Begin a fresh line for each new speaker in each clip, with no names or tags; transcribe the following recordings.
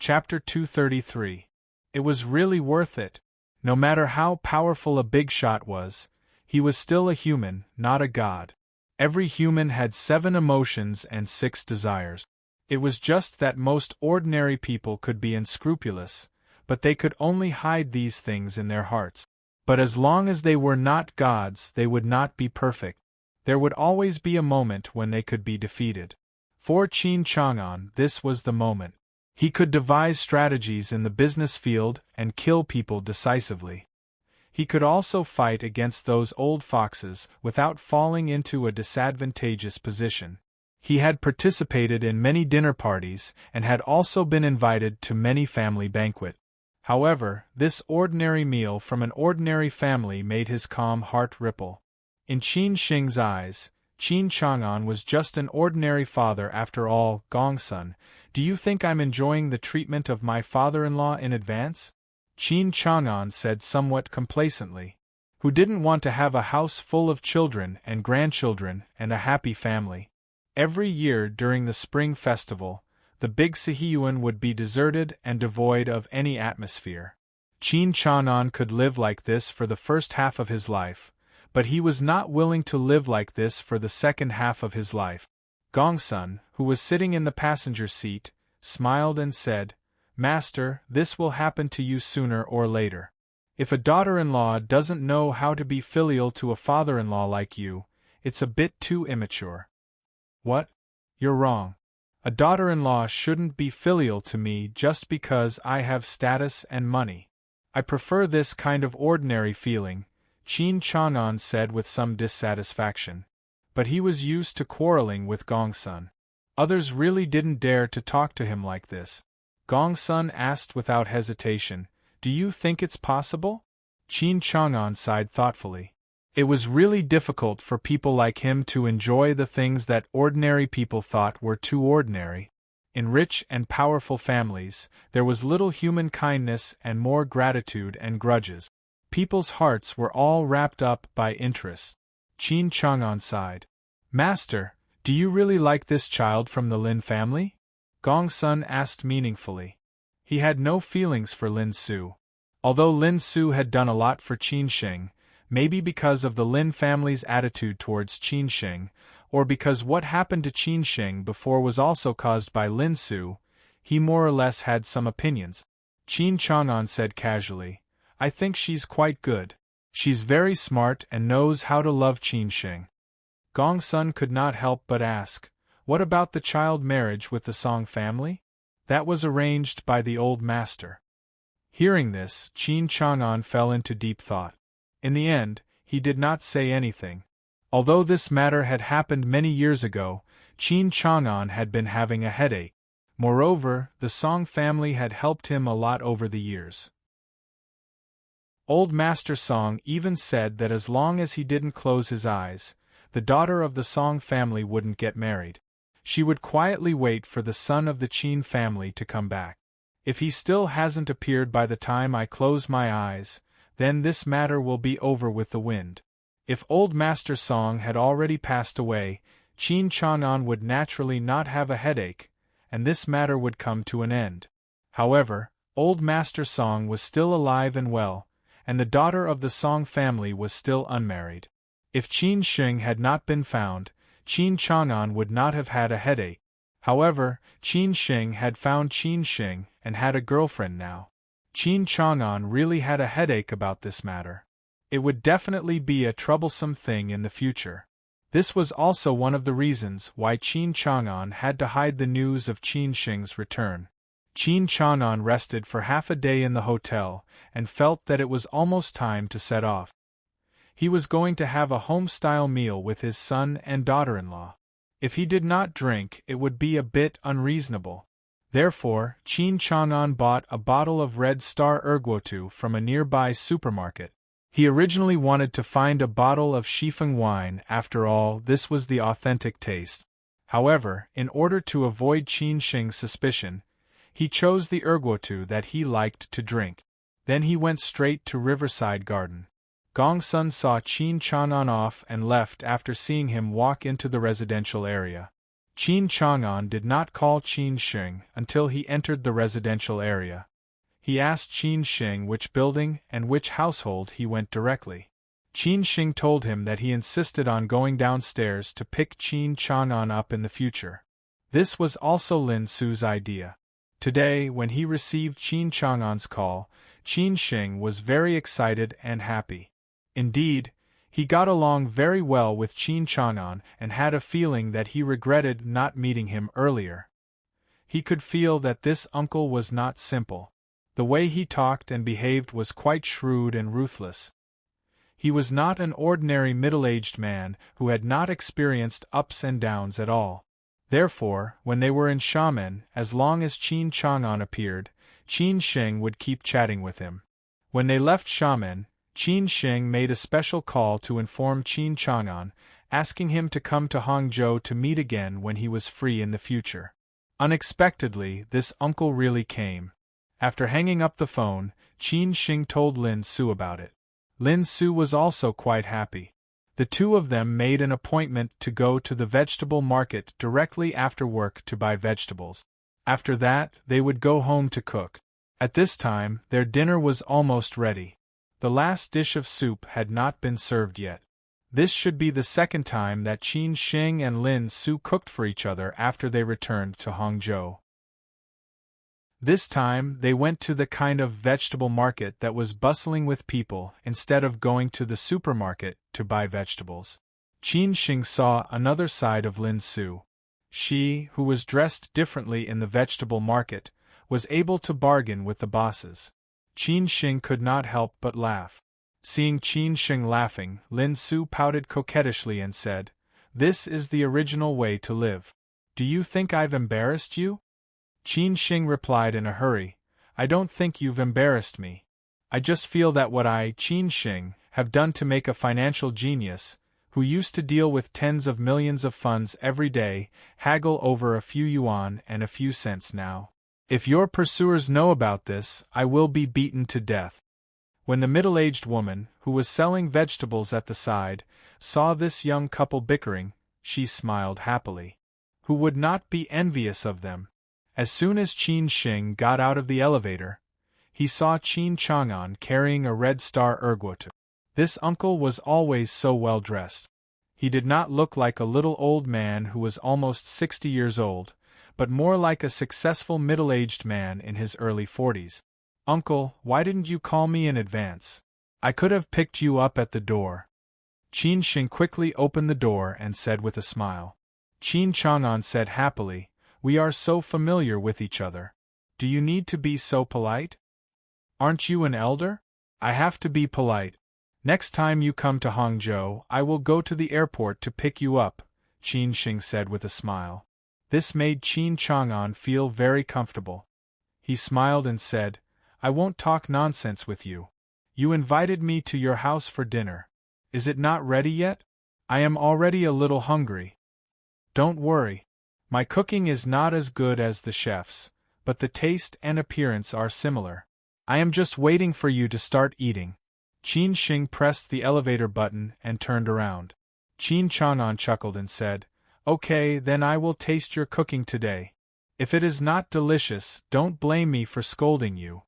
Chapter 233. It was really worth it. No matter how powerful a big shot was, he was still a human, not a god. Every human had 7 emotions and 6 desires. It was just that most ordinary people could be unscrupulous, but they could only hide these things in their hearts. But as long as they were not gods, they would not be perfect. There would always be a moment when they could be defeated. For Qin Chang'an, this was the moment. He could devise strategies in the business field and kill people decisively. He could also fight against those old foxes without falling into a disadvantageous position. He had participated in many dinner parties and had also been invited to many family banquets. However, this ordinary meal from an ordinary family made his calm heart ripple. In Qin Sheng's eyes, Qin Chang'an was just an ordinary father after all. Gongsun, do you think I'm enjoying the treatment of my father-in-law in advance? Qin Chang'an said somewhat complacently. Who didn't want to have a house full of children and grandchildren and a happy family? Every year during the Spring Festival, the big Sihiyuan would be deserted and devoid of any atmosphere. Qin Chang'an could live like this for the first half of his life, but he was not willing to live like this for the second half of his life. Gongsun, who was sitting in the passenger seat, smiled and said, "Master, this will happen to you sooner or later. If a daughter-in-law doesn't know how to be filial to a father-in-law like you, it's a bit too immature." "What? You're wrong. A daughter-in-law shouldn't be filial to me just because I have status and money. I prefer this kind of ordinary feeling," Qin Chang'an said with some dissatisfaction. But he was used to quarreling with Gongsun. Others really didn't dare to talk to him like this. Gongsun asked without hesitation, "Do you think it's possible?" Qin Chang'an sighed thoughtfully. It was really difficult for people like him to enjoy the things that ordinary people thought were too ordinary. In rich and powerful families, there was little human kindness and more gratitude and grudges. People's hearts were all wrapped up by interest. Qin Chang'an sighed. "Master, do you really like this child from the Lin family?" Gongsun asked meaningfully. He had no feelings for Lin Su. Although Lin Su had done a lot for Qin Sheng, maybe because of the Lin family's attitude towards Qin Sheng, or because what happened to Qin Sheng before was also caused by Lin Su, he more or less had some opinions. Qin Chang'an said casually, "I think she's quite good. She's very smart and knows how to love Qin Sheng." Gongsun could not help but ask, "What about the child marriage with the Song family? That was arranged by the old master." Hearing this, Qin Chang'an fell into deep thought. In the end, he did not say anything. Although this matter had happened many years ago, Qin Chang'an had been having a headache. Moreover, the Song family had helped him a lot over the years. Old Master Song even said that as long as he didn't close his eyes, the daughter of the Song family wouldn't get married. She would quietly wait for the son of the Qin family to come back. If he still hasn't appeared by the time I close my eyes, then this matter will be over with the wind. If Old Master Song had already passed away, Qin Chang'an would naturally not have a headache, and this matter would come to an end. However, Old Master Song was still alive and well, and the daughter of the Song family was still unmarried. If Qin Sheng had not been found, Qin Chang'an would not have had a headache. However, Qin Sheng had found Qin Sheng and had a girlfriend now. Qin Chang'an really had a headache about this matter. It would definitely be a troublesome thing in the future. This was also one of the reasons why Qin Chang'an had to hide the news of Qin Sheng's return. Qin Chang'an rested for half a day in the hotel and felt that it was almost time to set off. He was going to have a home-style meal with his son and daughter-in-law. If he did not drink, it would be a bit unreasonable. Therefore, Qin Chang'an bought a bottle of Red Star Erguotu from a nearby supermarket. He originally wanted to find a bottle of Shifeng wine. After all, this was the authentic taste. However, in order to avoid Qin Sheng's suspicion, he chose the Erguotu that he liked to drink. Then he went straight to Riverside Garden. Gongsun saw Qin Chang'an off and left after seeing him walk into the residential area. Qin Chang'an did not call Qin Sheng until he entered the residential area. He asked Qin Sheng which building and which household he went directly. Qin Sheng told him that he insisted on going downstairs to pick Qin Chang'an up in the future. This was also Lin Su's idea. Today, when he received Qin Chang'an's call, Qin Sheng was very excited and happy. Indeed, he got along very well with Qin Chang'an and had a feeling that he regretted not meeting him earlier. He could feel that this uncle was not simple. The way he talked and behaved was quite shrewd and ruthless. He was not an ordinary middle-aged man who had not experienced ups and downs at all. Therefore, when they were in Xiamen, as long as Qin Chang'an appeared, Qin Sheng would keep chatting with him. When they left Xiamen, Qin Sheng made a special call to inform Qin Chang'an, asking him to come to Hangzhou to meet again when he was free in the future. Unexpectedly, this uncle really came. After hanging up the phone, Qin Sheng told Lin Su about it. Lin Su was also quite happy. The two of them made an appointment to go to the vegetable market directly after work to buy vegetables. After that, they would go home to cook. At this time, their dinner was almost ready. The last dish of soup had not been served yet. This should be the second time that Qin Sheng and Lin Su cooked for each other after they returned to Hangzhou. This time, they went to the kind of vegetable market that was bustling with people instead of going to the supermarket to buy vegetables. Qin Sheng saw another side of Lin Su. She, who was dressed differently in the vegetable market, was able to bargain with the bosses. Qin Sheng could not help but laugh. Seeing Qin Sheng laughing, Lin Su pouted coquettishly and said, "This is the original way to live. Do you think I've embarrassed you?" Qin Sheng replied in a hurry, "I don't think you've embarrassed me. I just feel that what I, Qin Sheng, have done to make a financial genius, who used to deal with tens of millions of funds every day, haggle over a few yuan and a few cents now. If your pursuers know about this, I will be beaten to death." When the middle-aged woman, who was selling vegetables at the side, saw this young couple bickering, she smiled happily. Who would not be envious of them? As soon as Qin Sheng got out of the elevator, he saw Qin Chang'an carrying a red star erguotu. This uncle was always so well dressed. He did not look like a little old man who was almost 60 years old, but more like a successful middle-aged man in his early 40s. "Uncle, why didn't you call me in advance? I could have picked you up at the door." Qin Sheng quickly opened the door and said with a smile. Qin Chang'an said happily, "We are so familiar with each other. Do you need to be so polite? Aren't you an elder? I have to be polite. Next time you come to Hangzhou, I will go to the airport to pick you up," Qin Sheng said with a smile. This made Qin Chang'an feel very comfortable. He smiled and said, "I won't talk nonsense with you. You invited me to your house for dinner. Is it not ready yet? I am already a little hungry." "Don't worry. My cooking is not as good as the chef's, but the taste and appearance are similar. I am just waiting for you to start eating." Qin Sheng pressed the elevator button and turned around. Qin Chang'an chuckled and said, "Okay, then I will taste your cooking today. If it is not delicious, don't blame me for scolding you."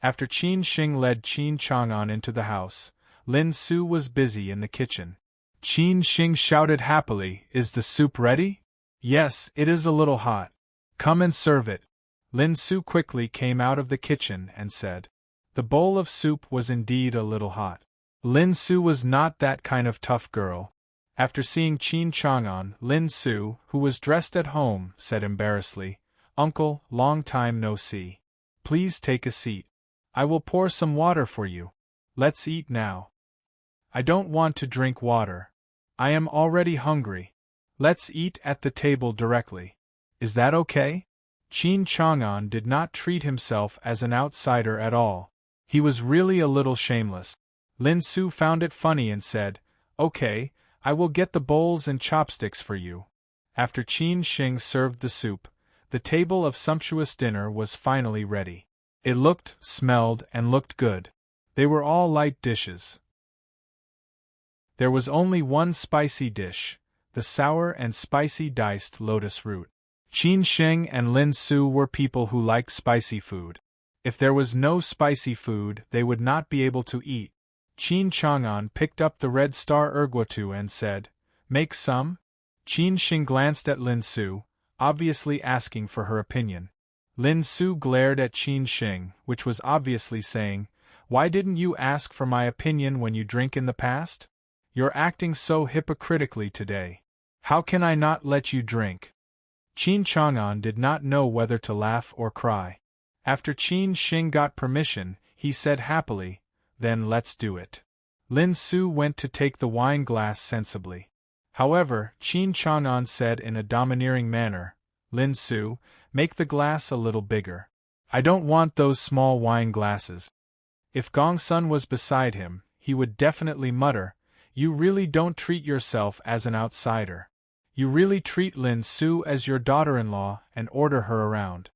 After Qin Sheng led Qin Chang'an into the house, Lin Su was busy in the kitchen. Qin Sheng shouted happily, "Is the soup ready?" "Yes, it is a little hot. Come and serve it." Lin Su quickly came out of the kitchen and said. The bowl of soup was indeed a little hot. Lin Su was not that kind of tough girl. After seeing Qin Chang'an, Lin Su, who was dressed at home, said embarrassedly, "Uncle, long time no see. Please take a seat. I will pour some water for you. Let's eat now." "I don't want to drink water. I am already hungry. Let's eat at the table directly. Is that okay?" Qin Chang'an did not treat himself as an outsider at all. He was really a little shameless. Lin Su found it funny and said, "Okay, I will get the bowls and chopsticks for you." After Qin Sheng served the soup, the table of sumptuous dinner was finally ready. It looked, smelled, and looked good. They were all light dishes. There was only one spicy dish, the sour and spicy diced lotus root. Qin Sheng and Lin Su were people who liked spicy food. If there was no spicy food, they would not be able to eat. Qin Chang'an picked up the red star erguatu and said, "Make some?" Qin Sheng glanced at Lin Su, obviously asking for her opinion. Lin Su glared at Qin Sheng, which was obviously saying, "Why didn't you ask for my opinion when you drink in the past? You're acting so hypocritically today. How can I not let you drink?" Qin Chang'an did not know whether to laugh or cry. After Qin Sheng got permission, he said happily, "Then let's do it." Lin Su went to take the wine glass sensibly. However, Qin Chang'an said in a domineering manner, "Lin Su, make the glass a little bigger. I don't want those small wine glasses." If Gong Sun was beside him, he would definitely mutter, "You really don't treat yourself as an outsider. You really treat Lin Su as your daughter-in-law and order her around."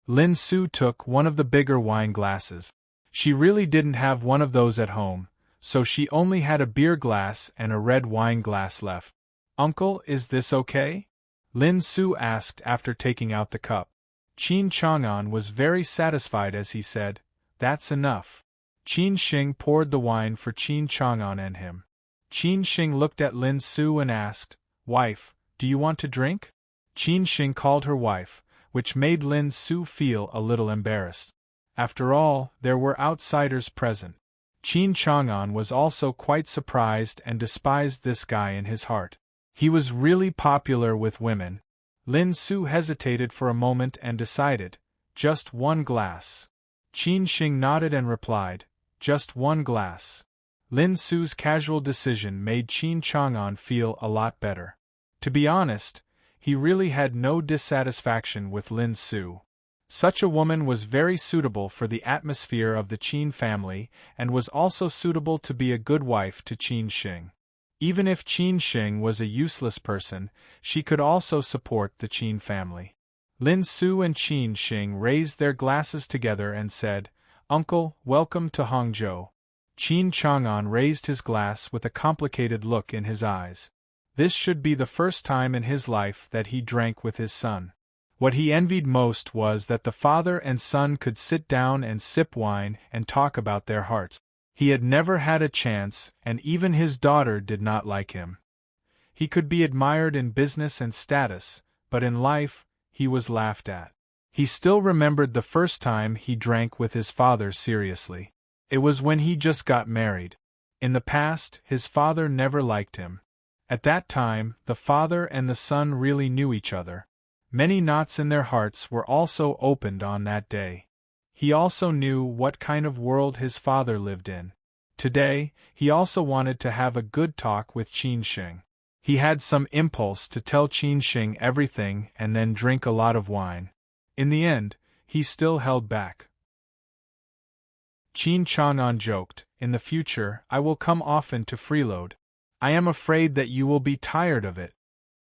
Lin Su took one of the bigger wine glasses. She really didn't have one of those at home, so she only had a beer glass and a red wine glass left. "Uncle, is this okay?" Lin Su asked after taking out the cup. Qin Chang'an was very satisfied as he said, "That's enough." Qin Sheng poured the wine for Qin Chang'an and him. Qin Sheng looked at Lin Su and asked, "Wife, do you want to drink?" Qin Sheng called her wife, which made Lin Su feel a little embarrassed. After all, there were outsiders present. Qin Chang'an was also quite surprised and despised this guy in his heart. He was really popular with women. Lin Su hesitated for a moment and decided, "Just one glass." Qin Sheng nodded and replied, "Just one glass." Lin Su's casual decision made Qin Chang'an feel a lot better. To be honest, he really had no dissatisfaction with Lin Su. Such a woman was very suitable for the atmosphere of the Qin family and was also suitable to be a good wife to Qin Sheng. Even if Qin Sheng was a useless person, she could also support the Qin family. Lin Su and Qin Sheng raised their glasses together and said, "Uncle, welcome to Hangzhou." Qin Chang'an raised his glass with a complicated look in his eyes. This should be the first time in his life that he drank with his son. What he envied most was that the father and son could sit down and sip wine and talk about their hearts. He had never had a chance, and even his daughter did not like him. He could be admired in business and status, but in life, he was laughed at. He still remembered the first time he drank with his father seriously. It was when he just got married. In the past, his father never liked him. At that time, the father and the son really knew each other. Many knots in their hearts were also opened on that day. He also knew what kind of world his father lived in. Today, he also wanted to have a good talk with Qin Sheng. He had some impulse to tell Qin Sheng everything and then drink a lot of wine. In the end, he still held back. Qin Chang'an joked, "In the future, I will come often to freeload. I am afraid that you will be tired of it."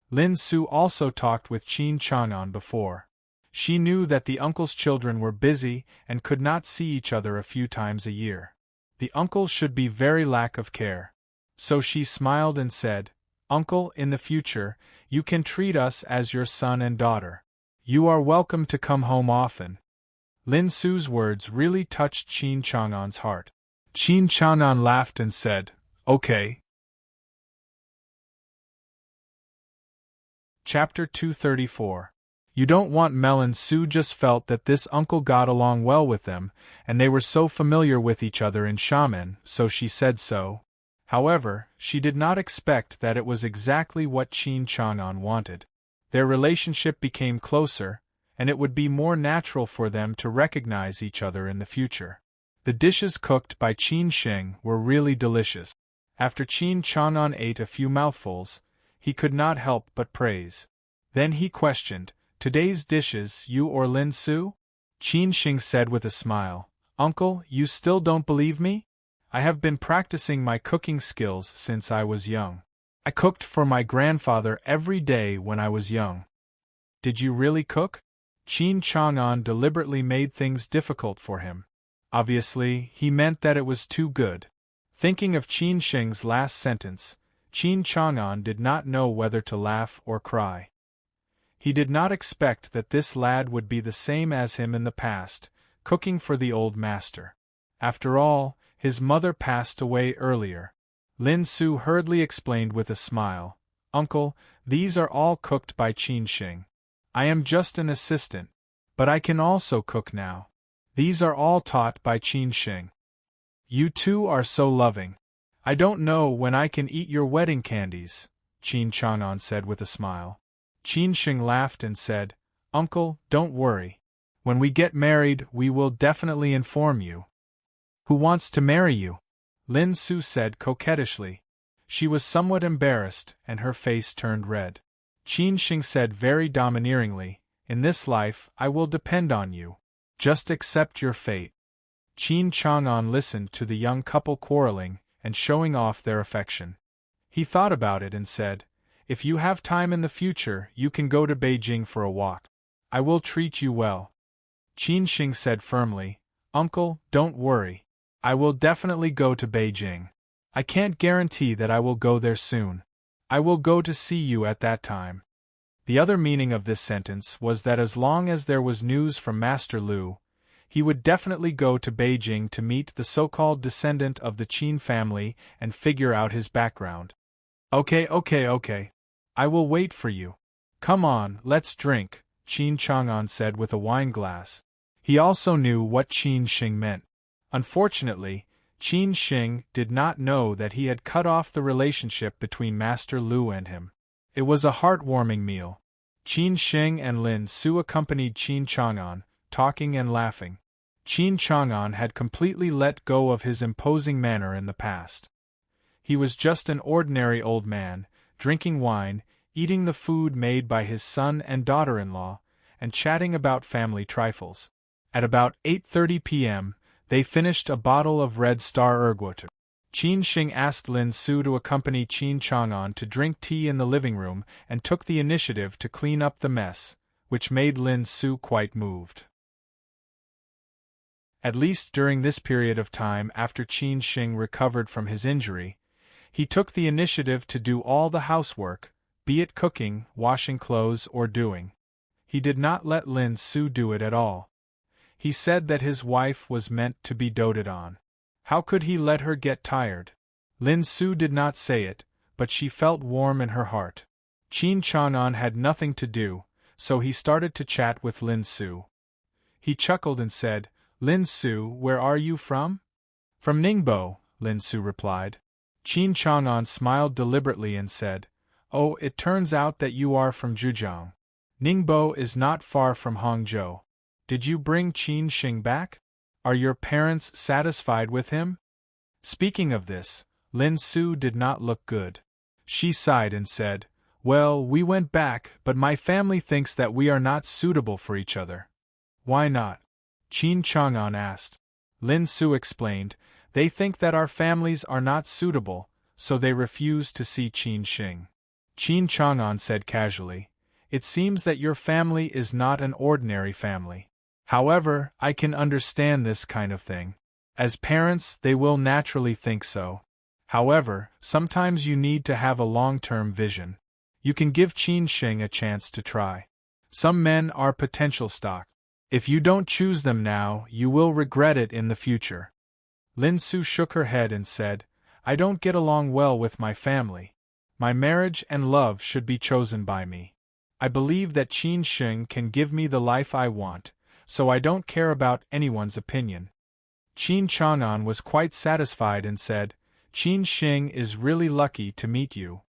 Lin Su also talked with Qin Chang'an before. She knew that the uncle's children were busy and could not see each other a few times a year. The uncle should be very lack of care. So she smiled and said, "Uncle, in the future, you can treat us as your son and daughter. You are welcome to come home often." Lin Su's words really touched Qin Chang'an's heart. Qin Chang'an laughed and said, "Okay." Chapter 234. You don't want melon. Su just felt that this uncle got along well with them, and they were so familiar with each other in Xiamen, so she said so. However, she did not expect that it was exactly what Qin Chang'an wanted. Their relationship became closer, and it would be more natural for them to recognize each other in the future. The dishes cooked by Qin Sheng were really delicious. After Qin Chang'an ate a few mouthfuls, he could not help but praise. Then he questioned, "Today's dishes, you or Lin Su?" Qin Sheng said with a smile, "Uncle, you still don't believe me? I have been practicing my cooking skills since I was young. I cooked for my grandfather every day when I was young." "Did you really cook?" Qin Chang'an deliberately made things difficult for him. Obviously, he meant that it was too good. Thinking of Qin Sheng's last sentence, Qin Chang'an did not know whether to laugh or cry. He did not expect that this lad would be the same as him in the past, cooking for the old master. After all, his mother passed away earlier. Lin Su hurriedly explained with a smile, "Uncle, these are all cooked by Qin Xing. I am just an assistant, but I can also cook now. These are all taught by Qin Xing. You two are so loving. I don't know when I can eat your wedding candies," Qin Chang'an said with a smile. Qin Xing laughed and said, "Uncle, don't worry. When we get married, we will definitely inform you." "Who wants to marry you?" Lin Su said coquettishly. She was somewhat embarrassed, and her face turned red. Qin Xing said very domineeringly, "In this life, I will depend on you. Just accept your fate." Qin Chang'an listened to the young couple quarreling and showing off their affection. He thought about it and said, "If you have time in the future, you can go to Beijing for a walk. I will treat you well." Qin Xing said firmly, "Uncle, don't worry. I will definitely go to Beijing. I can't guarantee that I will go there soon. I will go to see you at that time." The other meaning of this sentence was that as long as there was news from Master Lu, he would definitely go to Beijing to meet the so-called descendant of the Qin family and figure out his background. Okay. I will wait for you. Come on, let's drink," Qin Chang'an said with a wine glass. He also knew what Qin Xing meant. Unfortunately, Qin Xing did not know that he had cut off the relationship between Master Lu and him. It was a heartwarming meal. Qin Xing and Lin Su accompanied Qin Chang'an, talking and laughing. Qin Chang'an had completely let go of his imposing manner in the past. He was just an ordinary old man, drinking wine, eating the food made by his son and daughter-in-law, and chatting about family trifles. At about 8:30 p.m., they finished a bottle of Red Star Ergwater. Qin Xing asked Lin Su to accompany Qin Chang'an to drink tea in the living room and took the initiative to clean up the mess, which made Lin Su quite moved. At least during this period of time after Qin Xing recovered from his injury, he took the initiative to do all the housework, be it cooking, washing clothes, or doing. He did not let Lin Su do it at all. He said that his wife was meant to be doted on. How could he let her get tired? Lin Su did not say it, but she felt warm in her heart. Qin Chang'an had nothing to do, so he started to chat with Lin Su. He chuckled and said, "Lin Su, where are you from?" "From Ningbo," Lin Su replied. Qin Chang'an smiled deliberately and said, "Oh, it turns out that you are from Zhejiang. Ningbo is not far from Hangzhou. Did you bring Qin Xing back? Are your parents satisfied with him?" Speaking of this, Lin Su did not look good. She sighed and said, "Well, we went back, but my family thinks that we are not suitable for each other." "Why not?" Qin Chang'an asked. Lin Su explained, "They think that our families are not suitable, so they refuse to see Qin Xing." Qin Chang'an said casually, "It seems that your family is not an ordinary family. However, I can understand this kind of thing. As parents, they will naturally think so. However, sometimes you need to have a long-term vision. You can give Qin Xing a chance to try. Some men are potential stock. If you don't choose them now, you will regret it in the future." Lin Su shook her head and said, "I don't get along well with my family. My marriage and love should be chosen by me. I believe that Qin Xing can give me the life I want, so I don't care about anyone's opinion." Qin Chang'an was quite satisfied and said, "Qin Xing is really lucky to meet you.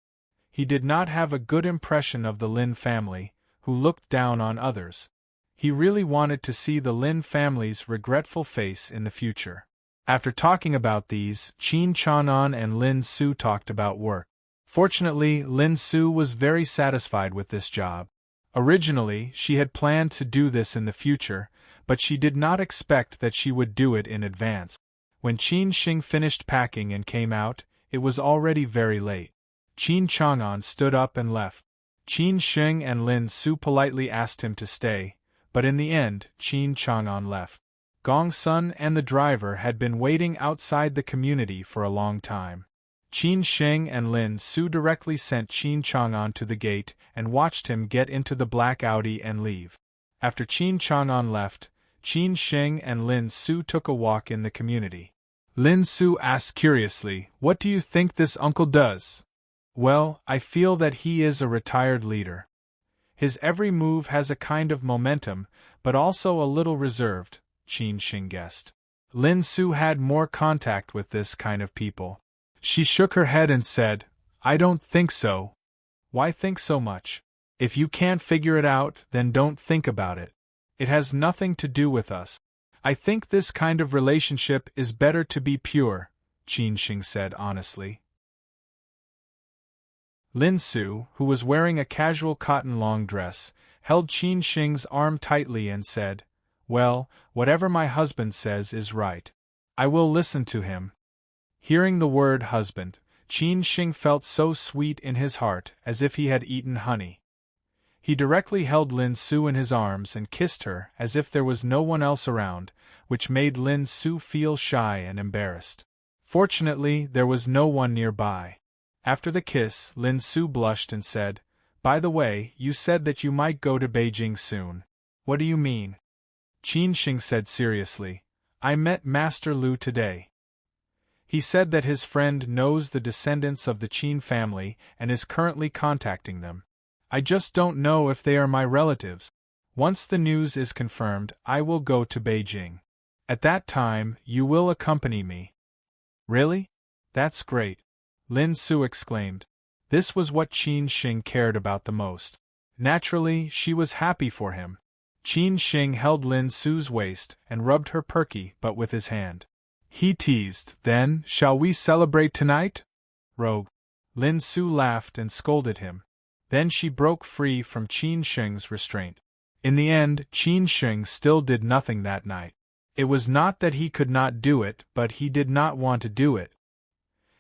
He did not have a good impression of the Lin family, who looked down on others. He really wanted to see the Lin family's regretful face in the future." After talking about these, Qin Chang'an and Lin Su talked about work. Fortunately, Lin Su was very satisfied with this job. Originally, she had planned to do this in the future, but she did not expect that she would do it in advance. When Qin Xing finished packing and came out, it was already very late. Qin Chang'an stood up and left. Qin Xing and Lin Su politely asked him to stay, but in the end, Qin Chang'an left. Gong Sun and the driver had been waiting outside the community for a long time. Qin Sheng and Lin Su directly sent Qin Chang'an to the gate and watched him get into the black Audi and leave. After Qin Chang'an left, Qin Sheng and Lin Su took a walk in the community. Lin Su asked curiously, "What do you think this uncle does?" "Well, I feel that he is a retired leader. His every move has a kind of momentum, but also a little reserved," Qin Sheng guessed. Lin Su had more contact with this kind of people. She shook her head and said, "I don't think so." "Why think so much? If you can't figure it out, then don't think about it. It has nothing to do with us. I think this kind of relationship is better to be pure," Qin Sheng said honestly. Lin Su, who was wearing a casual cotton long dress, held Qin Sheng's arm tightly and said, "Well, whatever my husband says is right. I will listen to him." Hearing the word husband, Qin Sheng felt so sweet in his heart, as if he had eaten honey. He directly held Lin Su in his arms and kissed her as if there was no one else around, which made Lin Su feel shy and embarrassed. Fortunately, there was no one nearby. After the kiss, Lin Su blushed and said, "By the way, you said that you might go to Beijing soon. What do you mean?" Qin Sheng said seriously, "I met Master Lu today. He said that his friend knows the descendants of the Qin family and is currently contacting them. I just don't know if they are my relatives. Once the news is confirmed, I will go to Beijing. At that time, you will accompany me." "Really? That's great," Lin Su exclaimed. This was what Qin Sheng cared about the most. Naturally, she was happy for him. Qin Sheng held Lin Su's waist and rubbed her perky butt with his hand. He teased, "Then, shall we celebrate tonight? Rogue." Lin Su laughed and scolded him. Then she broke free from Qin Sheng's restraint. In the end, Qin Sheng still did nothing that night. It was not that he could not do it, but he did not want to do it.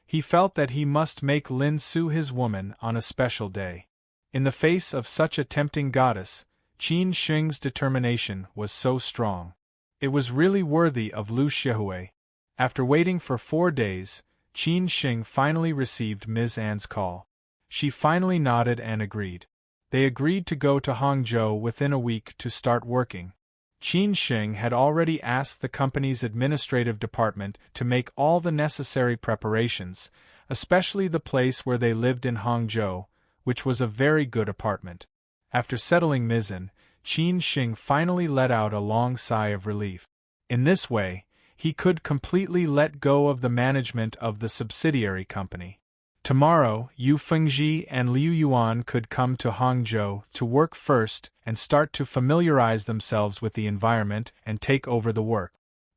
He felt that he must make Lin Su his woman on a special day. In the face of such a tempting goddess, Qin Sheng's determination was so strong. It was really worthy of Lu Xiaohui. After waiting for 4 days, Qin Sheng finally received Ms. An's call. She finally nodded and agreed. They agreed to go to Hangzhou within a week to start working. Qin Sheng had already asked the company's administrative department to make all the necessary preparations, especially the place where they lived in Hangzhou, which was a very good apartment. After settling Ms. An, Qin Sheng finally let out a long sigh of relief. In this way, he could completely let go of the management of the subsidiary company. Tomorrow, Yu Fengji and Liu Yuan could come to Hangzhou to work first and start to familiarize themselves with the environment and take over the work.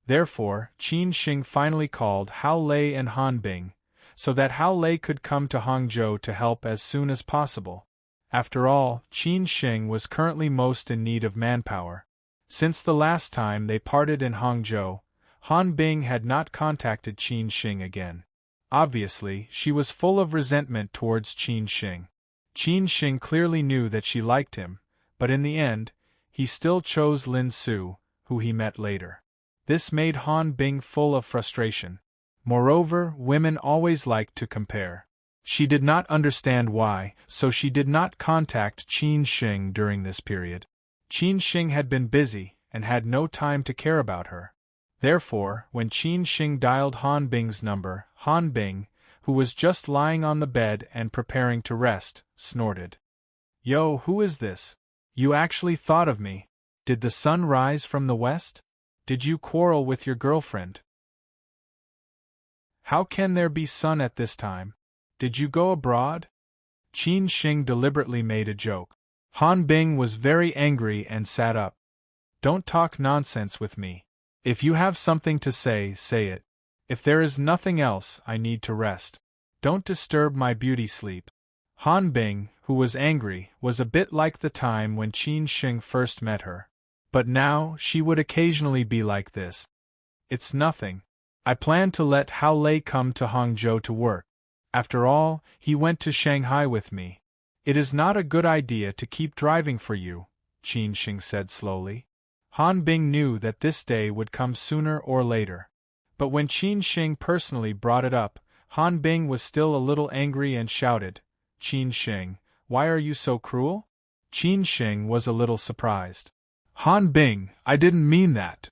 Therefore, Qin Sheng finally called Hao Lei and Han Bing, so that Hao Lei could come to Hangzhou to help as soon as possible. After all, Qin Sheng was currently most in need of manpower. Since the last time they parted in Hangzhou, Han Bing had not contacted Qin Sheng again. Obviously, she was full of resentment towards Qin Sheng. Qin Sheng clearly knew that she liked him, but in the end, he still chose Lin Su, who he met later. This made Han Bing full of frustration. Moreover, women always like to compare. She did not understand why, so she did not contact Qin Sheng during this period. Qin Sheng had been busy and had no time to care about her. Therefore, when Qin Sheng dialed Han Bing's number, Han Bing, who was just lying on the bed and preparing to rest, snorted. "Yo, who is this? You actually thought of me. Did the sun rise from the west? Did you quarrel with your girlfriend? How can there be sun at this time? Did you go abroad?" Qin Sheng deliberately made a joke. Han Bing was very angry and sat up. "Don't talk nonsense with me. If you have something to say, say it. If there is nothing else, I need to rest. Don't disturb my beauty sleep." Han Bing, who was angry, was a bit like the time when Qin Sheng first met her. But now, she would occasionally be like this. "It's nothing. I plan to let Hao Lei come to Hangzhou to work. After all, he went to Shanghai with me. It is not a good idea to keep driving for you," Qin Sheng said slowly. Han Bing knew that this day would come sooner or later. But when Qin Sheng personally brought it up, Han Bing was still a little angry and shouted, "Qin Shing, why are you so cruel?" Qin Shing was a little surprised. "Han Bing, I didn't mean that.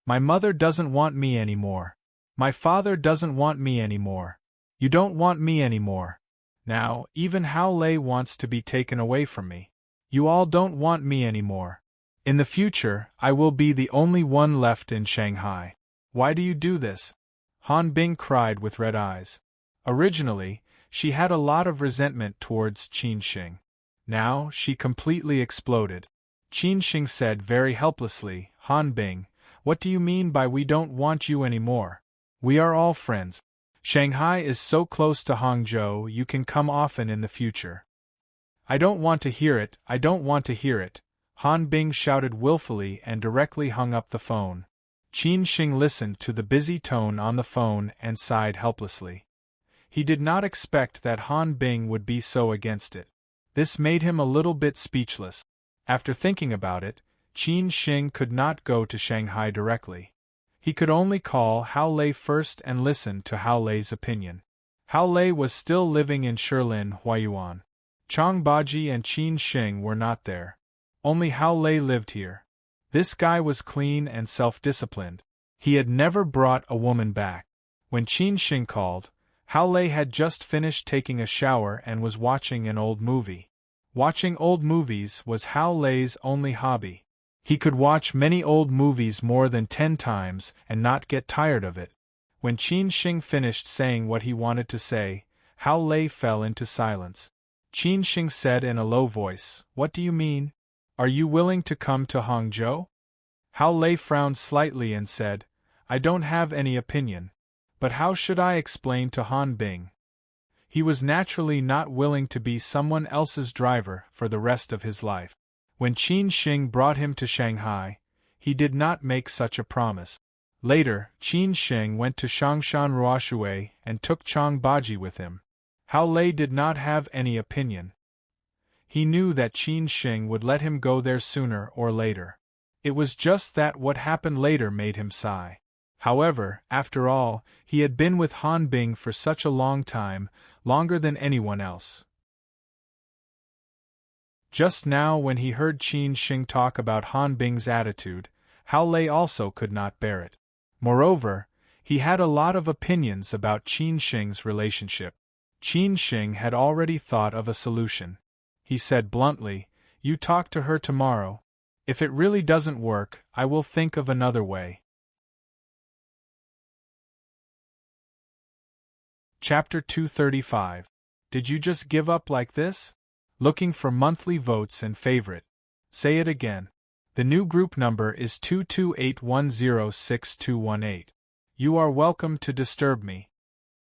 My mother doesn't want me anymore. My father doesn't want me anymore. You don't want me anymore. Now, even Hao Lei wants to be taken away from me. You all don't want me anymore. In the future, I will be the only one left in Shanghai. Why do you do this?" Han Bing cried with red eyes. Originally, she had a lot of resentment towards Qin Shing. Now, she completely exploded. Qin Shing said very helplessly, "Han Bing, what do you mean by we don't want you anymore? We are all friends. Shanghai is so close to Hangzhou, you can come often in the future." "I don't want to hear it, I don't want to hear it," Han Bing shouted willfully and directly hung up the phone. Qin Shing listened to the busy tone on the phone and sighed helplessly. He did not expect that Han Bing would be so against it. This made him a little bit speechless. After thinking about it, Qin Shing could not go to Shanghai directly. He could only call Hao Lei first and listen to Hao Lei's opinion. Hao Lei was still living in Shilin, Huayuan. Chang Baji and Qin Shing were not there. Only Hao Lei lived here. This guy was clean and self-disciplined. He had never brought a woman back. When Qin Shing called, Hao Lei had just finished taking a shower and was watching an old movie. Watching old movies was Hao Lei's only hobby. He could watch many old movies more than 10 times and not get tired of it. When Qin Shing finished saying what he wanted to say, Hao Lei fell into silence. Qin Shing said in a low voice, "What do you mean? Are you willing to come to Hangzhou?" Hao Lei frowned slightly and said, "I don't have any opinion. But how should I explain to Han Bing?" He was naturally not willing to be someone else's driver for the rest of his life. When Qin Shing brought him to Shanghai, he did not make such a promise. Later, Qin Shing went to Shangshan Ruoshui and took Chang Baji with him. Hao Lei did not have any opinion. He knew that Qin Shing would let him go there sooner or later. It was just that what happened later made him sigh. However, after all, he had been with Han Bing for such a long time, longer than anyone else. Just now when he heard Qin Shing talk about Han Bing's attitude, Hao Lei also could not bear it. Moreover, he had a lot of opinions about Qin Shing's relationship. Qin Shing had already thought of a solution. He said bluntly, "You talk to her tomorrow. If it really doesn't work, I will think of another way." Chapter 235. Did you just give up like this? Looking for monthly votes and favorite. Say it again. The new group number is 228106218. You are welcome to disturb me.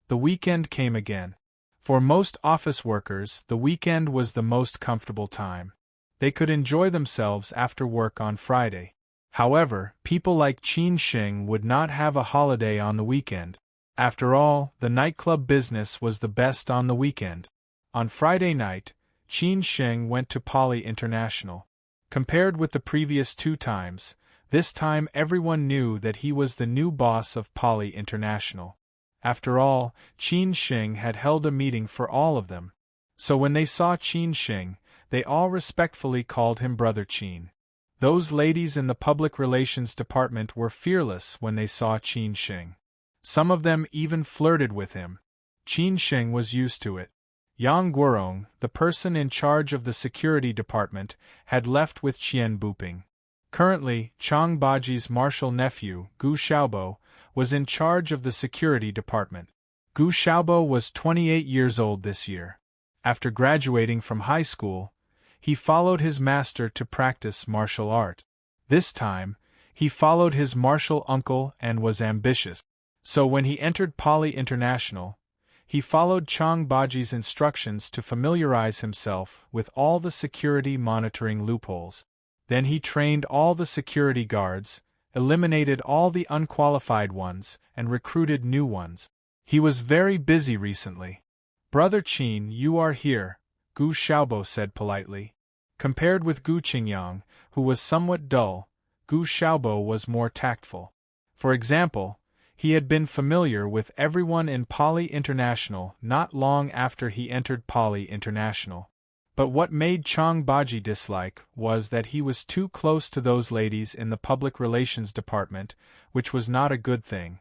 The weekend came again. For most office workers, the weekend was the most comfortable time. They could enjoy themselves after work on Friday. However, people like Qin Shing would not have a holiday on the weekend. After all, the nightclub business was the best on the weekend. On Friday night, Qin Shing went to Poly International. Compared with the previous 2 times, this time everyone knew that he was the new boss of Poly International. After all, Qin Shing had held a meeting for all of them. So when they saw Qin Shing, they all respectfully called him Brother Qin. Those ladies in the public relations department were fearless when they saw Qin Shing. Some of them even flirted with him. Qin Shing was used to it. Yang Guorong, the person in charge of the security department, had left with Qian Buping. Currently, Chang Baji's martial nephew, Gu Xiaobo, was in charge of the security department. Gu Xiaobo was 28 years old this year. After graduating from high school, he followed his master to practice martial art. This time, he followed his martial uncle and was ambitious. So when he entered Poly International, he followed Chang Baji's instructions to familiarize himself with all the security monitoring loopholes. Then he trained all the security guards, eliminated all the unqualified ones, and recruited new ones. He was very busy recently. "Brother Qin, you are here," Gu Xiaobo said politely. Compared with Gu Qingyang, who was somewhat dull, Gu Xiaobo was more tactful. For example, He had been familiar with everyone in Poly International not long after he entered Poly International. But what made Chang Baji dislike was that he was too close to those ladies in the public relations department, which was not a good thing.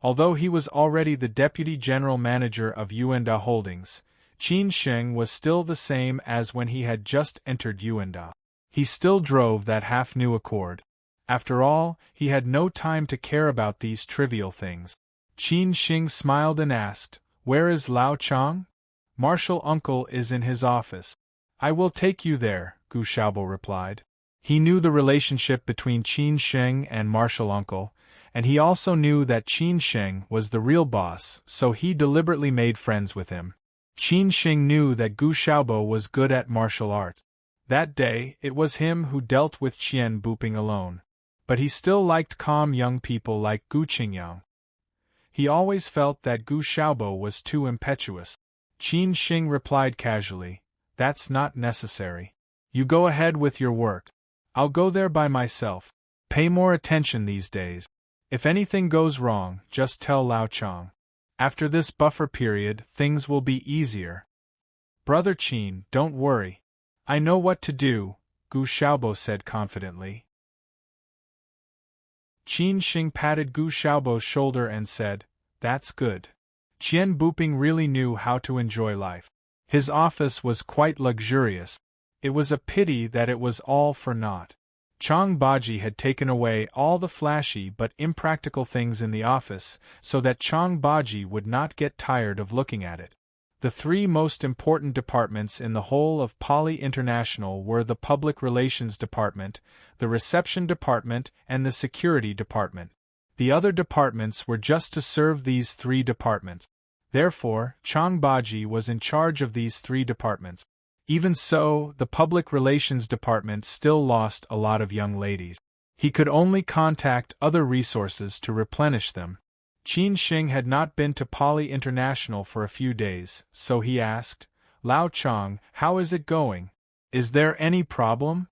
Although he was already the deputy general manager of Yuanda Holdings, Qin Sheng was still the same as when he had just entered Yuanda. He still drove that half-new Accord. After all, he had no time to care about these trivial things. Qin Sheng smiled and asked, "Where is Lao Chang?" "Marshal Uncle is in his office." "I will take you there," Gu Xiaobo replied. He knew the relationship between Qin Sheng and Marshal Uncle, and he also knew that Qin Sheng was the real boss, so he deliberately made friends with him. Qin Sheng knew that Gu Xiaobo was good at martial art. That day, it was him who dealt with Qian Buping alone. But he still liked calm young people like Gu Qingyang. He always felt that Gu Xiaobo was too impetuous. Qin Sheng replied casually, "That's not necessary. You go ahead with your work. I'll go there by myself. Pay more attention these days. If anything goes wrong, just tell Lao Chang. After this buffer period, things will be easier." "Brother Qin, don't worry. I know what to do," Gu Xiaobo said confidently. Qin Sheng patted Gu Xiaobo's shoulder and said, "That's good." Qian Buping really knew how to enjoy life. His office was quite luxurious. It was a pity that it was all for naught. Chang Baji had taken away all the flashy but impractical things in the office so that Chang Baji would not get tired of looking at it. The three most important departments in the whole of Poly International were the Public Relations Department, the Reception Department, and the Security Department. The other departments were just to serve these three departments. Therefore, Chang Baji was in charge of these three departments. Even so, the Public Relations Department still lost a lot of young ladies. He could only contact other resources to replenish them. Qin Sheng had not been to Poly International for a few days, so he asked, "Lao Chang, how is it going? Is there any problem?"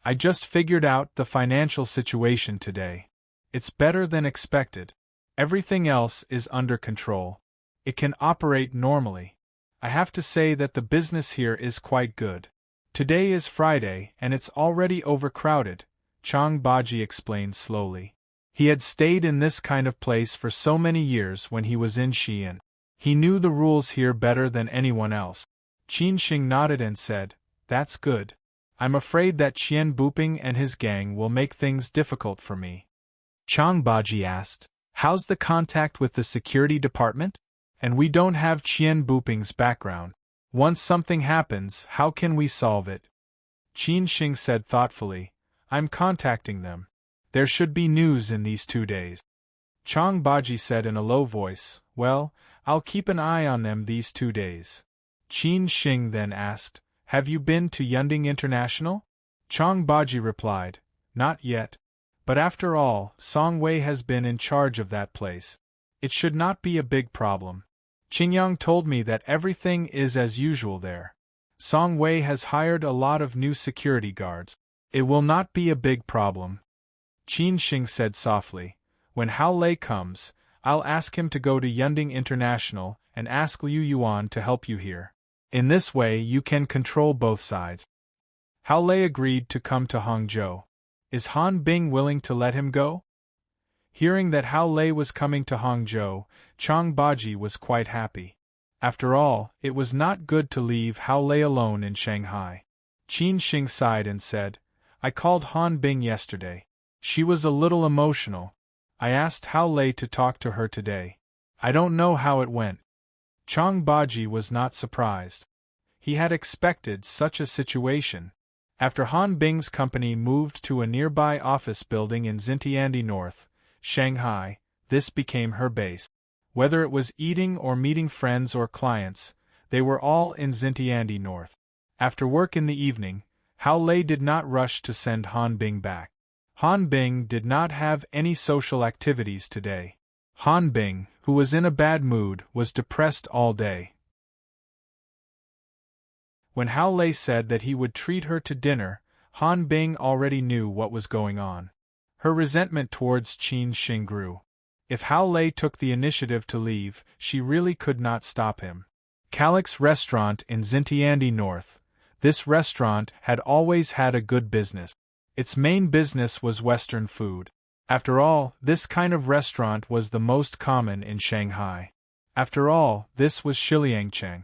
"I just figured out the financial situation today. It's better than expected. Everything else is under control. It can operate normally. I have to say that the business here is quite good. Today is Friday and it's already overcrowded," Chang Baji explained slowly. He had stayed in this kind of place for so many years when he was in Xi'an. He knew the rules here better than anyone else. Qin Sheng nodded and said, "That's good. I'm afraid that Qian Buping and his gang will make things difficult for me." Chang Baji asked, "How's the contact with the security department? And we don't have Qian Buping's background. Once something happens, how can we solve it?" Qin Sheng said thoughtfully, "I'm contacting them. There should be news in these 2 days." Chang Baji said in a low voice, "Well, I'll keep an eye on them these 2 days." Qin Sheng then asked, "Have you been to Yunding International?" Chang Baji replied, "Not yet. But after all, Song Wei has been in charge of that place. It should not be a big problem. Qingyang told me that everything is as usual there. Song Wei has hired a lot of new security guards. It will not be a big problem." Qin Sheng said softly, "When Hao Lei comes, I'll ask him to go to Yunding International and ask Liu Yuan to help you here. In this way you can control both sides." Hao Lei agreed to come to Hangzhou. Is Han Bing willing to let him go? Hearing that Hao Lei was coming to Hangzhou, Chang Baji was quite happy. After all, it was not good to leave Hao Lei alone in Shanghai. Qin Sheng sighed and said, "I called Han Bing yesterday. She was a little emotional. I asked Hao Lei to talk to her today. I don't know how it went." Chang Baji was not surprised. He had expected such a situation. After Han Bing's company moved to a nearby office building in Xintiandi North, Shanghai, this became her base. Whether it was eating or meeting friends or clients, they were all in Xintiandi North. After work in the evening, Hao Lei did not rush to send Han Bing back. Han Bing did not have any social activities today. Han Bing, who was in a bad mood, was depressed all day. When Hao Lei said that he would treat her to dinner, Han Bing already knew what was going on. Her resentment towards Qin Sheng grew. If Hao Lei took the initiative to leave, she really could not stop him. Calic's restaurant in Xintiandi North. This restaurant had always had a good business. Its main business was Western food. After all, this kind of restaurant was the most common in Shanghai. After all, this was Shiliangcheng.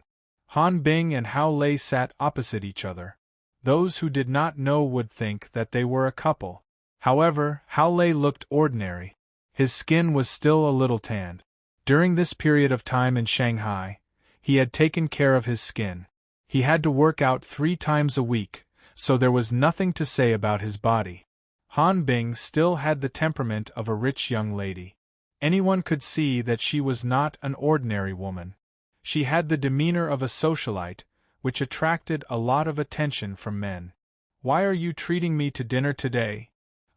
Han Bing and Hao Lei sat opposite each other. Those who did not know would think that they were a couple. However, Hao Lei looked ordinary. His skin was still a little tanned. During this period of time in Shanghai, he had taken care of his skin. He had to work out 3 times a week, so there was nothing to say about his body. Han Bing still had the temperament of a rich young lady. Anyone could see that she was not an ordinary woman. She had the demeanor of a socialite, which attracted a lot of attention from men. "Why are you treating me to dinner today?"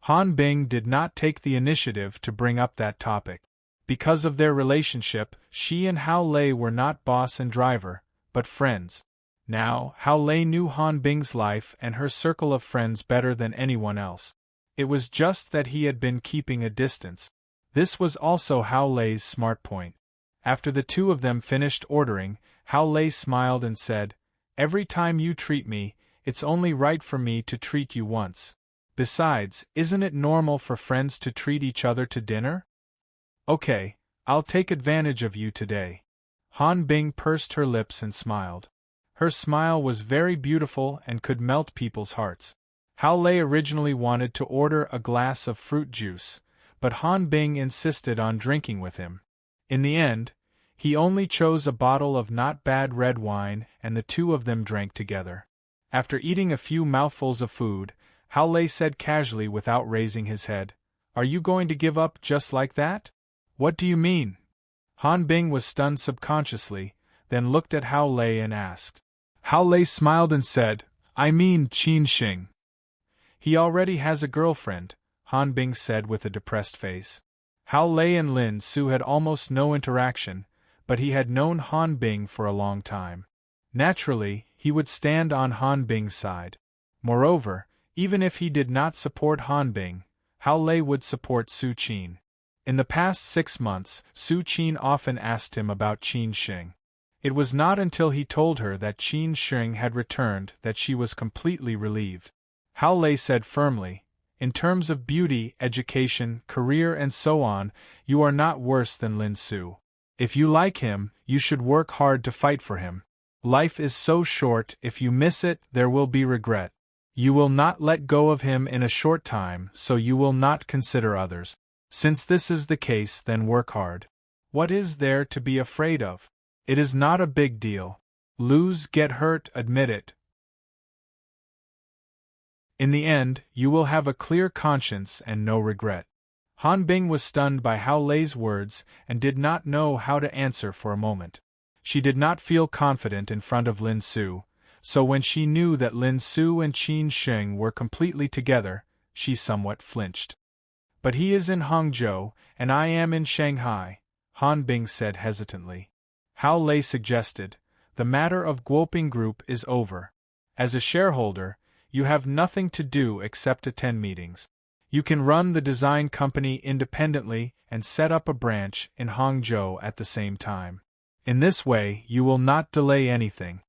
Han Bing did not take the initiative to bring up that topic. Because of their relationship, she and Hao Lei were not boss and driver, but friends. Now, Hao Lei knew Han Bing's life and her circle of friends better than anyone else. It was just that he had been keeping a distance. This was also Hao Lei's smart point. After the two of them finished ordering, Hao Lei smiled and said, "Every time you treat me, it's only right for me to treat you once. Besides, isn't it normal for friends to treat each other to dinner? Okay, I'll take advantage of you today." Han Bing pursed her lips and smiled. Her smile was very beautiful and could melt people's hearts. Hao Lei originally wanted to order a glass of fruit juice, but Han Bing insisted on drinking with him. In the end, he only chose a bottle of not bad red wine and the two of them drank together. After eating a few mouthfuls of food, Hao Lei said casually without raising his head, "Are you going to give up just like that?" "What do you mean?" Han Bing was stunned subconsciously, then looked at Hao Lei and asked. Hao Lei smiled and said, "I mean Qin Xing." "He already has a girlfriend," Han Bing said with a depressed face. Hao Lei and Lin Su had almost no interaction, but he had known Han Bing for a long time. Naturally, he would stand on Han Bing's side. Moreover, even if he did not support Han Bing, Hao Lei would support Su Qin. In the past 6 months, Su Qin often asked him about Qin Xing. It was not until he told her that Qin Xing had returned that she was completely relieved. Hao Lei said firmly, "In terms of beauty, education, career and so on, you are not worse than Lin Su. If you like him, you should work hard to fight for him. Life is so short, if you miss it, there will be regret. You will not let go of him in a short time, so you will not consider others. Since this is the case, then work hard. What is there to be afraid of? It is not a big deal. Lose, get hurt, admit it. In the end, you will have a clear conscience and no regret." Han Bing was stunned by Hao Lei's words and did not know how to answer for a moment. She did not feel confident in front of Lin Su, so when she knew that Lin Su and Qin Xing were completely together, she somewhat flinched. "But he is in Hangzhou, and I am in Shanghai," Han Bing said hesitantly. Hao Lei suggested, "The matter of Guoping Group is over. As a shareholder, you have nothing to do except attend meetings. You can run the design company independently and set up a branch in Hangzhou at the same time. In this way, you will not delay anything."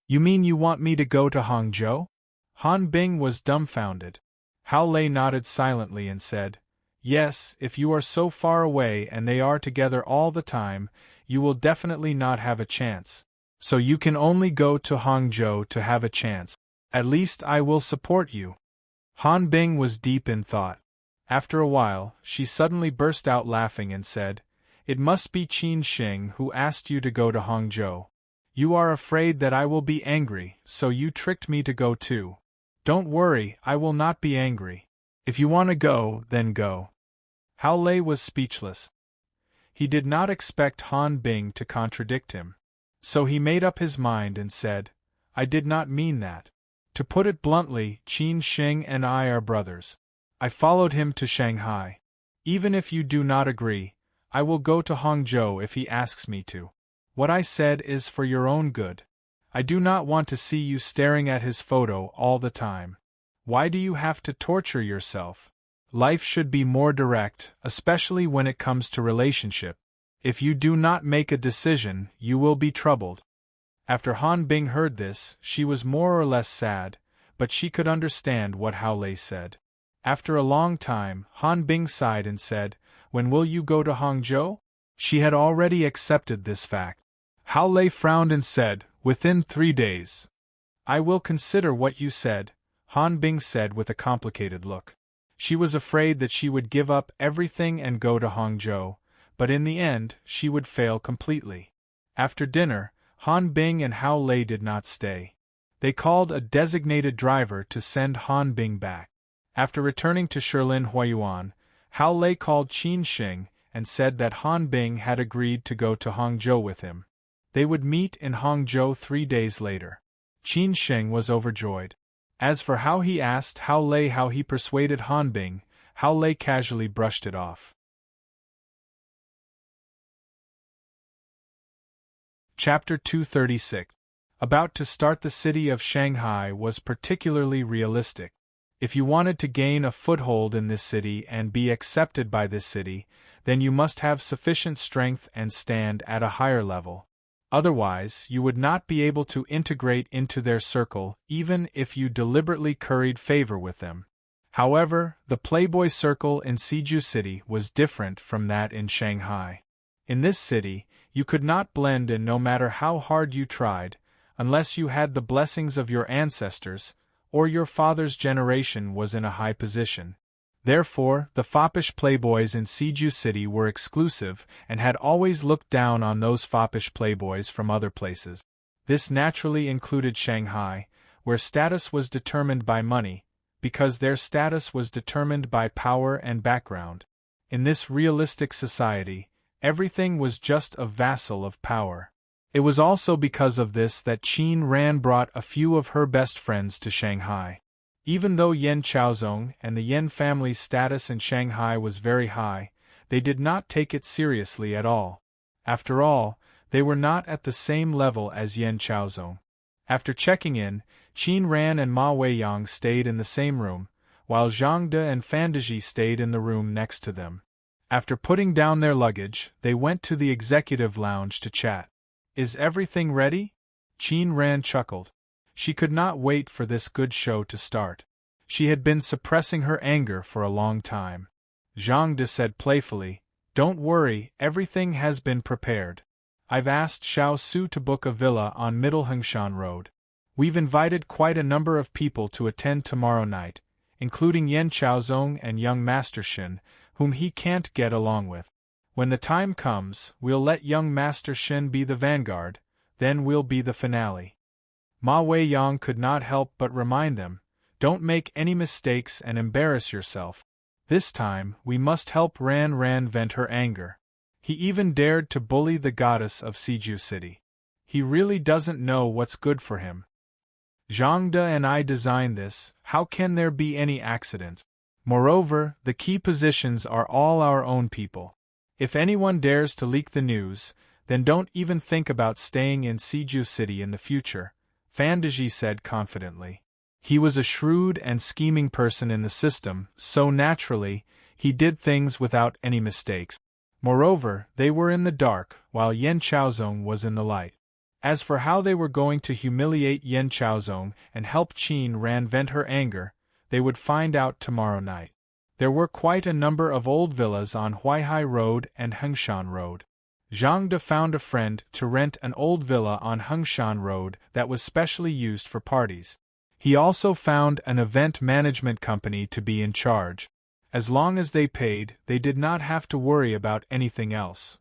"You mean you want me to go to Hangzhou?" Han Bing was dumbfounded. Hao Lei nodded silently and said, "Yes, if you are so far away and they are together all the time, you will definitely not have a chance. So you can only go to Hangzhou to have a chance. At least I will support you." Han Bing was deep in thought. After a while, she suddenly burst out laughing and said, "It must be Qin Xing who asked you to go to Hangzhou. You are afraid that I will be angry, so you tricked me to go too. Don't worry, I will not be angry. If you want to go, then go." Hao Lei was speechless. He did not expect Han Bing to contradict him. So he made up his mind and said, "I did not mean that. To put it bluntly, Qin Xing and I are brothers. I followed him to Shanghai. Even if you do not agree, I will go to Hangzhou if he asks me to. What I said is for your own good. I do not want to see you staring at his photo all the time. Why do you have to torture yourself? Life should be more direct, especially when it comes to relationship. If you do not make a decision, you will be troubled. After Han Bing heard this, she was more or less sad, but she could understand what Hao Lei said. After a long time, Han Bing sighed and said, "When will you go to Hangzhou?" She had already accepted this fact. Hao Lei frowned and said, "Within 3 days." "I will consider what you said," Han Bing said with a complicated look. She was afraid that she would give up everything and go to Hangzhou, but in the end, she would fail completely. After dinner, Han Bing and Hao Lei did not stay. They called a designated driver to send Han Bing back. After returning to Shilin Huayuan, Hao Lei called Qin Sheng and said that Han Bing had agreed to go to Hangzhou with him. They would meet in Hangzhou 3 days later. Qin Sheng was overjoyed. As for how he asked Hao Lei how he persuaded Han Bing, Hao Lei casually brushed it off. Chapter 236. About to start. The city of Shanghai was particularly realistic. If you wanted to gain a foothold in this city and be accepted by this city, then you must have sufficient strength and stand at a higher level. Otherwise, you would not be able to integrate into their circle even if you deliberately curried favor with them. However, the Playboy circle in Siju City was different from that in Shanghai. In this city, you could not blend in no matter how hard you tried, unless you had the blessings of your ancestors, or your father's generation was in a high position. Therefore, the foppish playboys in Siju City were exclusive and had always looked down on those foppish playboys from other places. This naturally included Shanghai, where status was determined by money, because their status was determined by power and background. In this realistic society, everything was just a vassal of power. It was also because of this that Qin Ran brought a few of her best friends to Shanghai. Even though Yan Chaozong and the Yan family's status in Shanghai was very high, they did not take it seriously at all. After all, they were not at the same level as Yan Chaozong. After checking in, Qin Ran and Ma Weiyang stayed in the same room, while Zhang De and Fandaji stayed in the room next to them. After putting down their luggage, they went to the executive lounge to chat. "Is everything ready?" Qin Ran chuckled. She could not wait for this good show to start. She had been suppressing her anger for a long time. Zhang De said playfully, "Don't worry, everything has been prepared. I've asked Xiao Su to book a villa on Middle Hengshan Road. We've invited quite a number of people to attend tomorrow night, including Yan Chaozong and young Master Shin, whom he can't get along with. When the time comes, we'll let young Master Shin be the vanguard, then we'll be the finale." Ma Weiyang could not help but remind them, "Don't make any mistakes and embarrass yourself. This time, we must help Ran Ran vent her anger. He even dared to bully the goddess of Siju City. He really doesn't know what's good for him. Zhang De and I designed this, how can there be any accident? Moreover, the key positions are all our own people. If anyone dares to leak the news, then don't even think about staying in Siju City in the future," Fandaji said confidently. He was a shrewd and scheming person in the system, so naturally, he did things without any mistakes. Moreover, they were in the dark, while Yan Chaozong was in the light. As for how they were going to humiliate Yan Chaozong and help Qin Ran vent her anger, they would find out tomorrow night. There were quite a number of old villas on Huaihai Road and Hengshan Road. Zhang De found a friend to rent an old villa on Hengshan Road that was specially used for parties. He also found an event management company to be in charge. As long as they paid, they did not have to worry about anything else.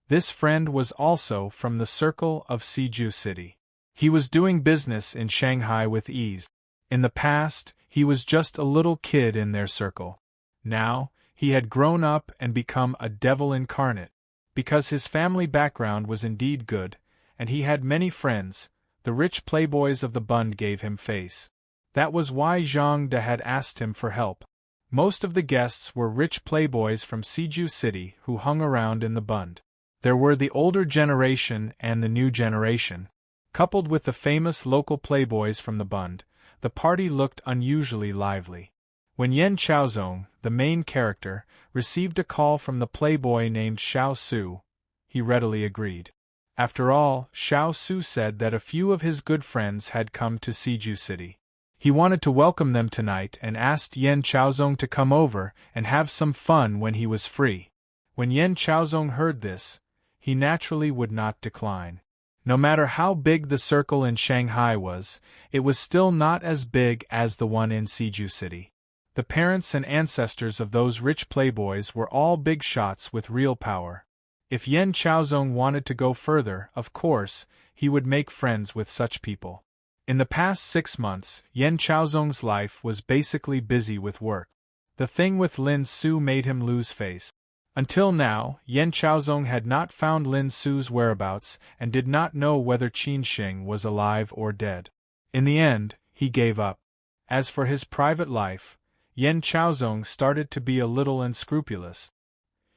This friend was also from the circle of Siju City. He was doing business in Shanghai with ease. In the past, he was just a little kid in their circle. Now, he had grown up and become a devil incarnate. Because his family background was indeed good, and he had many friends, the rich playboys of the Bund gave him face. That was why Zhang De had asked him for help. Most of the guests were rich playboys from Siju City who hung around in the Bund. There were the older generation and the new generation. Coupled with the famous local playboys from the Bund, the party looked unusually lively. When Yan Chaozong, the main character, received a call from the playboy named Xiao Su, he readily agreed. After all, Xiao Su said that a few of his good friends had come to Siju City. He wanted to welcome them tonight and asked Yan Chaozong to come over and have some fun when he was free. When Yan Chaozong heard this, he naturally would not decline. No matter how big the circle in Shanghai was, it was still not as big as the one in Siju City. The parents and ancestors of those rich playboys were all big shots with real power. If Yan Chaozong wanted to go further, of course, he would make friends with such people. In the past 6 months, Yan Chaozong's life was basically busy with work. The thing with Lin Su made him lose face. Until now, Yan Chaozong had not found Lin Su's whereabouts and did not know whether Qin Sheng was alive or dead. In the end, he gave up. As for his private life, Yan Chaozong started to be a little unscrupulous.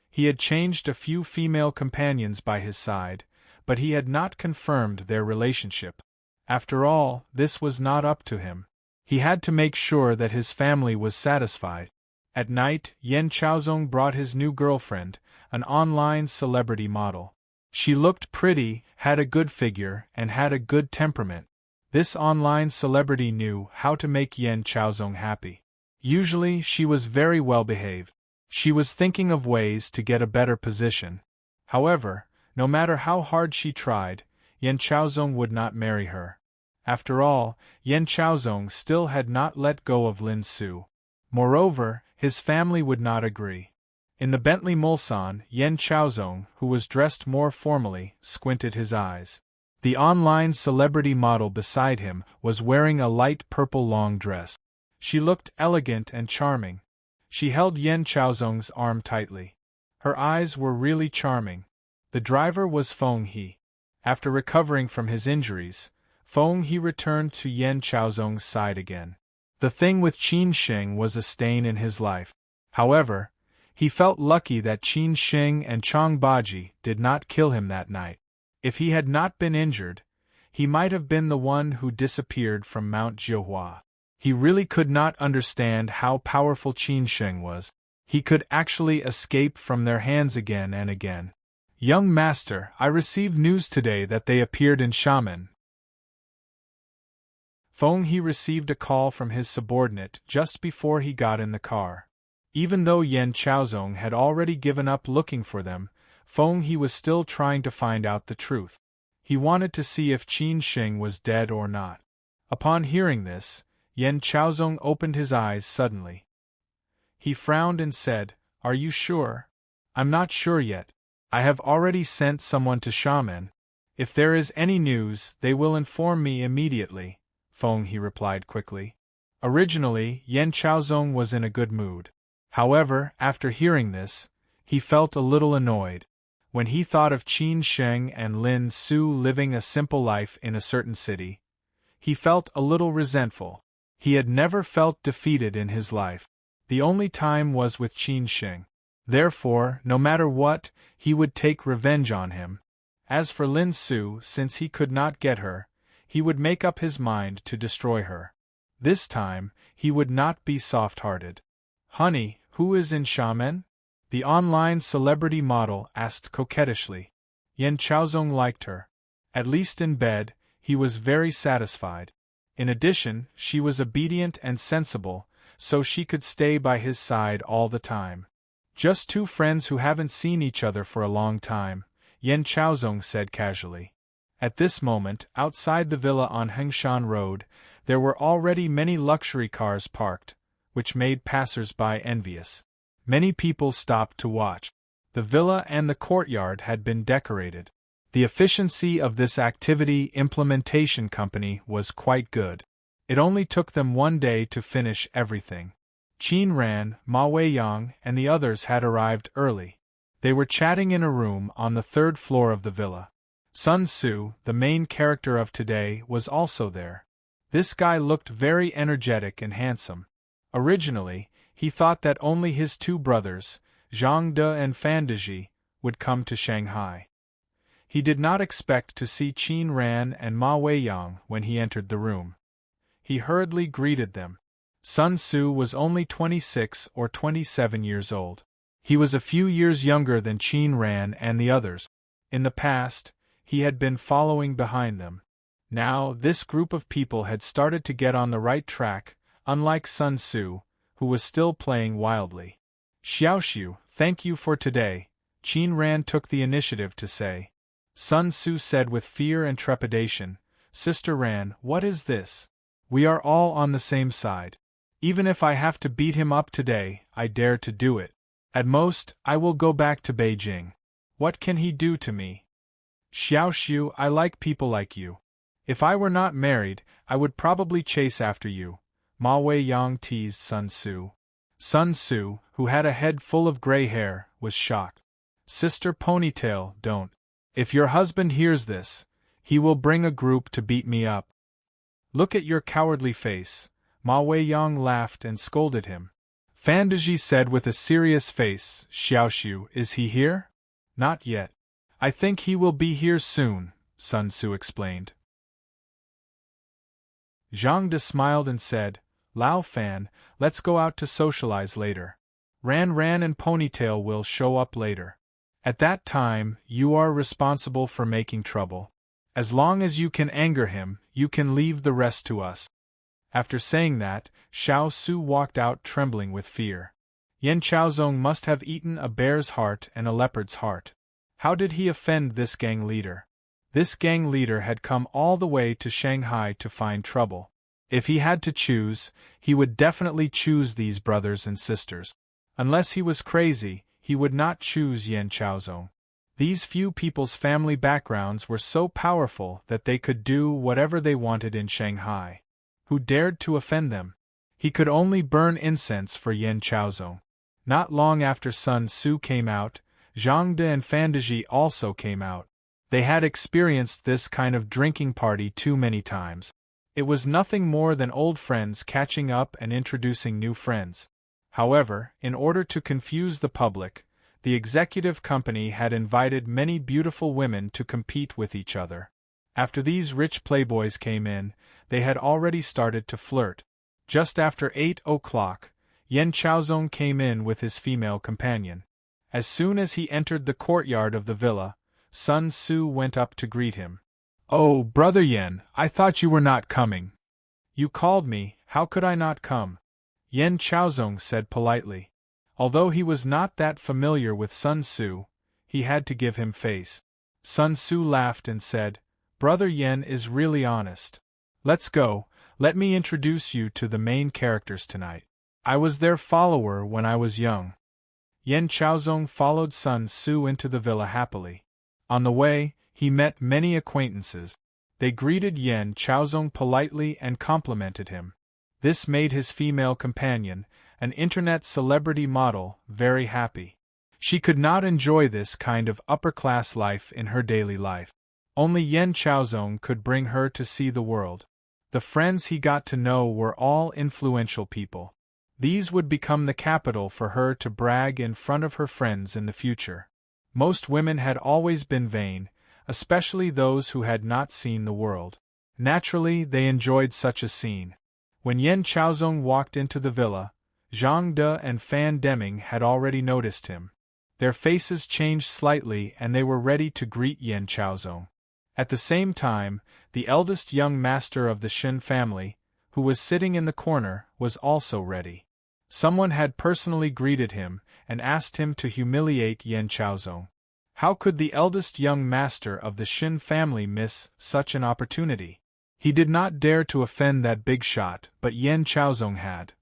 He had changed a few female companions by his side, but he had not confirmed their relationship. After all, this was not up to him. He had to make sure that his family was satisfied. At night, Yan Chaozong brought his new girlfriend, an online celebrity model. She looked pretty, had a good figure, and had a good temperament. This online celebrity knew how to make Yan Chaozong happy. Usually, she was very well behaved. She was thinking of ways to get a better position. However, no matter how hard she tried, Yan Chaozong would not marry her. After all, Yan Chaozong still had not let go of Lin Su. Moreover, his family would not agree. In the Bentley Mulsanne, Yan Chaozong, who was dressed more formally, squinted his eyes. The online celebrity model beside him was wearing a light purple long dress. She looked elegant and charming. She held Yan Chaozong's arm tightly. Her eyes were really charming. The driver was Feng He. After recovering from his injuries, Feng He returned to Yan Chaozong's side again. The thing with Qin Sheng was a stain in his life. However, he felt lucky that Qin Sheng and Chong Baji did not kill him that night. If he had not been injured, he might have been the one who disappeared from Mount Jiuhua. He really could not understand how powerful Qin Sheng was. He could actually escape from their hands again and again. Young master, I received news today that they appeared in Xiamen. Feng He received a call from his subordinate just before he got in the car. Even though Yan Chaozong had already given up looking for them, Feng He was still trying to find out the truth. He wanted to see if Qin Sheng was dead or not. Upon hearing this, Yan Chaozong opened his eyes suddenly. He frowned and said, "Are you sure?" "I'm not sure yet. I have already sent someone to Xiamen. If there is any news, they will inform me immediately," Feng He replied quickly. Originally, Yan Chaozong was in a good mood. However, after hearing this, he felt a little annoyed. When he thought of Qin Sheng and Lin Su living a simple life in a certain city, he felt a little resentful. He had never felt defeated in his life. The only time was with Qin Sheng. Therefore, no matter what, he would take revenge on him. As for Lin Su, since he could not get her, he would make up his mind to destroy her. This time, he would not be soft-hearted. "Honey, who is in Xiamen?" the online celebrity model asked coquettishly. Yan Chaozong liked her. At least in bed, he was very satisfied. In addition, she was obedient and sensible, so she could stay by his side all the time. "Just two friends who haven't seen each other for a long time," Yan Chaozong said casually. At this moment, outside the villa on Hengshan Road, there were already many luxury cars parked, which made passers-by envious. Many people stopped to watch. The villa and the courtyard had been decorated. The efficiency of this activity implementation company was quite good. It only took them 1 day to finish everything. Qin Ran, Ma Weiyang, and the others had arrived early. They were chatting in a room on the 3rd floor of the villa. Sun Tzu, the main character of today, was also there. This guy looked very energetic and handsome. Originally, he thought that only his 2 brothers, Zhang De and Fan Deji, would come to Shanghai. He did not expect to see Qin Ran and Ma Weiyang when he entered the room. He hurriedly greeted them. Sun Tzu was only 26 or 27 years old. He was a few years younger than Qin Ran and the others. In the past, he had been following behind them. Now, this group of people had started to get on the right track, unlike Sun Tzu, who was still playing wildly. Xiaoxiu, thank you for today, Qin Ran took the initiative to say. Sun Tzu said with fear and trepidation, Sister Ran, what is this? We are all on the same side. Even if I have to beat him up today, I dare to do it. At most, I will go back to Beijing. What can he do to me? Xiaoxiu, I like people like you. If I were not married, I would probably chase after you, Ma Weiyang teased Sun Tzu. Sun Tzu, who had a head full of gray hair, was shocked. Sister Ponytail, don't. If your husband hears this, he will bring a group to beat me up. Look at your cowardly face, Ma Weiyang laughed and scolded him. Fandaji said with a serious face, Xiaoxiu, is he here? Not yet. I think he will be here soon, Sun Tzu explained. Zhang De smiled and said, Lao Fan, let's go out to socialize later. Ran and Ponytail will show up later. At that time, you are responsible for making trouble. As long as you can anger him, you can leave the rest to us. After saying that, Xiao Su walked out trembling with fear. Yan Chaozong must have eaten a bear's heart and a leopard's heart. How did he offend this gang leader? This gang leader had come all the way to Shanghai to find trouble. If he had to choose, he would definitely choose these brothers and sisters. Unless he was crazy, he would not choose Yan Chaozong. These few people's family backgrounds were so powerful that they could do whatever they wanted in Shanghai. Who dared to offend them? He could only burn incense for Yan Chaozong. Not long after Sun Tzu came out, Zhang De and Fandaji also came out. They had experienced this kind of drinking party too many times. It was nothing more than old friends catching up and introducing new friends. However, in order to confuse the public, the executive company had invited many beautiful women to compete with each other. After these rich playboys came in, they had already started to flirt. Just after 8 o'clock, Yan Chaozong came in with his female companion. As soon as he entered the courtyard of the villa, Sun Tzu went up to greet him. Oh, Brother Yan, I thought you were not coming. You called me, how could I not come? Yan Chaozong said politely. Although he was not that familiar with Sun Tzu, he had to give him face. Sun Tzu laughed and said, Brother Yan is really honest. Let's go, let me introduce you to the main characters tonight. I was their follower when I was young. Yan Chaozong followed Sun Tzu into the villa happily. On the way, he met many acquaintances. They greeted Yan Chaozong politely and complimented him. This made his female companion, an internet celebrity model, very happy. She could not enjoy this kind of upper-class life in her daily life. Only Yan Chaozong could bring her to see the world. The friends he got to know were all influential people. These would become the capital for her to brag in front of her friends in the future. Most women had always been vain, especially those who had not seen the world. Naturally, they enjoyed such a scene. When Yan Chaozong walked into the villa, Zhang De and Fan Deming had already noticed him. Their faces changed slightly and they were ready to greet Yan Chaozong. At the same time, the eldest young master of the Shen family, who was sitting in the corner, was also ready. Someone had personally greeted him and asked him to humiliate Yan Chaozong. How could the eldest young master of the Shen family miss such an opportunity? He did not dare to offend that big shot, but Yan Chaozong had.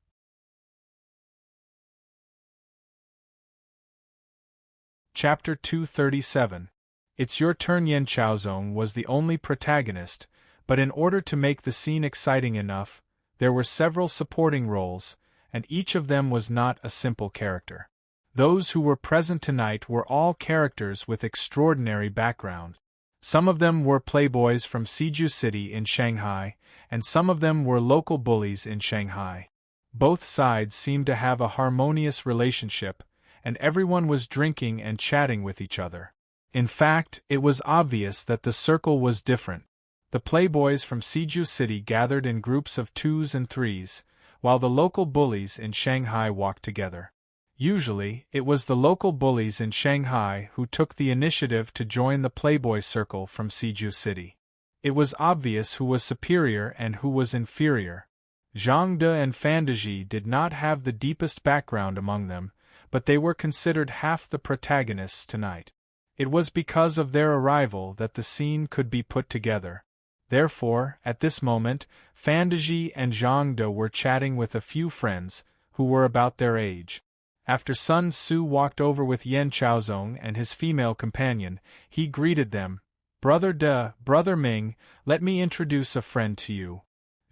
Chapter 237. It's Your Turn. Yan Chaozong was the only protagonist, but in order to make the scene exciting enough, there were several supporting roles, and each of them was not a simple character. Those who were present tonight were all characters with extraordinary background. Some of them were playboys from Siju City in Shanghai, and some of them were local bullies in Shanghai. Both sides seemed to have a harmonious relationship, and everyone was drinking and chatting with each other. In fact, it was obvious that the circle was different. The playboys from Siju City gathered in groups of 2s and 3s, while the local bullies in Shanghai walked together. Usually, it was the local bullies in Shanghai who took the initiative to join the Playboy Circle from Siju City. It was obvious who was superior and who was inferior. Zhang De and Fandaji did not have the deepest background among them, but they were considered half the protagonists tonight. It was because of their arrival that the scene could be put together. Therefore, at this moment, Fandaji and Zhang De were chatting with a few friends, who were about their age. After Sun Tzu walked over with Yan Chaozong and his female companion, he greeted them. "Brother De, Brother Ming, let me introduce a friend to you."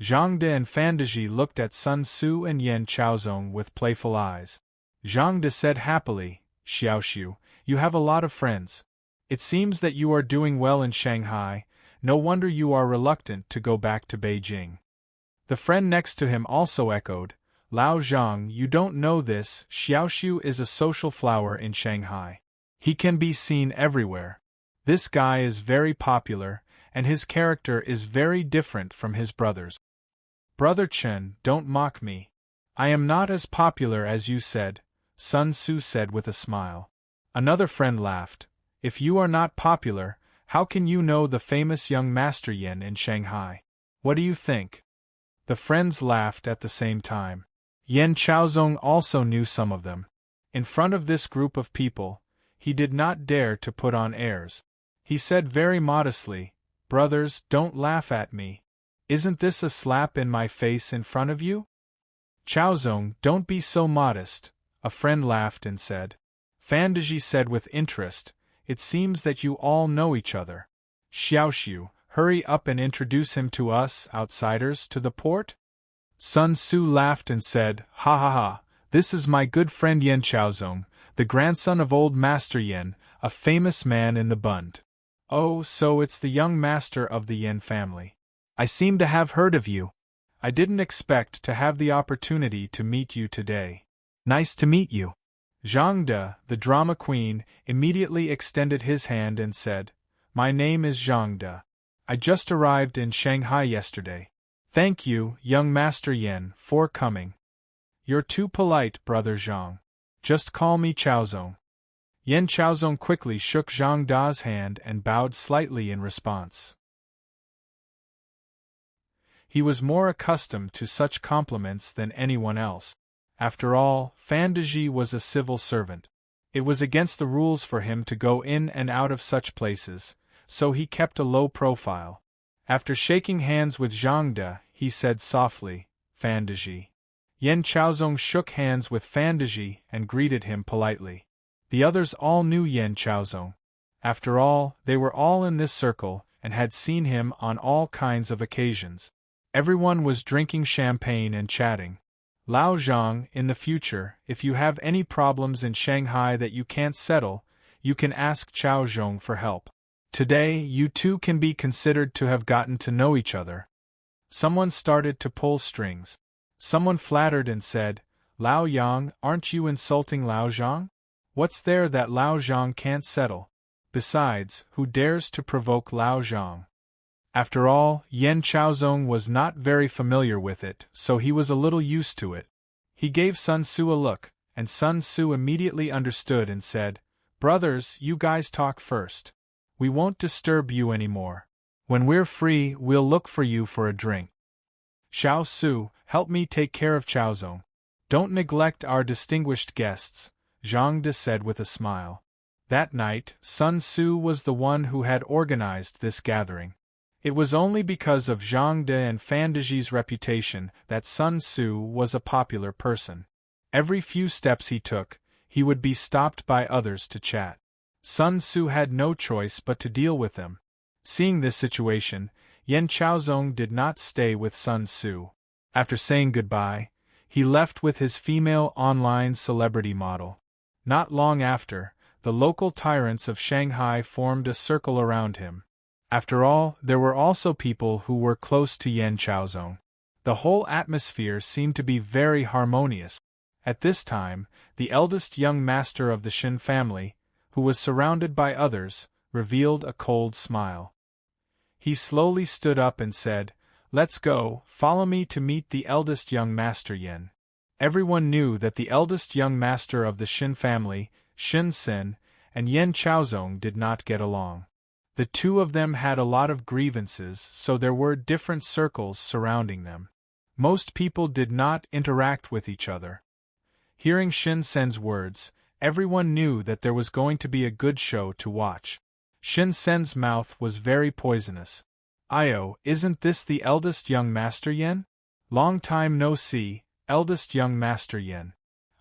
Zhang De and Fandaji looked at Sun Tzu and Yan Chaozong with playful eyes. Zhang De said happily, "Xiaoxiu, you have a lot of friends. It seems that you are doing well in Shanghai, no wonder you are reluctant to go back to Beijing." The friend next to him also echoed, "Lao Zhang, you don't know this, Xiaoxiu is a social flower in Shanghai. He can be seen everywhere. This guy is very popular, and his character is very different from his brother's." "Brother Chen, don't mock me. I am not as popular as you said," Sun Tzu said with a smile. Another friend laughed. "If you are not popular, how can you know the famous young Master Yin in Shanghai? What do you think?" The friends laughed at the same time. Yan Chaozong also knew some of them. In front of this group of people, he did not dare to put on airs. He said very modestly, "Brothers, don't laugh at me. Isn't this a slap in my face in front of you?" "Chaozong, don't be so modest," a friend laughed and said. Fandaji said with interest, "It seems that you all know each other. Xiaoxiu, hurry up and introduce him to us, outsiders, to the port?" Sun Tzu laughed and said, "Ha ha ha, this is my good friend Yan Chaozong, the grandson of old Master Yin, a famous man in the Bund." "Oh, so it's the young master of the Yin family. I seem to have heard of you. I didn't expect to have the opportunity to meet you today. Nice to meet you." Zhang De, the drama queen, immediately extended his hand and said, "My name is Zhang De. I just arrived in Shanghai yesterday. Thank you, young Master Yin, for coming." "You're too polite, Brother Zhang. Just call me Chaozong." Yan Chaozong quickly shook Zhang Da's hand and bowed slightly in response. He was more accustomed to such compliments than anyone else. After all, Fandaji was a civil servant. It was against the rules for him to go in and out of such places, so he kept a low profile. After shaking hands with Zhang De, he said softly, "Fandaji." Yan Chaozong shook hands with Fandaji and greeted him politely. The others all knew Yan Chaozong. After all, they were all in this circle and had seen him on all kinds of occasions. Everyone was drinking champagne and chatting. "Lao Zhang, in the future, if you have any problems in Shanghai that you can't settle, you can ask Chao Zhong for help. Today, you two can be considered to have gotten to know each other." Someone started to pull strings. Someone flattered and said, "Lao Yang, aren't you insulting Lao Zhang? What's there that Lao Zhang can't settle? Besides, who dares to provoke Lao Zhang?" After all, Yan Chaozong was not very familiar with it, so he was a little used to it. He gave Sun Tzu a look, and Sun Tzu immediately understood and said, "Brothers, you guys talk first. We won't disturb you anymore. When we're free, we'll look for you for a drink. Xiao Tzu, help me take care of Chaozong. Don't neglect our distinguished guests," Zhang De said with a smile. That night, Sun Tzu was the one who had organized this gathering. It was only because of Zhang De and Fandaji's reputation that Sun Tzu was a popular person. Every few steps he took, he would be stopped by others to chat. Sun Tzu had no choice but to deal with them. Seeing this situation, Yan Chaozong did not stay with Sun Tzu. After saying goodbye, he left with his female online celebrity model. Not long after, the local tyrants of Shanghai formed a circle around him. After all, there were also people who were close to Yan Chaozong. The whole atmosphere seemed to be very harmonious. At this time, the eldest young master of the Shin family, who was surrounded by others, revealed a cold smile. He slowly stood up and said, Let's go, follow me to meet the eldest young master Yen. Everyone knew that the eldest young master of the Shin family, Shin Sen, and Yen Chaozong did not get along. The two of them had a lot of grievances, so there were different circles surrounding them. Most people did not interact with each other. Hearing Shin Sen's words, everyone knew that there was going to be a good show to watch. Shin Sen's mouth was very poisonous. "Io, isn't this the eldest young master Yen? Long time no see, eldest young master Yen.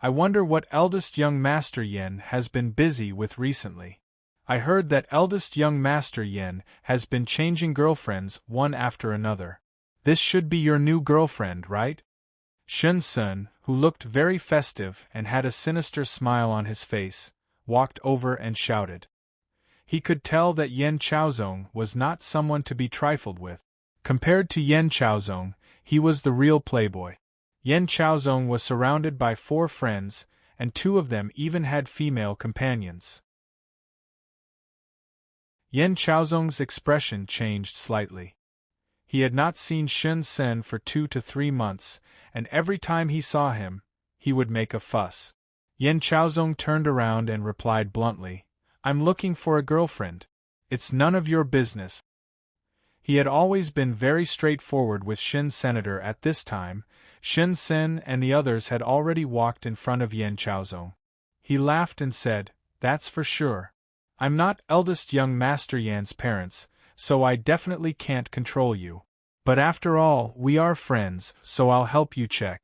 I wonder what eldest young master Yen has been busy with recently. I heard that eldest young master Yen has been changing girlfriends one after another. This should be your new girlfriend, right?" Shin Sen, who looked very festive and had a sinister smile on his face, walked over and shouted. He could tell that Yen Chaozong was not someone to be trifled with. Compared to Yen Chaozong, he was the real playboy. Yen Chaozong was surrounded by 4 friends, and 2 of them even had female companions. Yen Chaozong's expression changed slightly. He had not seen Shin Sen for 2 to 3 months, and every time he saw him, he would make a fuss. Yen Chaozong turned around and replied bluntly, "I'm looking for a girlfriend. It's none of your business." He had always been very straightforward with Shin Senator. At this time, Shin Sen and the others had already walked in front of Yen Chaozong. He laughed and said, "That's for sure. I'm not eldest young master Yan's parents, so I definitely can't control you. But after all, we are friends, so I'll help you check."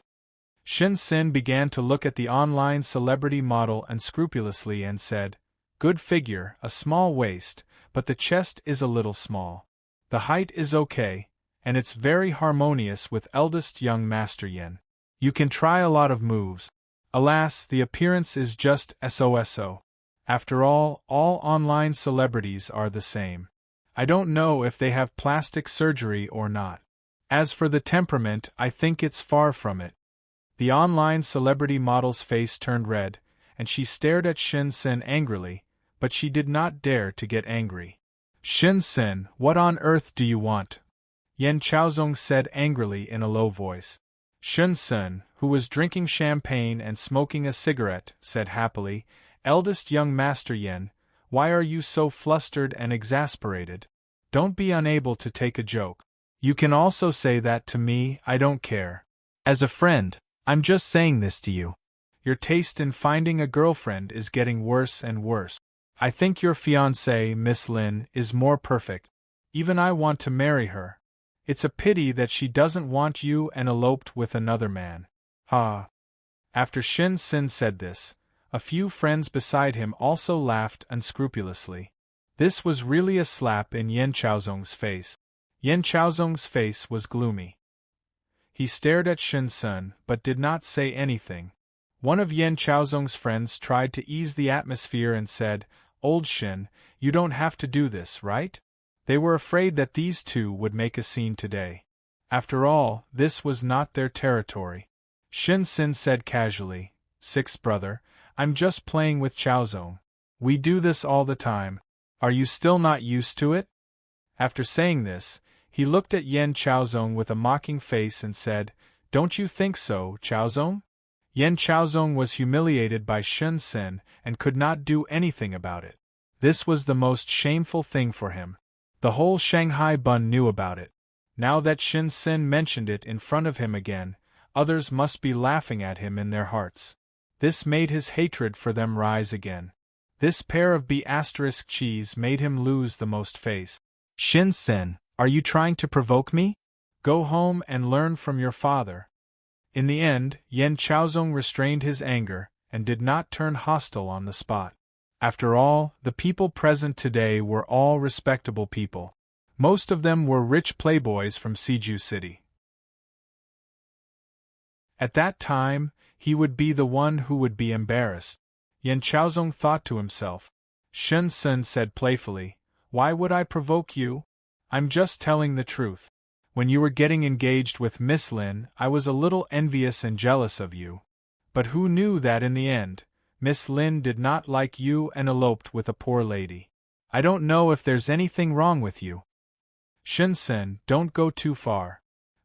Shin Sen began to look at the online celebrity model unscrupulously and said, "Good figure, a small waist, but the chest is a little small. The height is okay, and it's very harmonious with eldest young master Yen. You can try a lot of moves. Alas, the appearance is just so. After all online celebrities are the same. I don't know if they have plastic surgery or not. As for the temperament, I think it's far from it." The online celebrity model's face turned red, and she stared at Shin Sen angrily, but she did not dare to get angry. "Shin Sen, what on earth do you want?" Yen Chaozong said angrily in a low voice. Shin Sen, who was drinking champagne and smoking a cigarette, said happily, "Eldest young master Yen, why are you so flustered and exasperated? Don't be unable to take a joke. You can also say that to me, I don't care. As a friend, I'm just saying this to you. Your taste in finding a girlfriend is getting worse and worse. I think your fiancée, Miss Lin, is more perfect. Even I want to marry her. It's a pity that she doesn't want you and eloped with another man." Ha! After Shin Sen said this, a few friends beside him also laughed unscrupulously. This was really a slap in Yen Chaozong's face. Yen Chaozong's face was gloomy. He stared at Shin Sen but did not say anything. One of Yen Chaozong's friends tried to ease the atmosphere and said, "Old Shin, you don't have to do this, right?" They were afraid that these two would make a scene today. After all, this was not their territory. Shin Sen said casually, "Sixth brother, I'm just playing with Chaozong. We do this all the time. Are you still not used to it?" After saying this, he looked at Yen Chaozong with a mocking face and said, "Don't you think so, Chaozong?" Yen Chaozong was humiliated by Shin Sen and could not do anything about it. This was the most shameful thing for him. The whole Shanghai Bun knew about it. Now that Shin Sen mentioned it in front of him again, others must be laughing at him in their hearts. This made his hatred for them rise again. This pair of B** cheese made him lose the most face. "Shin Sen, are you trying to provoke me? Go home and learn from your father." In the end, Yen Chaozong restrained his anger and did not turn hostile on the spot. After all, the people present today were all respectable people. Most of them were rich playboys from Siju City. At that time, he would be the one who would be embarrassed. Yen Chaozong thought to himself. Shin Sen said playfully, "Why would I provoke you? I'm just telling the truth. When you were getting engaged with Miss Lin, I was a little envious and jealous of you. But who knew that in the end, Miss Lin did not like you and eloped with a poor lady. I don't know if there's anything wrong with you." "Shin Sen, don't go too far.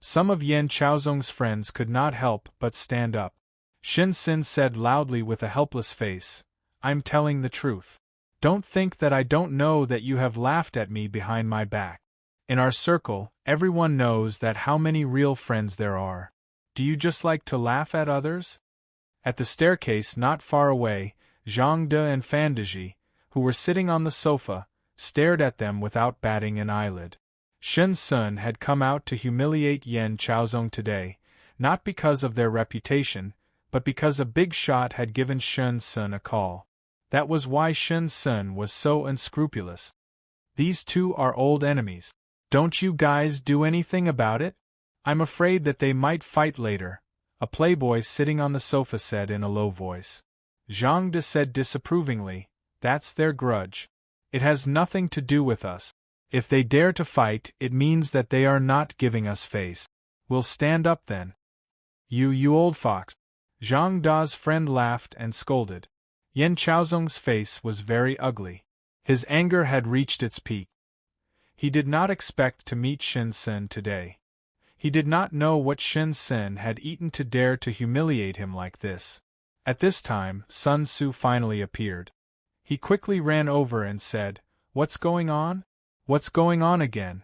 Some of Yan Chaozong's friends could not help but stand up. Shin Sin said loudly with a helpless face, "I'm telling the truth. Don't think that I don't know that you have laughed at me behind my back. In our circle, everyone knows that how many real friends there are. Do you just like to laugh at others?" At the staircase not far away, Zhang De and Fandaji, who were sitting on the sofa, stared at them without batting an eyelid. Shen Sun had come out to humiliate Yan Chaozong today, not because of their reputation, but because a big shot had given Shen Sun a call. That was why Shen Sun was so unscrupulous. These two are old enemies. Don't you guys do anything about it? I'm afraid that they might fight later, a playboy sitting on the sofa said in a low voice. Zhang De said disapprovingly, "That's their grudge. It has nothing to do with us. If they dare to fight, it means that they are not giving us face. We'll stand up then." You old fox. Zhang Da's friend laughed and scolded. Yan Chaozong's face was very ugly. His anger had reached its peak. He did not expect to meet Shin Sen today. He did not know what Shin Sen had eaten to dare to humiliate him like this. At this time, Sun Tzu finally appeared. He quickly ran over and said, "What's going on? What's going on again?"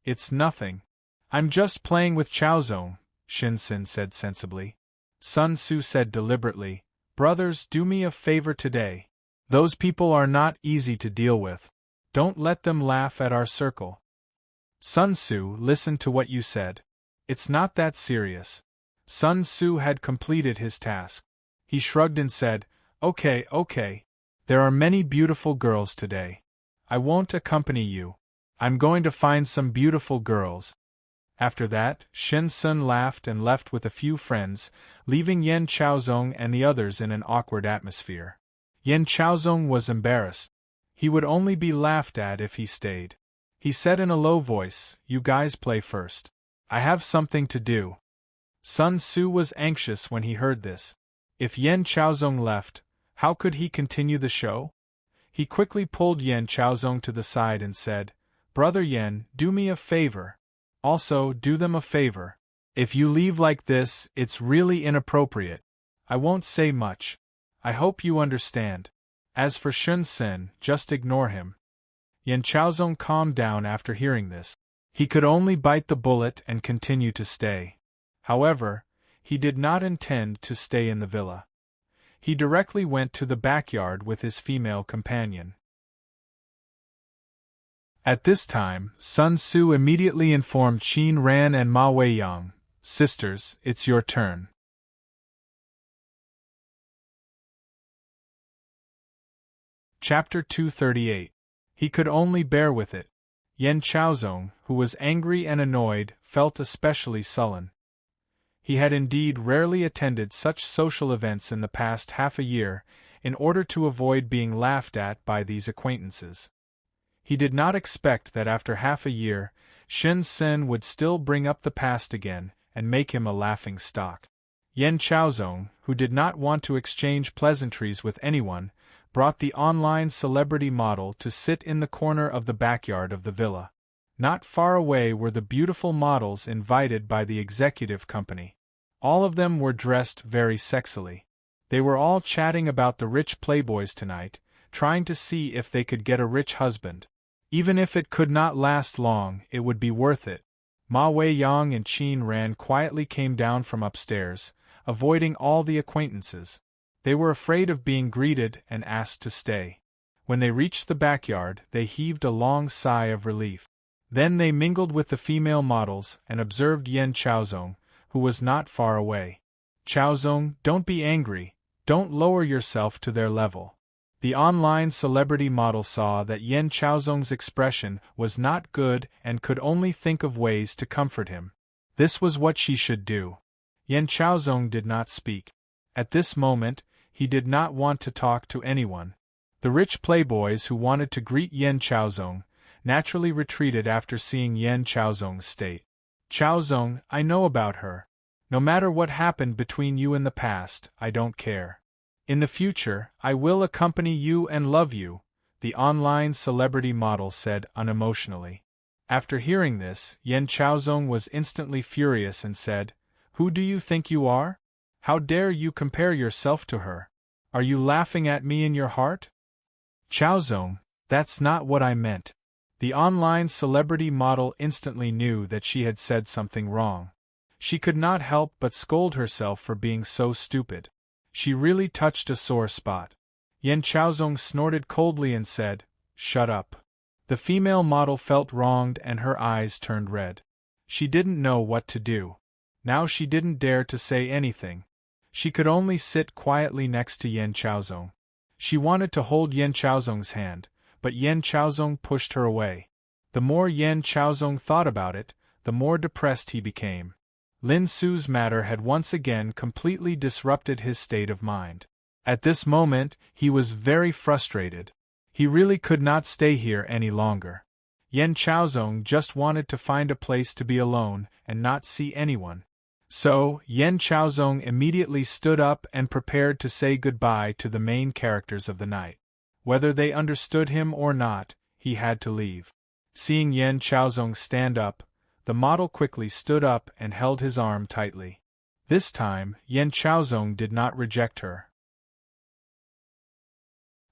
"It's nothing. I'm just playing with Chaozong," Shin Sen said sensibly. Sun Tzu said deliberately, "Brothers, do me a favor today. Those people are not easy to deal with. Don't let them laugh at our circle." "Sun Tzu, listen to what you said. It's not that serious." Sun Tzu had completed his task. He shrugged and said, Okay. There are many beautiful girls today. I won't accompany you. I'm going to find some beautiful girls." After that, Shen Sun laughed and left with a few friends, leaving Yan Chaozong and the others in an awkward atmosphere. Yan Chaozong was embarrassed. He would only be laughed at if he stayed. He said in a low voice, "You guys play first. I have something to do." Sun Tzu was anxious when he heard this. If Yan Chaozong left, how could he continue the show? He quickly pulled Yan Chaozong to the side and said, "Brother Yan, do me a favor. Also, do them a favor. If you leave like this, it's really inappropriate. I won't say much. I hope you understand. As for Shun Sen, just ignore him." Yan Chaozong calmed down after hearing this. He could only bite the bullet and continue to stay. However, he did not intend to stay in the villa. He directly went to the backyard with his female companion. At this time, Sun Tzu immediately informed Qin Ran and Ma Weiyang, "Sisters, it's your turn." Chapter 238. He could only bear with it. Yan Chaozong, who was angry and annoyed, felt especially sullen. He had indeed rarely attended such social events in the past half a year, in order to avoid being laughed at by these acquaintances. He did not expect that after half a year, Shen Sen would still bring up the past again, and make him a laughing stock. Yan Chaozong, who did not want to exchange pleasantries with anyone, brought the online celebrity model to sit in the corner of the backyard of the villa. Not far away were the beautiful models invited by the executive company. All of them were dressed very sexily. They were all chatting about the rich playboys tonight, trying to see if they could get a rich husband. Even if it could not last long, it would be worth it. Ma Weiyang and Qin Ran quietly came down from upstairs, avoiding all the acquaintances. They were afraid of being greeted and asked to stay. When they reached the backyard, they heaved a long sigh of relief. Then they mingled with the female models and observed Yan Chaozong, who was not far away. "Chaozong, don't be angry. Don't lower yourself to their level." The online celebrity model saw that Yan Chaozong's expression was not good and could only think of ways to comfort him. This was what she should do. Yan Chaozong did not speak. At this moment, he did not want to talk to anyone. The rich playboys who wanted to greet Yan Chaozong naturally retreated after seeing Yan Chaozong's state. "Chaozong, I know about her. No matter what happened between you in the past, I don't care. In the future, I will accompany you and love you," the online celebrity model said unemotionally. After hearing this, Yen Chaozong was instantly furious and said, "Who do you think you are? How dare you compare yourself to her? Are you laughing at me in your heart?" "Chaozong, that's not what I meant." The online celebrity model instantly knew that she had said something wrong. She could not help but scold herself for being so stupid. She really touched a sore spot. Yen Chaozong snorted coldly and said, "Shut up." The female model felt wronged and her eyes turned red. She didn't know what to do. Now she didn't dare to say anything. She could only sit quietly next to Yen Chaozong. She wanted to hold Yen Chaozong's hand, but Yen Chaozong pushed her away. The more Yen Chaozong thought about it, the more depressed he became. Lin Su's matter had once again completely disrupted his state of mind. At this moment, he was very frustrated. He really could not stay here any longer. Yen Chaozong just wanted to find a place to be alone and not see anyone. So, Yen Chaozong immediately stood up and prepared to say goodbye to the main characters of the night. Whether they understood him or not, he had to leave. Seeing Yen Chaozong stand up, the model quickly stood up and held his arm tightly. This time, Yen Chaozong did not reject her.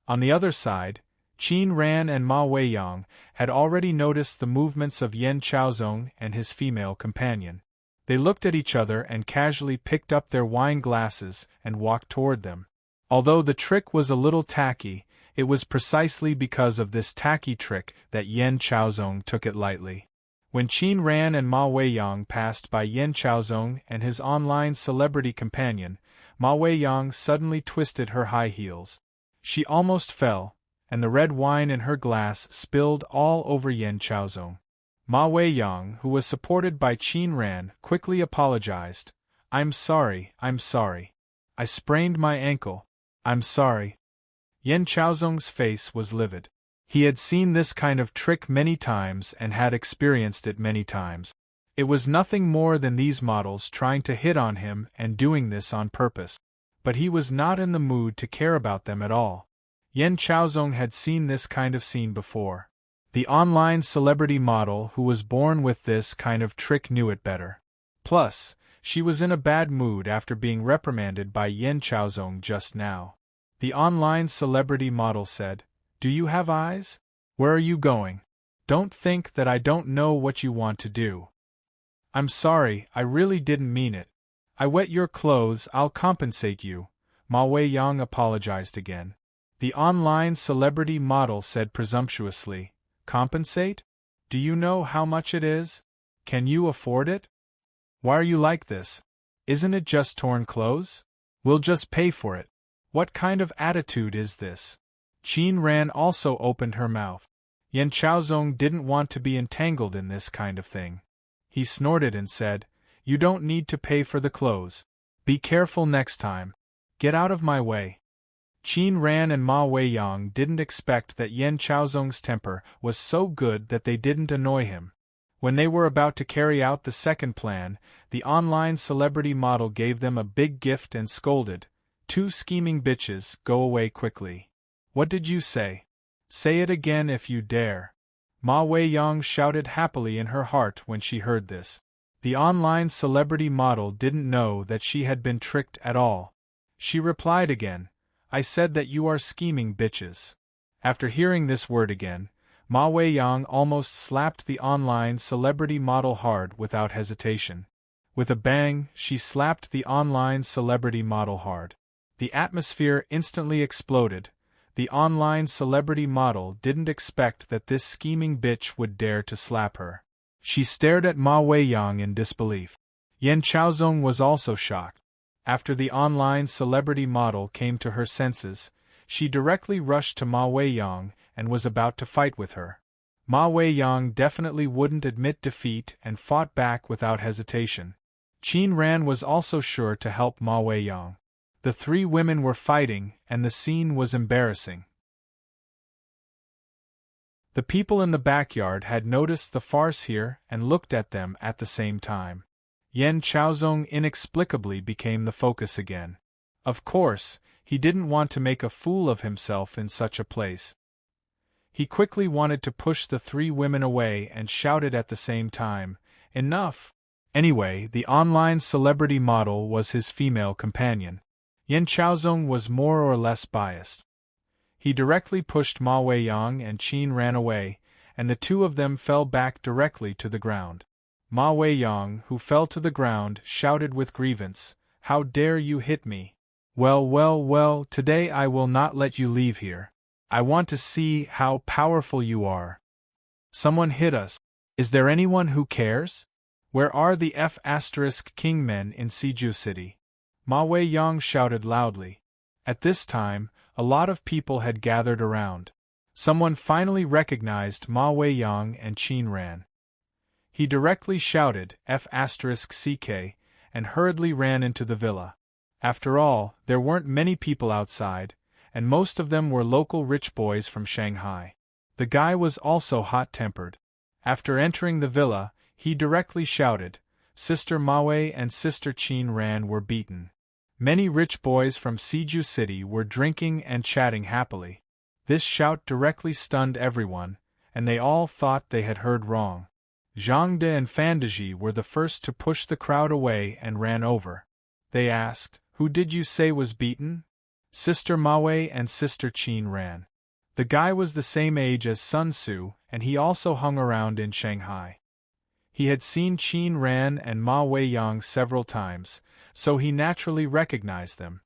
On the other side, Qin Ran and Ma Weiyang had already noticed the movements of Yen Chaozong and his female companion. They looked at each other and casually picked up their wine glasses and walked toward them. Although the trick was a little tacky, it was precisely because of this tacky trick that Yen Chaozong took it lightly. When Qin Ran and Ma Weiyang passed by Yen Chaozong and his online celebrity companion, Ma Weiyang suddenly twisted her high heels. She almost fell, and the red wine in her glass spilled all over Yen Chaozong. Ma Weiyang, who was supported by Qin Ran, quickly apologized. I'm sorry. I sprained my ankle. I'm sorry." Yen Chaozong's face was livid. He had seen this kind of trick many times and had experienced it many times. It was nothing more than these models trying to hit on him and doing this on purpose. But he was not in the mood to care about them at all. Yen Chaozong had seen this kind of scene before. The online celebrity model who was born with this kind of trick knew it better. Plus, she was in a bad mood after being reprimanded by Yen Chaozong just now. The online celebrity model said, "Do you have eyes? Where are you going? Don't think that I don't know what you want to do." "I'm sorry, I really didn't mean it. I wet your clothes, I'll compensate you," Ma Weiyang apologized again. The online celebrity model said presumptuously, "Compensate? Do you know how much it is? Can you afford it? Why are you like this? Isn't it just torn clothes? We'll just pay for it. What kind of attitude is this?" Qin Ran also opened her mouth. Yen Chaozong didn't want to be entangled in this kind of thing. He snorted and said, "You don't need to pay for the clothes. Be careful next time. Get out of my way." Qin Ran and Ma Weiyang didn't expect that Yen Chaozong's temper was so good that they didn't annoy him. When they were about to carry out the second plan, the online celebrity model gave them a big gift and scolded, "Two scheming bitches, go away quickly." "What did you say? Say it again if you dare." Ma Weiyang shouted happily in her heart when she heard this. The online celebrity model didn't know that she had been tricked at all. She replied again, "I said that you are scheming bitches." After hearing this word again, Ma Weiyang almost slapped the online celebrity model hard without hesitation. With a bang, she slapped the online celebrity model hard. The atmosphere instantly exploded. The online celebrity model didn't expect that this scheming bitch would dare to slap her. She stared at Ma Weiyang in disbelief. Yen Chaozong was also shocked. After the online celebrity model came to her senses, she directly rushed to Ma Weiyang and was about to fight with her. Ma Weiyang definitely wouldn't admit defeat and fought back without hesitation. Qin Ran was also sure to help Ma Weiyang. The three women were fighting, and the scene was embarrassing. The people in the backyard had noticed the farce here and looked at them at the same time. Yen Chaozong inexplicably became the focus again. Of course, he didn't want to make a fool of himself in such a place. He quickly wanted to push the three women away and shouted at the same time, "Enough!" Anyway, the online celebrity model was his female companion. Yan Chaozong was more or less biased. He directly pushed Ma Weiyang and Qin ran away, and the two of them fell back directly to the ground. Ma Weiyang, who fell to the ground, shouted with grievance, "How dare you hit me? Well, well, well, today I will not let you leave here. I want to see how powerful you are. Someone hit us. Is there anyone who cares? Where are the King men in Siju City?" Ma Weiyang shouted loudly. At this time, a lot of people had gathered around. Someone finally recognized Ma Weiyang and Qin ran. He directly shouted F***CK and hurriedly ran into the villa. After all, there weren't many people outside, and most of them were local rich boys from Shanghai. The guy was also hot-tempered. After entering the villa, he directly shouted, "Sister Mawei and Sister Qin Ran were beaten." Many rich boys from Siju City were drinking and chatting happily. This shout directly stunned everyone, and they all thought they had heard wrong. Zhang De and Fandaji were the first to push the crowd away and ran over. They asked, "Who did you say was beaten?" "Sister Mawei and Sister Qin Ran." The guy was the same age as Sun Tzu, and he also hung around in Shanghai. He had seen Qin Ran and Ma Weiyang several times, so he naturally recognized them.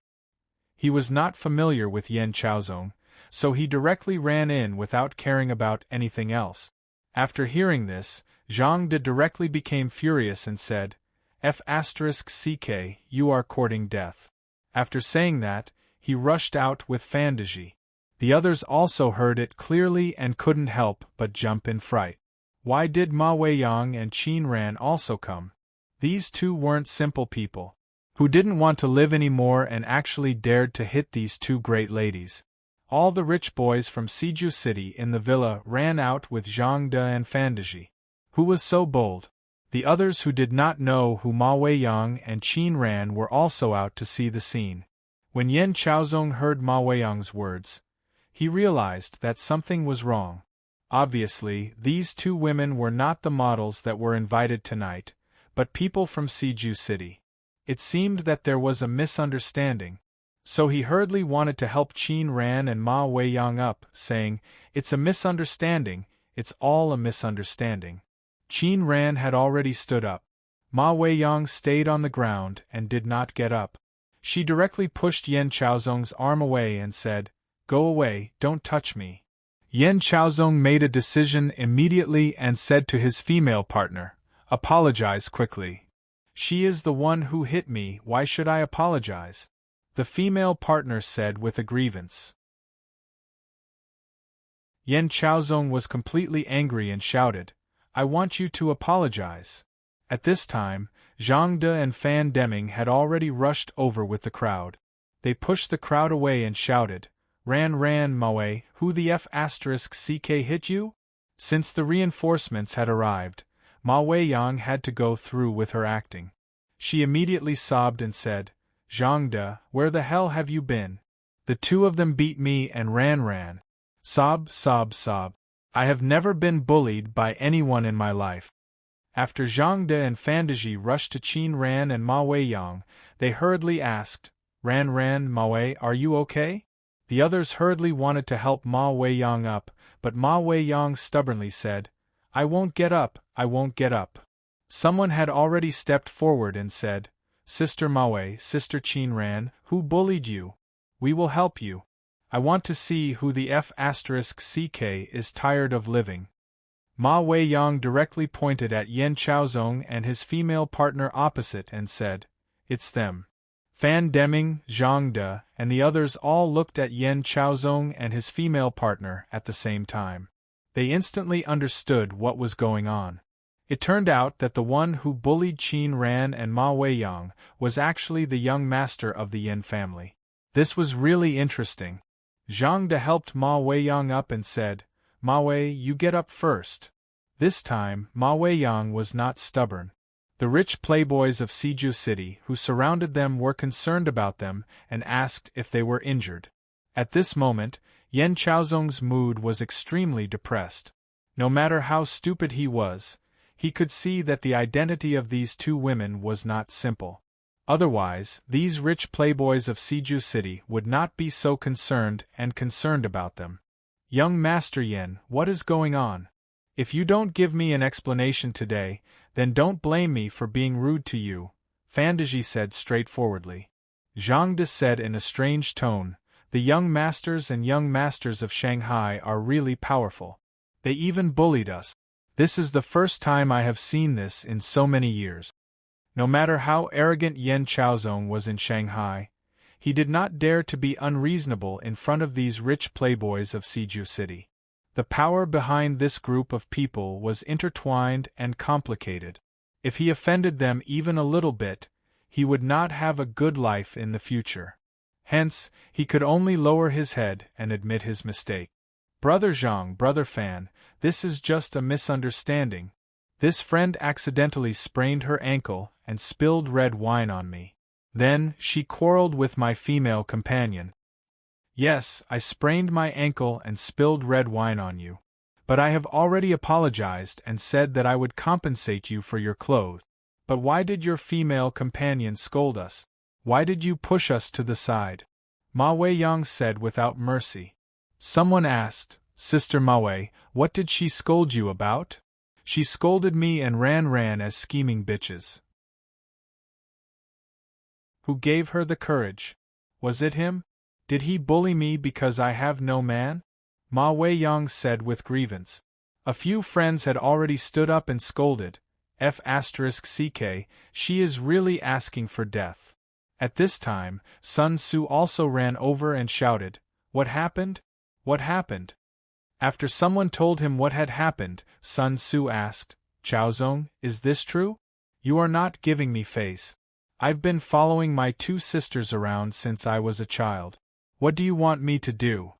He was not familiar with Yan Chaozong, so he directly ran in without caring about anything else. After hearing this, Zhang De directly became furious and said, "F***CK, you are courting death." After saying that, he rushed out with Fandaji. The others also heard it clearly and couldn't help but jump in fright. Why did Ma Weiyang and Qin Ran also come? These two weren't simple people, who didn't want to live anymore and actually dared to hit these two great ladies. All the rich boys from Siju City in the villa ran out with Zhang De and Fandaji. Who was so bold? The others who did not know who Ma Weiyang and Qin Ran were also out to see the scene. When Yan Chaozong heard Ma Weiyang's words, he realized that something was wrong. Obviously, these two women were not the models that were invited tonight, but people from Siju City. It seemed that there was a misunderstanding, so he hurriedly wanted to help Qin Ran and Ma Weiyang up, saying, "It's a misunderstanding, it's all a misunderstanding." Qin Ran had already stood up. Ma Weiyang stayed on the ground and did not get up. She directly pushed Yan Chaozong's arm away and said, "Go away, don't touch me." Yan Chaozong made a decision immediately and said to his female partner, "Apologize quickly. She is the one who hit me, why should I apologize?" The female partner said with a grievance. Yan Chaozong was completely angry and shouted, "I want you to apologize." At this time, Zhang De and Fan Deming had already rushed over with the crowd. They pushed the crowd away and shouted, "Ran Mawei, who the F***CK hit you?" Since the reinforcements had arrived, Ma Weiyang had to go through with her acting. She immediately sobbed and said, "Zhang De, where the hell have you been? The two of them beat me and ran. Sob, sob, sob. I have never been bullied by anyone in my life." After Zhang De and Fandaji rushed to Qin Ran and Ma Weiyang, they hurriedly asked, Ran Mawei, are you okay?" The others hurriedly wanted to help Ma Weiyang up, but Ma Weiyang stubbornly said, "I won't get up, I won't get up." Someone had already stepped forward and said, "Sister Mawei, Sister Qin Ran, who bullied you? We will help you. I want to see who the F***CK is tired of living." Ma Weiyang directly pointed at Yan Chaozong and his female partner opposite and said, "It's them." Fan Deming, Zhang De, and the others all looked at Yan Chaozong and his female partner at the same time. They instantly understood what was going on. It turned out that the one who bullied Qin Ran and Ma Weiyang was actually the young master of the Yin family. This was really interesting. Zhang De helped Ma Weiyang up and said, "Ma Wei, you get up first." This time, Ma Weiyang was not stubborn. The rich playboys of Siju City who surrounded them were concerned about them and asked if they were injured. At this moment, Yan Chaozong's mood was extremely depressed. No matter how stupid he was, he could see that the identity of these two women was not simple. Otherwise, these rich playboys of Siju City would not be so concerned about them. Young Master Yen, what is going on? If you don't give me an explanation today, then don't blame me for being rude to you, Fandaji said straightforwardly. Zhang De said in a strange tone, the young masters and young masters of Shanghai are really powerful. They even bullied us. This is the first time I have seen this in so many years. No matter how arrogant Yan Chaozong was in Shanghai, he did not dare to be unreasonable in front of these rich playboys of Siju City. The power behind this group of people was intertwined and complicated. If he offended them even a little bit, he would not have a good life in the future. Hence, he could only lower his head and admit his mistake. Brother Zhang, Brother Fan, this is just a misunderstanding. This friend accidentally sprained her ankle and spilled red wine on me. Then, she quarreled with my female companion. Yes, I sprained my ankle and spilled red wine on you. But I have already apologized and said that I would compensate you for your clothes. But why did your female companion scold us? Why did you push us to the side? Ma Weiyang said without mercy. Someone asked, Sister Ma Wei, what did she scold you about? She scolded me and ran as scheming bitches. Who gave her the courage? Was it him? Did he bully me because I have no man? Ma Weiyang said with grievance. A few friends had already stood up and scolded, F***ck, she is really asking for death. At this time, Sun Tzu also ran over and shouted, What happened? What happened? After someone told him what had happened, Sun Tzu asked, Chaozong, is this true? You are not giving me face. I've been following my two sisters around since I was a child. What do you want me to do?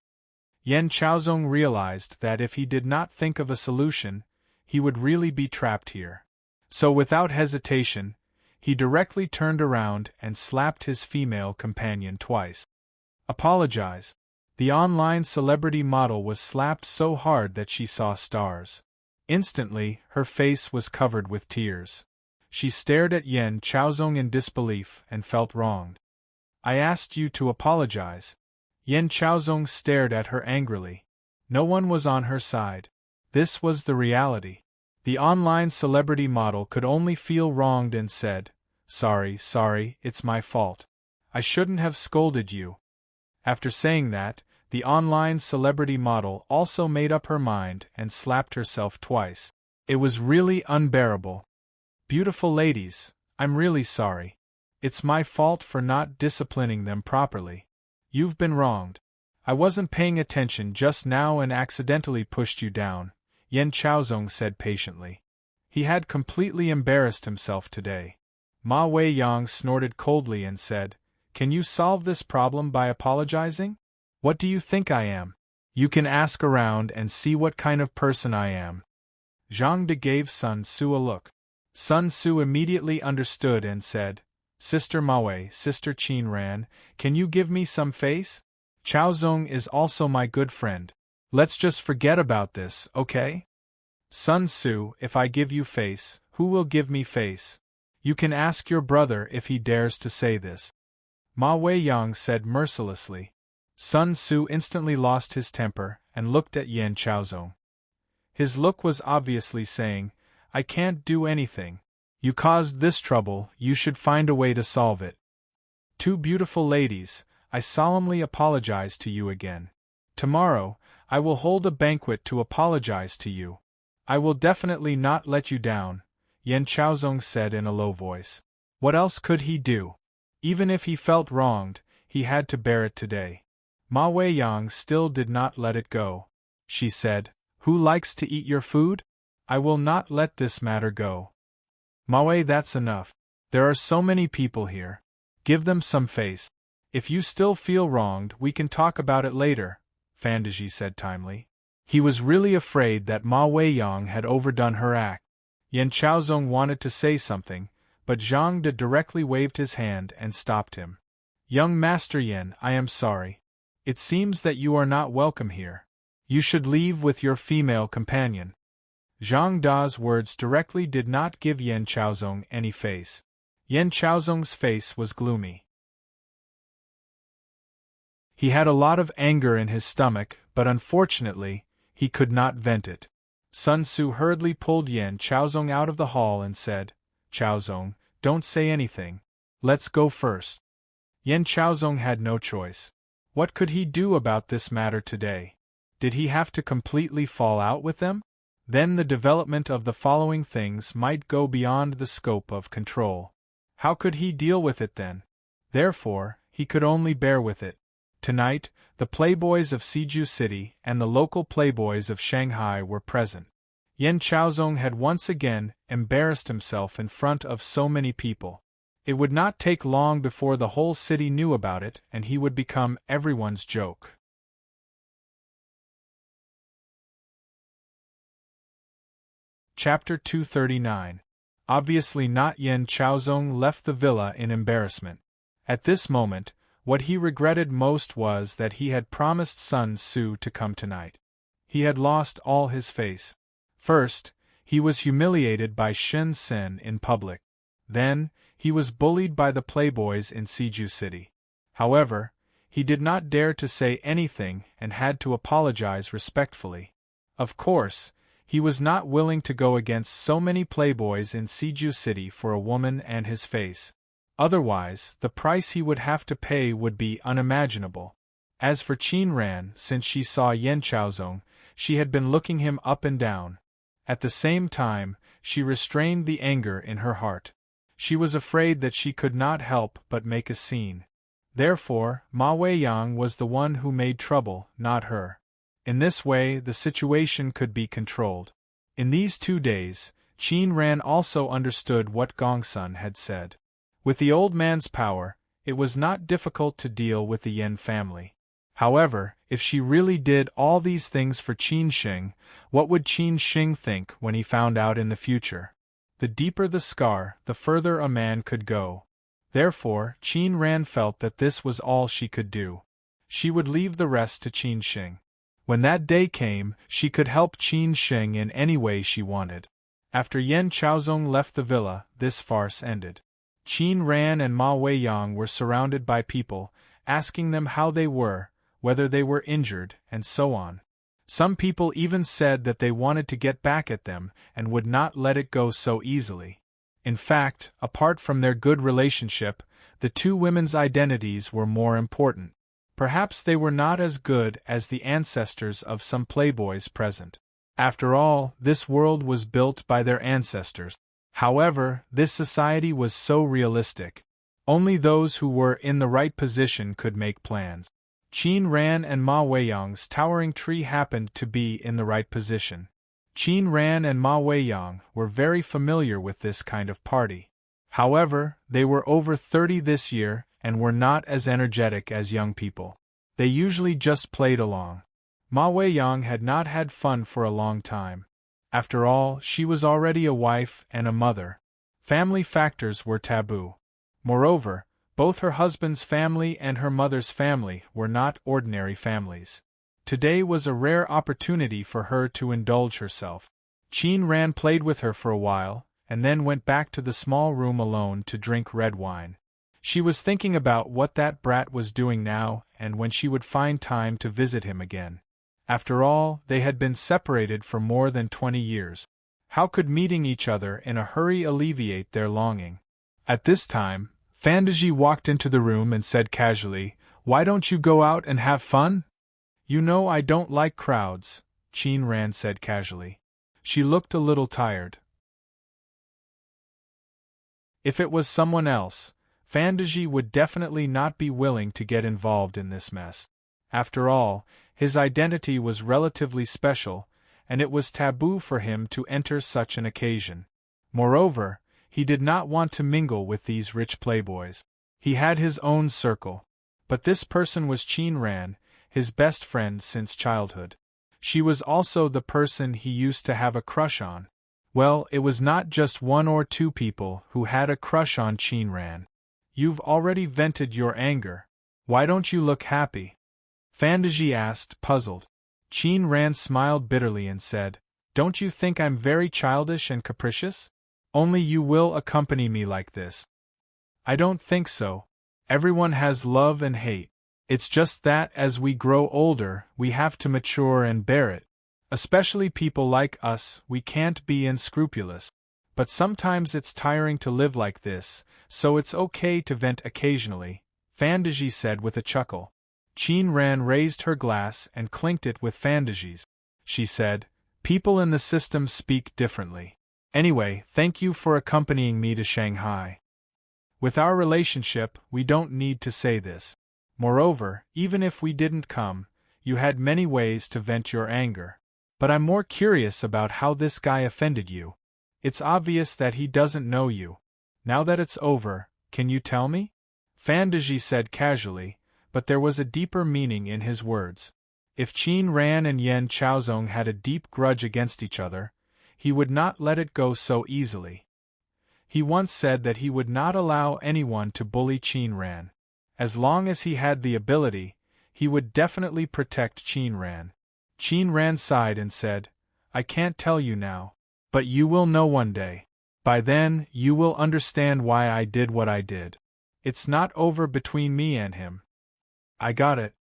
Yan Chaozong realized that if he did not think of a solution, he would really be trapped here. So without hesitation, he directly turned around and slapped his female companion twice. Apologize. The online celebrity model was slapped so hard that she saw stars. Instantly, her face was covered with tears. She stared at Yan Chaozong in disbelief and felt wronged. I asked you to apologize. Yan Chaozong stared at her angrily. No one was on her side. This was the reality. The online celebrity model could only feel wronged and said, Sorry, it's my fault. I shouldn't have scolded you. After saying that, the online celebrity model also made up her mind and slapped herself twice. It was really unbearable. Beautiful ladies, I'm really sorry. It's my fault for not disciplining them properly. You've been wronged. I wasn't paying attention just now and accidentally pushed you down, Yan Chaozong said patiently. He had completely embarrassed himself today. Ma Weiyang snorted coldly and said, Can you solve this problem by apologizing? What do you think I am? You can ask around and see what kind of person I am. Zhang De gave Sun Tzu a look. Sun Tzu immediately understood and said, Sister Ma Wei, Sister Qin Ran, can you give me some face? Chaozong is also my good friend. Let's just forget about this, okay? Sun Tzu, if I give you face, who will give me face? You can ask your brother if he dares to say this. Ma Weiyang said mercilessly. Sun Tzu instantly lost his temper and looked at Yan Chaozong. His look was obviously saying, I can't do anything. You caused this trouble, you should find a way to solve it. Two beautiful ladies, I solemnly apologize to you again. Tomorrow, I will hold a banquet to apologize to you. I will definitely not let you down, Yan Chaozong said in a low voice. What else could he do? Even if he felt wronged, he had to bear it today. Ma Weiyang still did not let it go. She said, Who likes to eat your food? I will not let this matter go. Ma Wei, that's enough. There are so many people here. Give them some face. If you still feel wronged, we can talk about it later, Fandaji said timely. He was really afraid that Ma Weiyang had overdone her act. Yan Chaozong wanted to say something, but Zhang De directly waved his hand and stopped him. Young Master Yan, I am sorry. It seems that you are not welcome here. You should leave with your female companion. Zhang Da's words directly did not give Yan Chaozong any face. Yan Chaozong's face was gloomy. He had a lot of anger in his stomach, but unfortunately, he could not vent it. Sun Tzu hurriedly pulled Yan Chaozong out of the hall and said, "Chaozong, don't say anything. Let's go first." Yan Chaozong had no choice. What could he do about this matter today? Did he have to completely fall out with them? Then the development of the following things might go beyond the scope of control. How could he deal with it then? Therefore, he could only bear with it. Tonight, the playboys of Siju City and the local playboys of Shanghai were present. Yan Chaozong had once again embarrassed himself in front of so many people. It would not take long before the whole city knew about it and he would become everyone's joke. Chapter 239. Obviously not. Yan Chaozong left the villa in embarrassment. At this moment, what he regretted most was that he had promised Sun Tzu to come tonight. He had lost all his face. First, he was humiliated by Shen Sen in public. Then, he was bullied by the playboys in Siju City. However, he did not dare to say anything and had to apologize respectfully. Of course, he was not willing to go against so many playboys in Siju City for a woman and his face. Otherwise, the price he would have to pay would be unimaginable. As for Qin Ran, since she saw Yan Chaozong, she had been looking him up and down. At the same time, she restrained the anger in her heart. She was afraid that she could not help but make a scene. Therefore, Ma Weiyang was the one who made trouble, not her. In this way, the situation could be controlled. In these 2 days, Qin Ran also understood what Gongsun had said. With the old man's power, it was not difficult to deal with the Yan family. However, if she really did all these things for Qin Shing, what would Qin Shing think when he found out in the future? The deeper the scar, the further a man could go. Therefore, Qin Ran felt that this was all she could do. She would leave the rest to Qin Shing. When that day came, she could help Qin Shing in any way she wanted. After Yan Chaozong left the villa, this farce ended. Qin Ran and Ma Weiyang were surrounded by people, asking them how they were, whether they were injured, and so on. Some people even said that they wanted to get back at them and would not let it go so easily. In fact, apart from their good relationship, the two women's identities were more important. Perhaps they were not as good as the ancestors of some playboys present. After all, this world was built by their ancestors. However, this society was so realistic. Only those who were in the right position could make plans. Qin Ran and Ma Weiyang's towering tree happened to be in the right position. Qin Ran and Ma Weiyang were very familiar with this kind of party. However, they were over 30 this year and were not as energetic as young people. They usually just played along. Ma Weiyang had not had fun for a long time. After all, she was already a wife and a mother. Family factors were taboo. Moreover, both her husband's family and her mother's family were not ordinary families. Today was a rare opportunity for her to indulge herself. Qin Ran played with her for a while, and then went back to the small room alone to drink red wine. She was thinking about what that brat was doing now and when she would find time to visit him again. After all, they had been separated for more than 20 years. How could meeting each other in a hurry alleviate their longing? At this time, Fandaji walked into the room and said casually, "Why don't you go out and have fun?" "You know I don't like crowds," Qin Ran said casually. She looked a little tired. If it was someone else, Fandaji would definitely not be willing to get involved in this mess. After all, his identity was relatively special, and it was taboo for him to enter such an occasion. Moreover, he did not want to mingle with these rich playboys. He had his own circle. But this person was Qin Ran, his best friend since childhood. She was also the person he used to have a crush on. Well, it was not just 1 or 2 people who had a crush on Qin Ran. "You've already vented your anger. Why don't you look happy?" Fantaji asked, puzzled. Qin Ran smiled bitterly and said, "Don't you think I'm very childish and capricious? Only you will accompany me like this." "I don't think so. Everyone has love and hate. It's just that as we grow older, we have to mature and bear it. Especially people like us, we can't be unscrupulous. But sometimes it's tiring to live like this, so it's okay to vent occasionally," Fantaji said with a chuckle. Qin Ran raised her glass and clinked it with Fantaji's. She said, "People in the system speak differently. Anyway, thank you for accompanying me to Shanghai. With our relationship, we don't need to say this. Moreover, even if we didn't come, you had many ways to vent your anger. But I'm more curious about how this guy offended you. It's obvious that he doesn't know you. Now that it's over, can you tell me?" Fantaji said casually, but there was a deeper meaning in his words. If Qin Ran and Yan Chaozong had a deep grudge against each other, he would not let it go so easily. He once said that he would not allow anyone to bully Qin Ran. As long as he had the ability, he would definitely protect Qin Ran. Qin Ran sighed and said, "I can't tell you now. But you will know one day. By then, you will understand why I did what I did. It's not over between me and him." "I got it."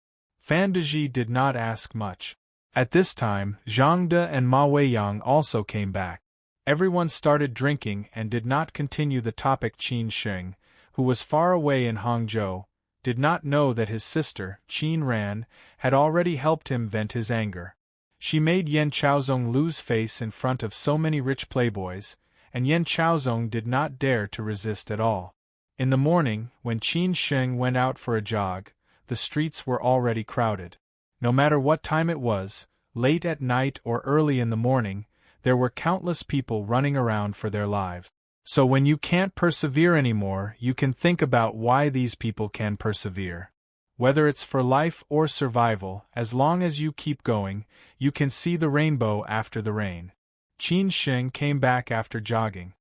Fantaji did not ask much. At this time, Zhang De and Ma Weiyang also came back. Everyone started drinking and did not continue the topic. Qin Sheng, who was far away in Hangzhou, did not know that his sister, Qin Ran, had already helped him vent his anger. She made Yan Chaozong lose face in front of so many rich playboys, and Yan Chaozong did not dare to resist at all. In the morning, when Qin Sheng went out for a jog, the streets were already crowded. No matter what time it was, late at night or early in the morning, there were countless people running around for their lives. So when you can't persevere anymore, you can think about why these people can persevere. Whether it's for life or survival, as long as you keep going, you can see the rainbow after the rain. Qin Sheng came back after jogging.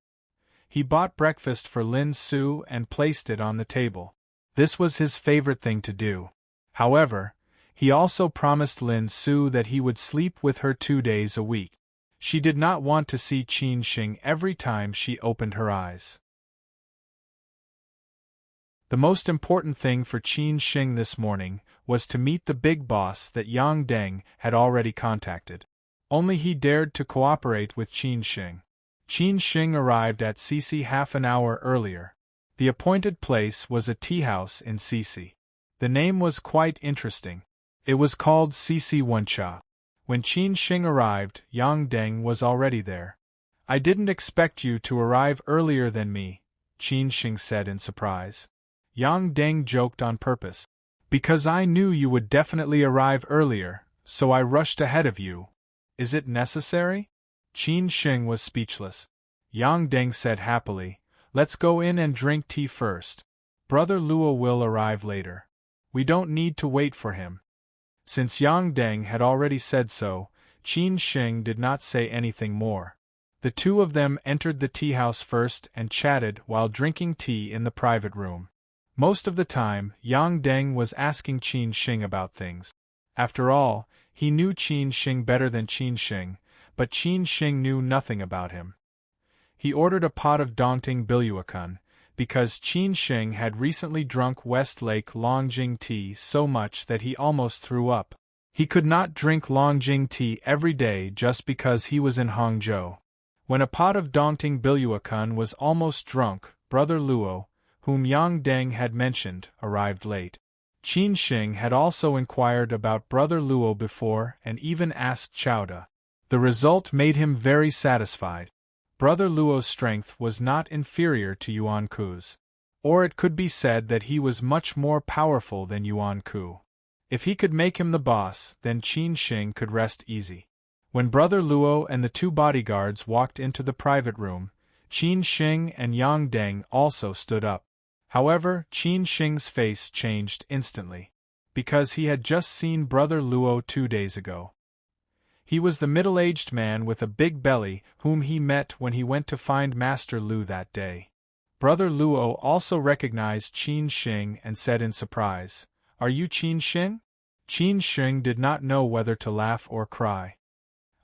He bought breakfast for Lin Su and placed it on the table. This was his favorite thing to do. However, he also promised Lin Su that he would sleep with her 2 days a week. She did not want to see Qin Sheng every time she opened her eyes. The most important thing for Qin Sheng this morning was to meet the big boss that Yang Deng had already contacted. Only he dared to cooperate with Qin Sheng. Qin Sheng arrived at Cici half an hour earlier. The appointed place was a tea house in Cici. The name was quite interesting. It was called Cici Wencha. When Qin Sheng arrived, Yang Deng was already there. "I didn't expect you to arrive earlier than me," Qin Sheng said in surprise. Yang Deng joked on purpose. "Because I knew you would definitely arrive earlier, so I rushed ahead of you. Is it necessary?" Qin Sheng was speechless. Yang Deng said happily, "Let's go in and drink tea first. Brother Luo will arrive later. We don't need to wait for him." Since Yang Deng had already said so, Qin Sheng did not say anything more. The two of them entered the tea house first and chatted while drinking tea in the private room. Most of the time, Yang Deng was asking Qin Sheng about things. After all, he knew Qin Sheng better than Qin Sheng, but Qin Sheng knew nothing about him. He ordered a pot of Dongting Biluakun, because Qin Sheng had recently drunk Westlake Longjing tea so much that he almost threw up. He could not drink Longjing tea every day just because he was in Hangzhou. When a pot of Dongting Biluakun was almost drunk, Brother Luo, whom Yang Deng had mentioned, arrived late. Qin Sheng had also inquired about Brother Luo before and even asked Chowda. The result made him very satisfied. Brother Luo's strength was not inferior to Yuan Ku's. Or it could be said that he was much more powerful than Yuan Ku. If he could make him the boss, then Qin Sheng could rest easy. When Brother Luo and the two bodyguards walked into the private room, Qin Sheng and Yang Deng also stood up. However, Qin Sheng's face changed instantly, because he had just seen Brother Luo 2 days ago. He was the middle-aged man with a big belly whom he met when he went to find Master Lu that day. Brother Luo also recognized Qin Sheng and said in surprise, "Are you Qin Sheng?" Qin Sheng did not know whether to laugh or cry.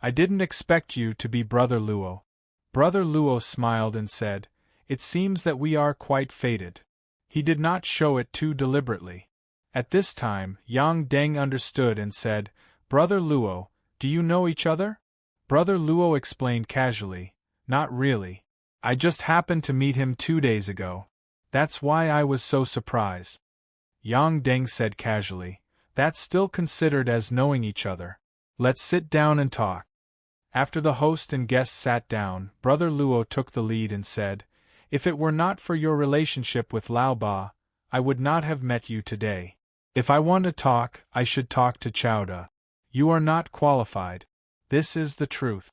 I didn't expect you to be Brother Luo. Brother Luo smiled and said, It seems that we are quite fated. He did not show it too deliberately. At this time, Yang Deng understood and said, Brother Luo, do you know each other? Brother Luo explained casually, Not really. I just happened to meet him 2 days ago. That's why I was so surprised. Yang Deng said casually, That's still considered as knowing each other. Let's sit down and talk. After the host and guest sat down, Brother Luo took the lead and said, If it were not for your relationship with Lao Ba, I would not have met you today. If I want to talk, I should talk to Chao Da. You are not qualified. This is the truth.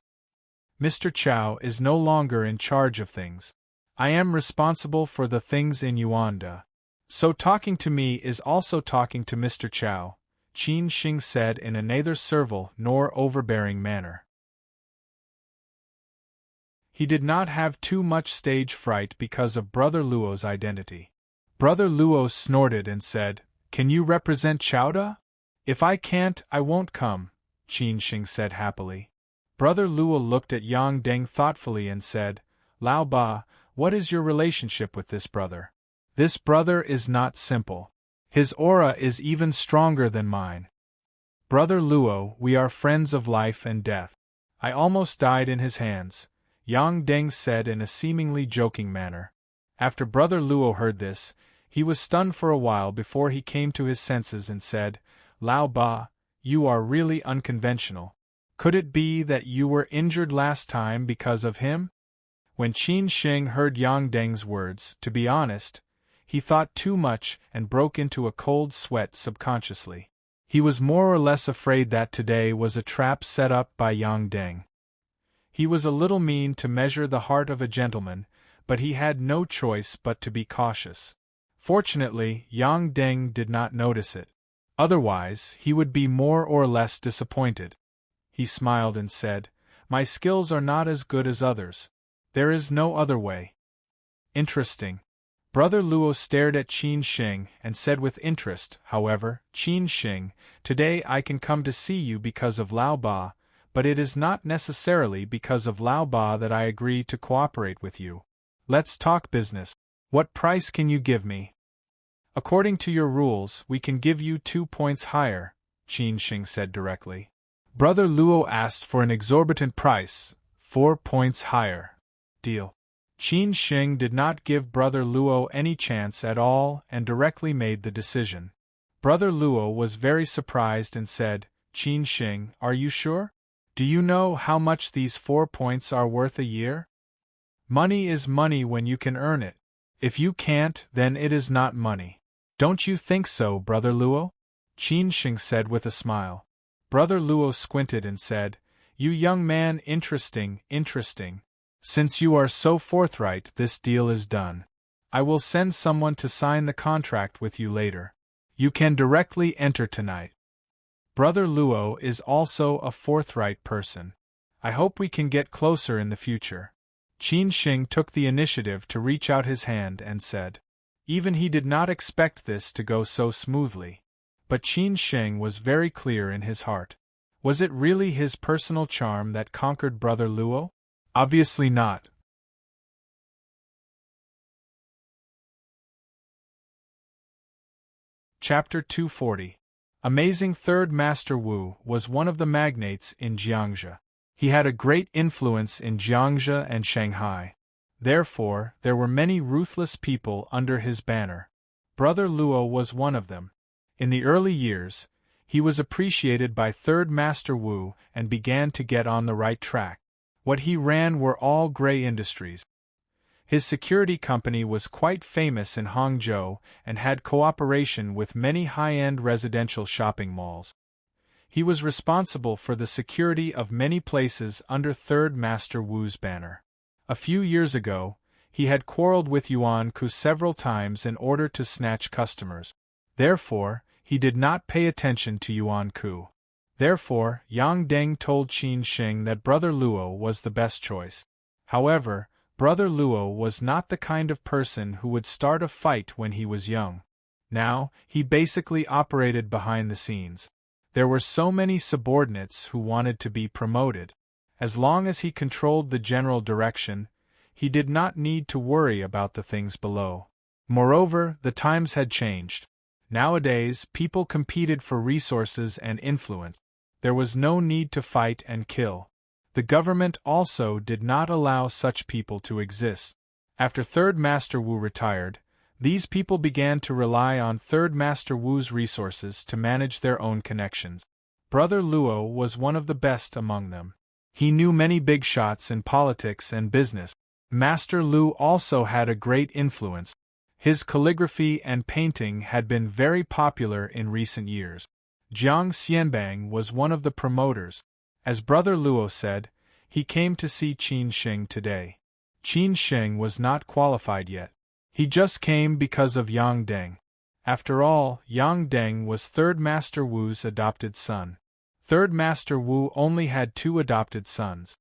Mr. Chao is no longer in charge of things. I am responsible for the things in Yuanda. So talking to me is also talking to Mr. Chao, Qin Sheng said in a neither servile nor overbearing manner. He did not have too much stage fright because of Brother Luo's identity. Brother Luo snorted and said, Can you represent Chao Da? If I can't, I won't come, Qin Sheng said happily. Brother Luo looked at Yang Deng thoughtfully and said, Lao Ba, what is your relationship with this brother? This brother is not simple. His aura is even stronger than mine. Brother Luo, we are friends of life and death. I almost died in his hands, Yang Deng said in a seemingly joking manner. After Brother Luo heard this, he was stunned for a while before he came to his senses and said, Lao Ba, you are really unconventional. Could it be that you were injured last time because of him? When Qin Sheng heard Yang Deng's words, to be honest, he thought too much and broke into a cold sweat subconsciously. He was more or less afraid that today was a trap set up by Yang Deng. He was a little mean to measure the heart of a gentleman, but he had no choice but to be cautious. Fortunately, Yang Deng did not notice it. Otherwise, he would be more or less disappointed. He smiled and said, My skills are not as good as others. There is no other way. Interesting. Brother Luo stared at Qin Sheng and said with interest, however, Qin Sheng, today I can come to see you because of Lao Ba, but it is not necessarily because of Lao Ba that I agree to cooperate with you. Let's talk business. What price can you give me? According to your rules, we can give you 2 points higher, Qin Sheng said directly. Brother Luo asked for an exorbitant price, 4 points higher. Deal. Qin Sheng did not give Brother Luo any chance at all and directly made the decision. Brother Luo was very surprised and said, Qin Sheng, are you sure? Do you know how much these 4 points are worth a year? Money is money when you can earn it. If you can't, then it is not money. Don't you think so, Brother Luo? Qin Sheng said with a smile. Brother Luo squinted and said, You young man, interesting. Since you are so forthright, this deal is done. I will send someone to sign the contract with you later. You can directly enter tonight. Brother Luo is also a forthright person. I hope we can get closer in the future. Qin Sheng took the initiative to reach out his hand and said. Even he did not expect this to go so smoothly. But Qin Sheng was very clear in his heart. Was it really his personal charm that conquered Brother Luo? Obviously not. Chapter 240. Amazing Third Master Wu was one of the magnates in Jiangxia. He had a great influence in Jiangxia and Shanghai. Therefore, there were many ruthless people under his banner. Brother Luo was one of them. In the early years, he was appreciated by Third Master Wu and began to get on the right track. What he ran were all gray industries. His security company was quite famous in Hangzhou and had cooperation with many high-end residential shopping malls. He was responsible for the security of many places under Third Master Wu's banner. A few years ago, he had quarreled with Yuan Ku several times in order to snatch customers. Therefore, he did not pay attention to Yuan Ku. Therefore, Yang Deng told Qin Sheng that Brother Luo was the best choice. However, Brother Luo was not the kind of person who would start a fight when he was young. Now, he basically operated behind the scenes. There were so many subordinates who wanted to be promoted. As long as he controlled the general direction, he did not need to worry about the things below. Moreover, the times had changed. Nowadays, people competed for resources and influence. There was no need to fight and kill. The government also did not allow such people to exist. After Third Master Wu retired, these people began to rely on Third Master Wu's resources to manage their own connections. Brother Luo was one of the best among them. He knew many big shots in politics and business. Master Lu also had a great influence. His calligraphy and painting had been very popular in recent years. Jiang Xianbang was one of the promoters. As Brother Luo said, he came to see Qin Sheng today. Qin Sheng was not qualified yet. He just came because of Yang Deng. After all, Yang Deng was Third Master Wu's adopted son. Third Master Wu only had 2 adopted sons.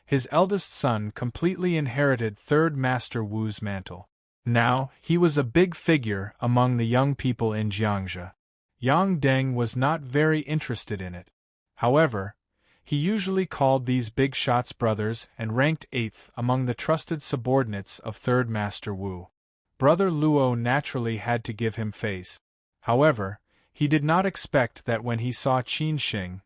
His eldest son completely inherited Third Master Wu's mantle. Now, he was a big figure among the young people in Jiangxia. Yang Deng was not very interested in it. However, he usually called these big shots brothers and ranked 8th among the trusted subordinates of Third Master Wu. Brother Luo naturally had to give him face. However, he did not expect that when he saw Qin Sheng,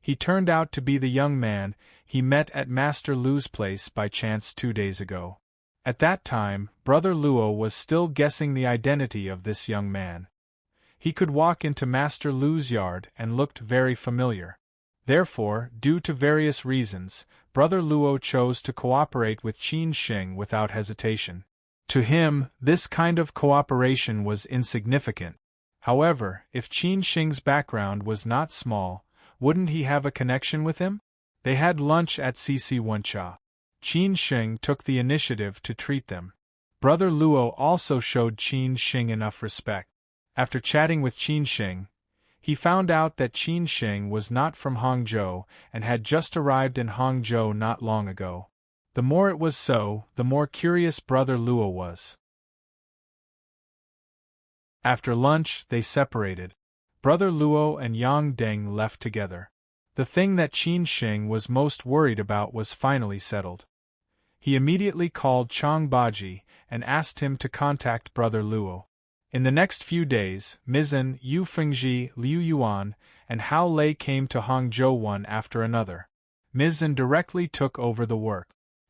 he turned out to be the young man he met at Master Lu's place by chance 2 days ago. At that time, Brother Luo was still guessing the identity of this young man. He could walk into Master Lu's yard and looked very familiar. Therefore, due to various reasons, Brother Luo chose to cooperate with Qin Sheng without hesitation. To him, this kind of cooperation was insignificant. However, if Qin Sheng's background was not small, wouldn't he have a connection with him? They had lunch at CC Wencha. Qin Sheng took the initiative to treat them. Brother Luo also showed Qin Sheng enough respect. After chatting with Qin Sheng, he found out that Qin Sheng was not from Hangzhou and had just arrived in Hangzhou not long ago. The more it was so, the more curious Brother Luo was. After lunch, they separated. Brother Luo and Yang Deng left together. The thing that Qin Sheng was most worried about was finally settled. He immediately called Chang Baji and asked him to contact Brother Luo. In the next few days, Mizan, Yu Fengji, Liu Yuan, and Hao Lei came to Hangzhou one after another. Mizan directly took over the work.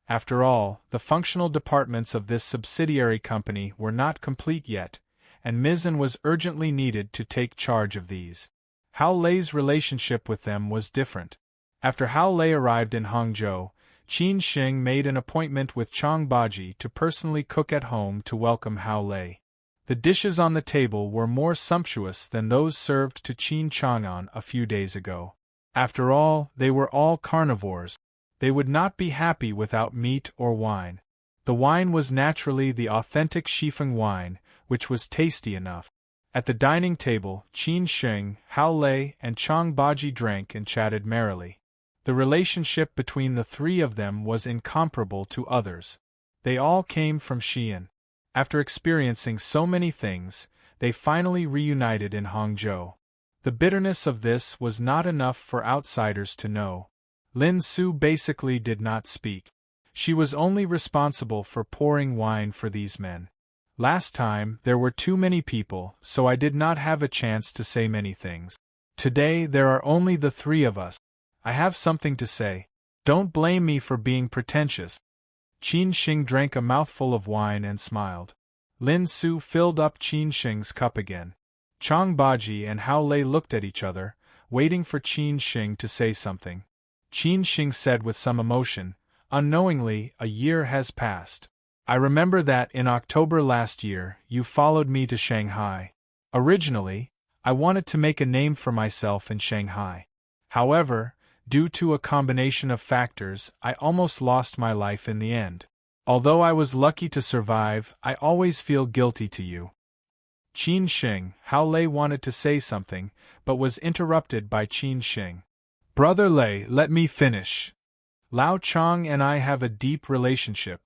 After all, the functional departments of this subsidiary company were not complete yet, and Mizan was urgently needed to take charge of these. Hao Lei's relationship with them was different. After Hao Lei arrived in Hangzhou, Qin Sheng made an appointment with Chang Baji to personally cook at home to welcome Hao Lei. The dishes on the table were more sumptuous than those served to Qin Chang'an a few days ago. After all, they were all carnivores. They would not be happy without meat or wine. The wine was naturally the authentic Shifeng wine, which was tasty enough. At the dining table, Qin Sheng, Hao Lei, and Chang Baji drank and chatted merrily. The relationship between the 3 of them was incomparable to others. They all came from Xi'an. After experiencing so many things, they finally reunited in Hangzhou. The bitterness of this was not enough for outsiders to know. Lin Su basically did not speak. She was only responsible for pouring wine for these men. Last time, there were too many people, so I did not have a chance to say many things. Today, there are only the 3 of us. I have something to say. Don't blame me for being pretentious. Qin Sheng drank a mouthful of wine and smiled. Lin Su filled up Qin Sheng's cup again. Chang Baji and Hao Lei looked at each other, waiting for Qin Sheng to say something. Qin Sheng said with some emotion, "Unknowingly, a year has passed. I remember that in October last year, you followed me to Shanghai. Originally, I wanted to make a name for myself in Shanghai. However, due to a combination of factors, I almost lost my life in the end. Although I was lucky to survive, I always feel guilty to you." Qin Sheng, Hao Lei wanted to say something, but was interrupted by Qin Sheng. "Brother Lei, let me finish. Lao Chang and I have a deep relationship.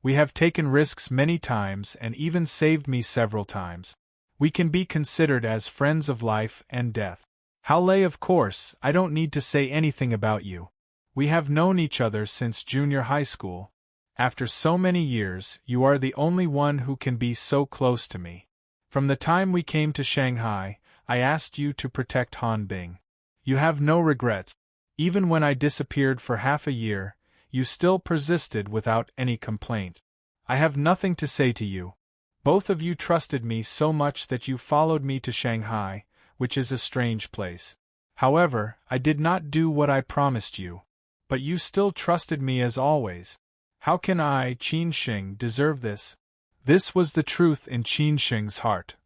We have taken risks many times and even saved me several times. We can be considered as friends of life and death. Hao Lei, of course, I don't need to say anything about you. We have known each other since junior high school. After so many years, you are the only one who can be so close to me. From the time we came to Shanghai, I asked you to protect Han Bing. You have no regrets. Even when I disappeared for half a year, you still persisted without any complaint. I have nothing to say to you. Both of you trusted me so much that you followed me to Shanghai, which is a strange place. However, I did not do what I promised you. But you still trusted me as always. How can I, Qin Sheng, deserve this? This was the truth in Qin Sheng's heart.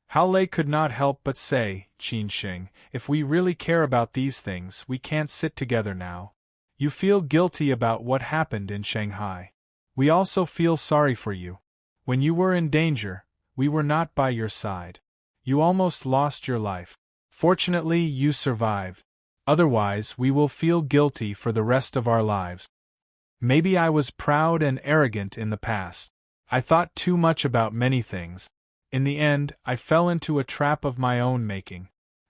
Hao Lei could not help but say, Qin Sheng, if we really care about these things, we can't sit together now. You feel guilty about what happened in Shanghai. We also feel sorry for you. When you were in danger, we were not by your side. You almost lost your life. Fortunately, you survived. Otherwise, we will feel guilty for the rest of our lives. Maybe I was proud and arrogant in the past. I thought too much about many things. In the end, I fell into a trap of my own making.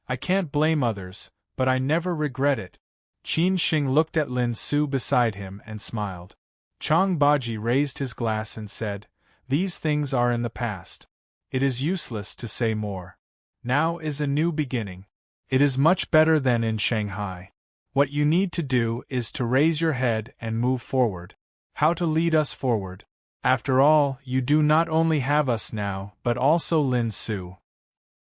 I can't blame others, but I never regret it. Qin Sheng looked at Lin Su beside him and smiled. Chang Baji raised his glass and said, These things are in the past. It is useless to say more. Now is a new beginning. It is much better than in Shanghai. What you need to do is to raise your head and move forward. How to lead us forward? After all, you do not only have us now, but also Lin Su.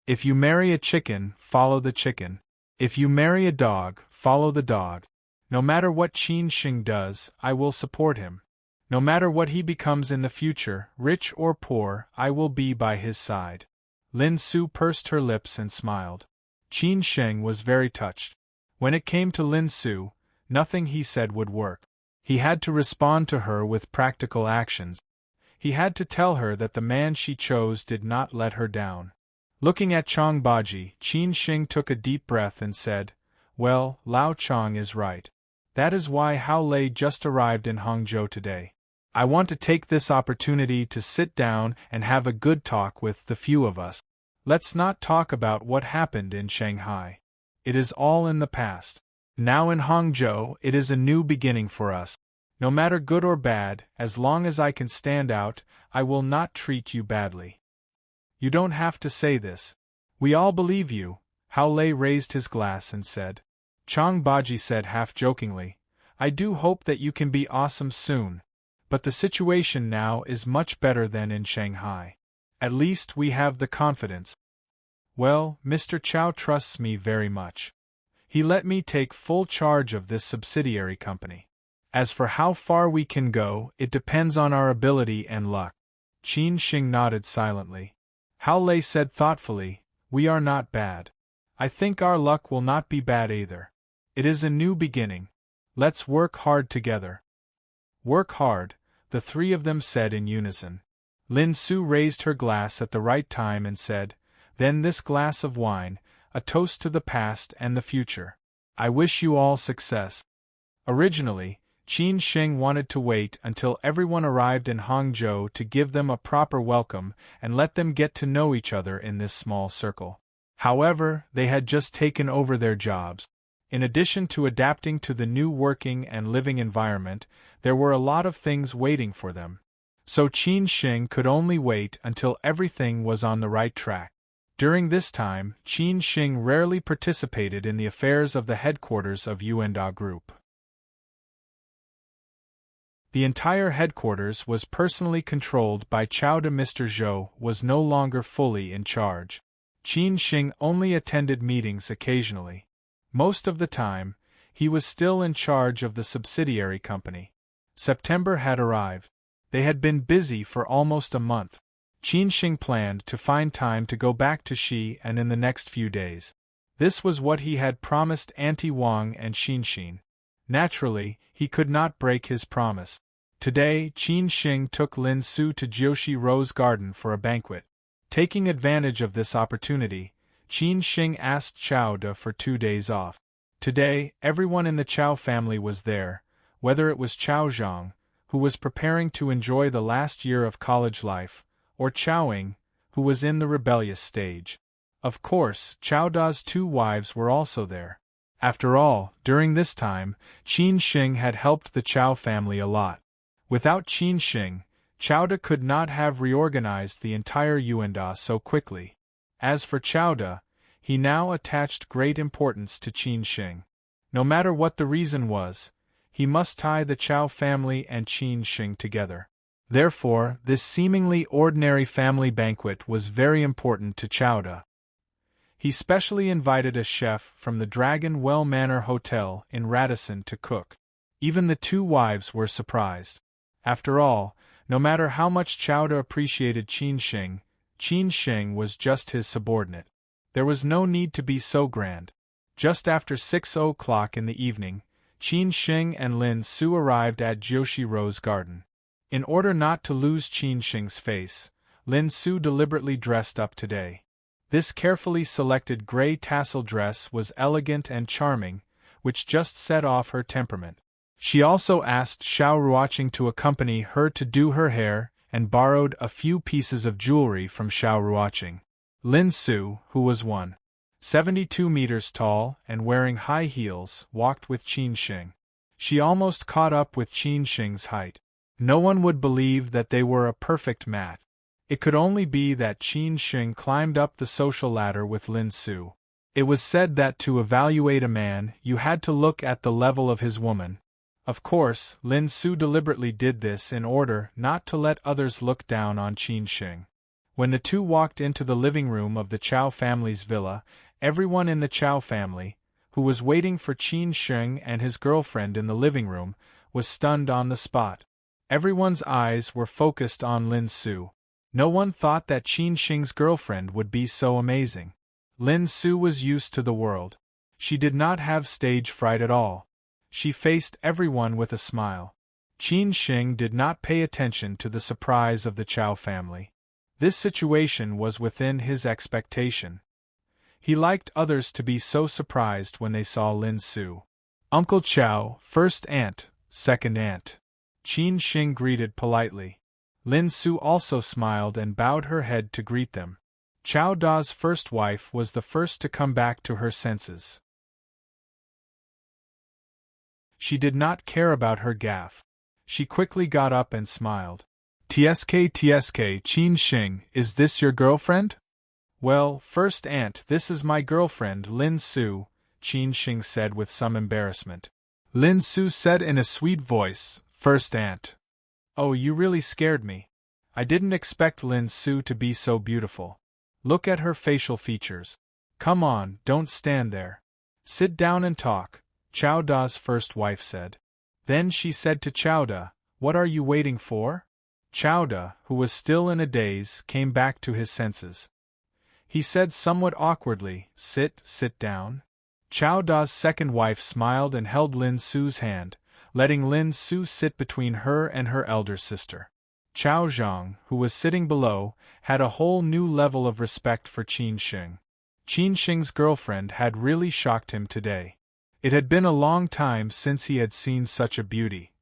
If you marry a chicken, follow the chicken. If you marry a dog, follow the dog. No matter what Qin Sheng does, I will support him. No matter what he becomes in the future, rich or poor, I will be by his side. Lin Su pursed her lips and smiled. Qin Sheng was very touched. When it came to Lin Su, nothing he said would work. He had to respond to her with practical actions. He had to tell her that the man she chose did not let her down. Looking at Chang Baji, Qin Sheng took a deep breath and said, Well, Lao Chang is right. That is why Hao Lei just arrived in Hangzhou today. I want to take this opportunity to sit down and have a good talk with the few of us. Let's not talk about what happened in Shanghai. It is all in the past. Now in Hangzhou, it is a new beginning for us. No matter good or bad, as long as I can stand out, I will not treat you badly. You don't have to say this. We all believe you. Hao Lei raised his glass and said. Chang Baji said half-jokingly, I do hope that you can be awesome soon. But the situation now is much better than in Shanghai. At least we have the confidence. Well, Mr. Chow trusts me very much. He let me take full charge of this subsidiary company. As for how far we can go, it depends on our ability and luck. Qin Sheng nodded silently. Hao Lei said thoughtfully, We are not bad. I think our luck will not be bad either. It is a new beginning. Let's work hard together. Work hard, the three of them said in unison. Lin Su raised her glass at the right time and said, Then this glass of wine, a toast to the past and the future. I wish you all success. Originally, Qin Sheng wanted to wait until everyone arrived in Hangzhou to give them a proper welcome and let them get to know each other in this small circle. However, they had just taken over their jobs. In addition to adapting to the new working and living environment, there were a lot of things waiting for them. So Qin Sheng could only wait until everything was on the right track. During this time, Qin Sheng rarely participated in the affairs of the headquarters of Yuanda Group. The entire headquarters was personally controlled by Chao de. Mr. Zhou was no longer fully in charge. Qin Sheng only attended meetings occasionally. Most of the time, he was still in charge of the subsidiary company. September had arrived. They had been busy for almost a month. Qin Sheng planned to find time to go back to Xi and in the next few days. This was what he had promised Auntie Wang and Xinxin. Naturally, he could not break his promise. Today, Qin Sheng took Lin Su to Jiushi Rose Garden for a banquet. Taking advantage of this opportunity, Qin Sheng asked Chao De for 2 days off. Today, everyone in the Chao family was there, whether it was Chao Zhang, who was preparing to enjoy the last year of college life, or Chao Ying, who was in the rebellious stage. Of course, Chao Da's 2 wives were also there. After all, during this time, Qin Shing had helped the Chao family a lot. Without Qin Shing, Chao Da could not have reorganized the entire Yuanda so quickly. As for Chao Da, he now attached great importance to Qin Shing. No matter what the reason was, he must tie the Chao family and Qin Shing together. Therefore, this seemingly ordinary family banquet was very important to Chao Da. He specially invited a chef from the Dragon Well Manor Hotel in Radisson to cook. Even the 2 wives were surprised. After all, no matter how much Chao Da appreciated Qin Shing was just his subordinate. There was no need to be so grand. Just after 6 o'clock in the evening, Qin Shing and Lin Su arrived at Joshi Rose Garden. In order not to lose Qin Shing's face, Lin Su deliberately dressed up today. This carefully selected gray tassel dress was elegant and charming, which just set off her temperament. She also asked Xiao Ruoqing to accompany her to do her hair and borrowed a few pieces of jewelry from Xiao Ruoqing. Lin Su, who was 1.72 meters tall and wearing high heels, walked with Qin Shing. She almost caught up with Qin Shing's height. No one would believe that they were a perfect match. It could only be that Qin Shing climbed up the social ladder with Lin Su. It was said that to evaluate a man, you had to look at the level of his woman. Of course, Lin Su deliberately did this in order not to let others look down on Qin Shing. When the 2 walked into the living room of the Chao family's villa, everyone in the Chao family, who was waiting for Qin Shing and his girlfriend in the living room, was stunned on the spot. Everyone's eyes were focused on Lin Su. No one thought that Qin Shing's girlfriend would be so amazing. Lin Su was used to the world. She did not have stage fright at all. She faced everyone with a smile. Qin Shing did not pay attention to the surprise of the Chao family. This situation was within his expectation. He liked others to be so surprised when they saw Lin Su. Uncle Chao, first aunt, second aunt. Qin Shing greeted politely. Lin Su also smiled and bowed her head to greet them. Chao Da's first wife was the first to come back to her senses. She did not care about her gaffe. She quickly got up and smiled. "Tsk, Qin Shing, is this your girlfriend?" "Well, first aunt, this is my girlfriend, Lin Su," Qin Shing said with some embarrassment. Lin Su said in a sweet voice, "First aunt. Oh, you really scared me. I didn't expect Lin Su to be so beautiful. Look at her facial features. Come on, don't stand there. Sit down and talk," Chao Da's first wife said. Then she said to Chao Da, "What are you waiting for?" Chao Da, who was still in a daze, came back to his senses. He said somewhat awkwardly, sit down." Chao Da's second wife smiled and held Lin Su's hand, letting Lin Su sit between her and her elder sister. Chao Zhang, who was sitting below, had a whole new level of respect for Qin Shing. Qin Shing's girlfriend had really shocked him today. It had been a long time since he had seen such a beauty.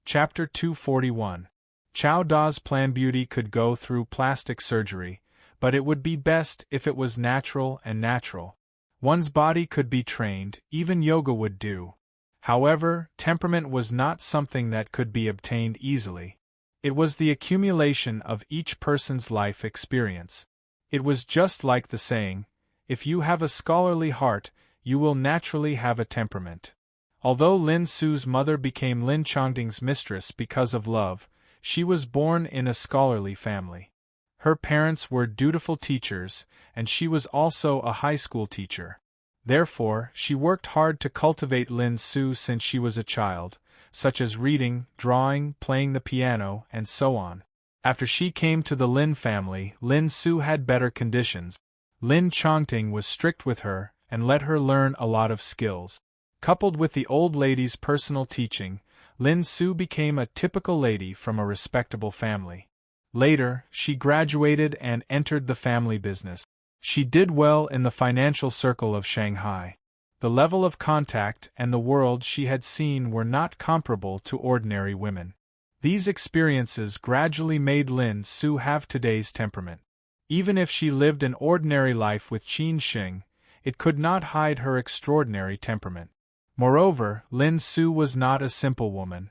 Chapter 241. Chao Da's plan. Beauty could go through plastic surgery, but it would be best if it was natural and natural. One's body could be trained, even yoga would do. However, temperament was not something that could be obtained easily. It was the accumulation of each person's life experience. It was just like the saying, if you have a scholarly heart, you will naturally have a temperament. Although Lin Su's mother became Lin Chongding's mistress because of love, she was born in a scholarly family. Her parents were dutiful teachers, and she was also a high school teacher. Therefore, she worked hard to cultivate Lin Su since she was a child, such as reading, drawing, playing the piano, and so on. After she came to the Lin family, Lin Su had better conditions. Lin Chongting was strict with her and let her learn a lot of skills. Coupled with the old lady's personal teaching, Lin Su became a typical lady from a respectable family. Later, she graduated and entered the family business. She did well in the financial circle of Shanghai. The level of contact and the world she had seen were not comparable to ordinary women. These experiences gradually made Lin Su have today's temperament. Even if she lived an ordinary life with Qin Shing, it could not hide her extraordinary temperament. Moreover, Lin Su was not a simple woman.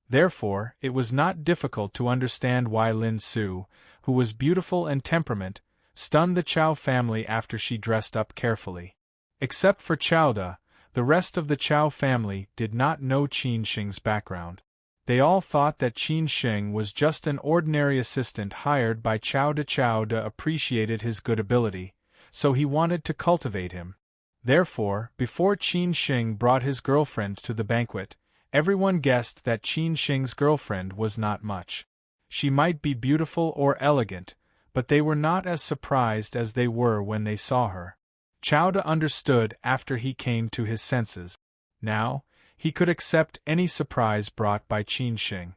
Therefore, it was not difficult to understand why Lin Su, who was beautiful and temperament, stunned the Chow family after she dressed up carefully. Except for Chowda, the rest of the Chow family did not know Qin Shing's background. They all thought that Qin Shing was just an ordinary assistant hired by Chowda. Chowda appreciated his good ability, so he wanted to cultivate him. Therefore, before Qin Shing brought his girlfriend to the banquet, everyone guessed that Qin Shing's girlfriend was not much. She might be beautiful or elegant, but they were not as surprised as they were when they saw her. Chowda understood after he came to his senses. Now, he could accept any surprise brought by Qin Shing.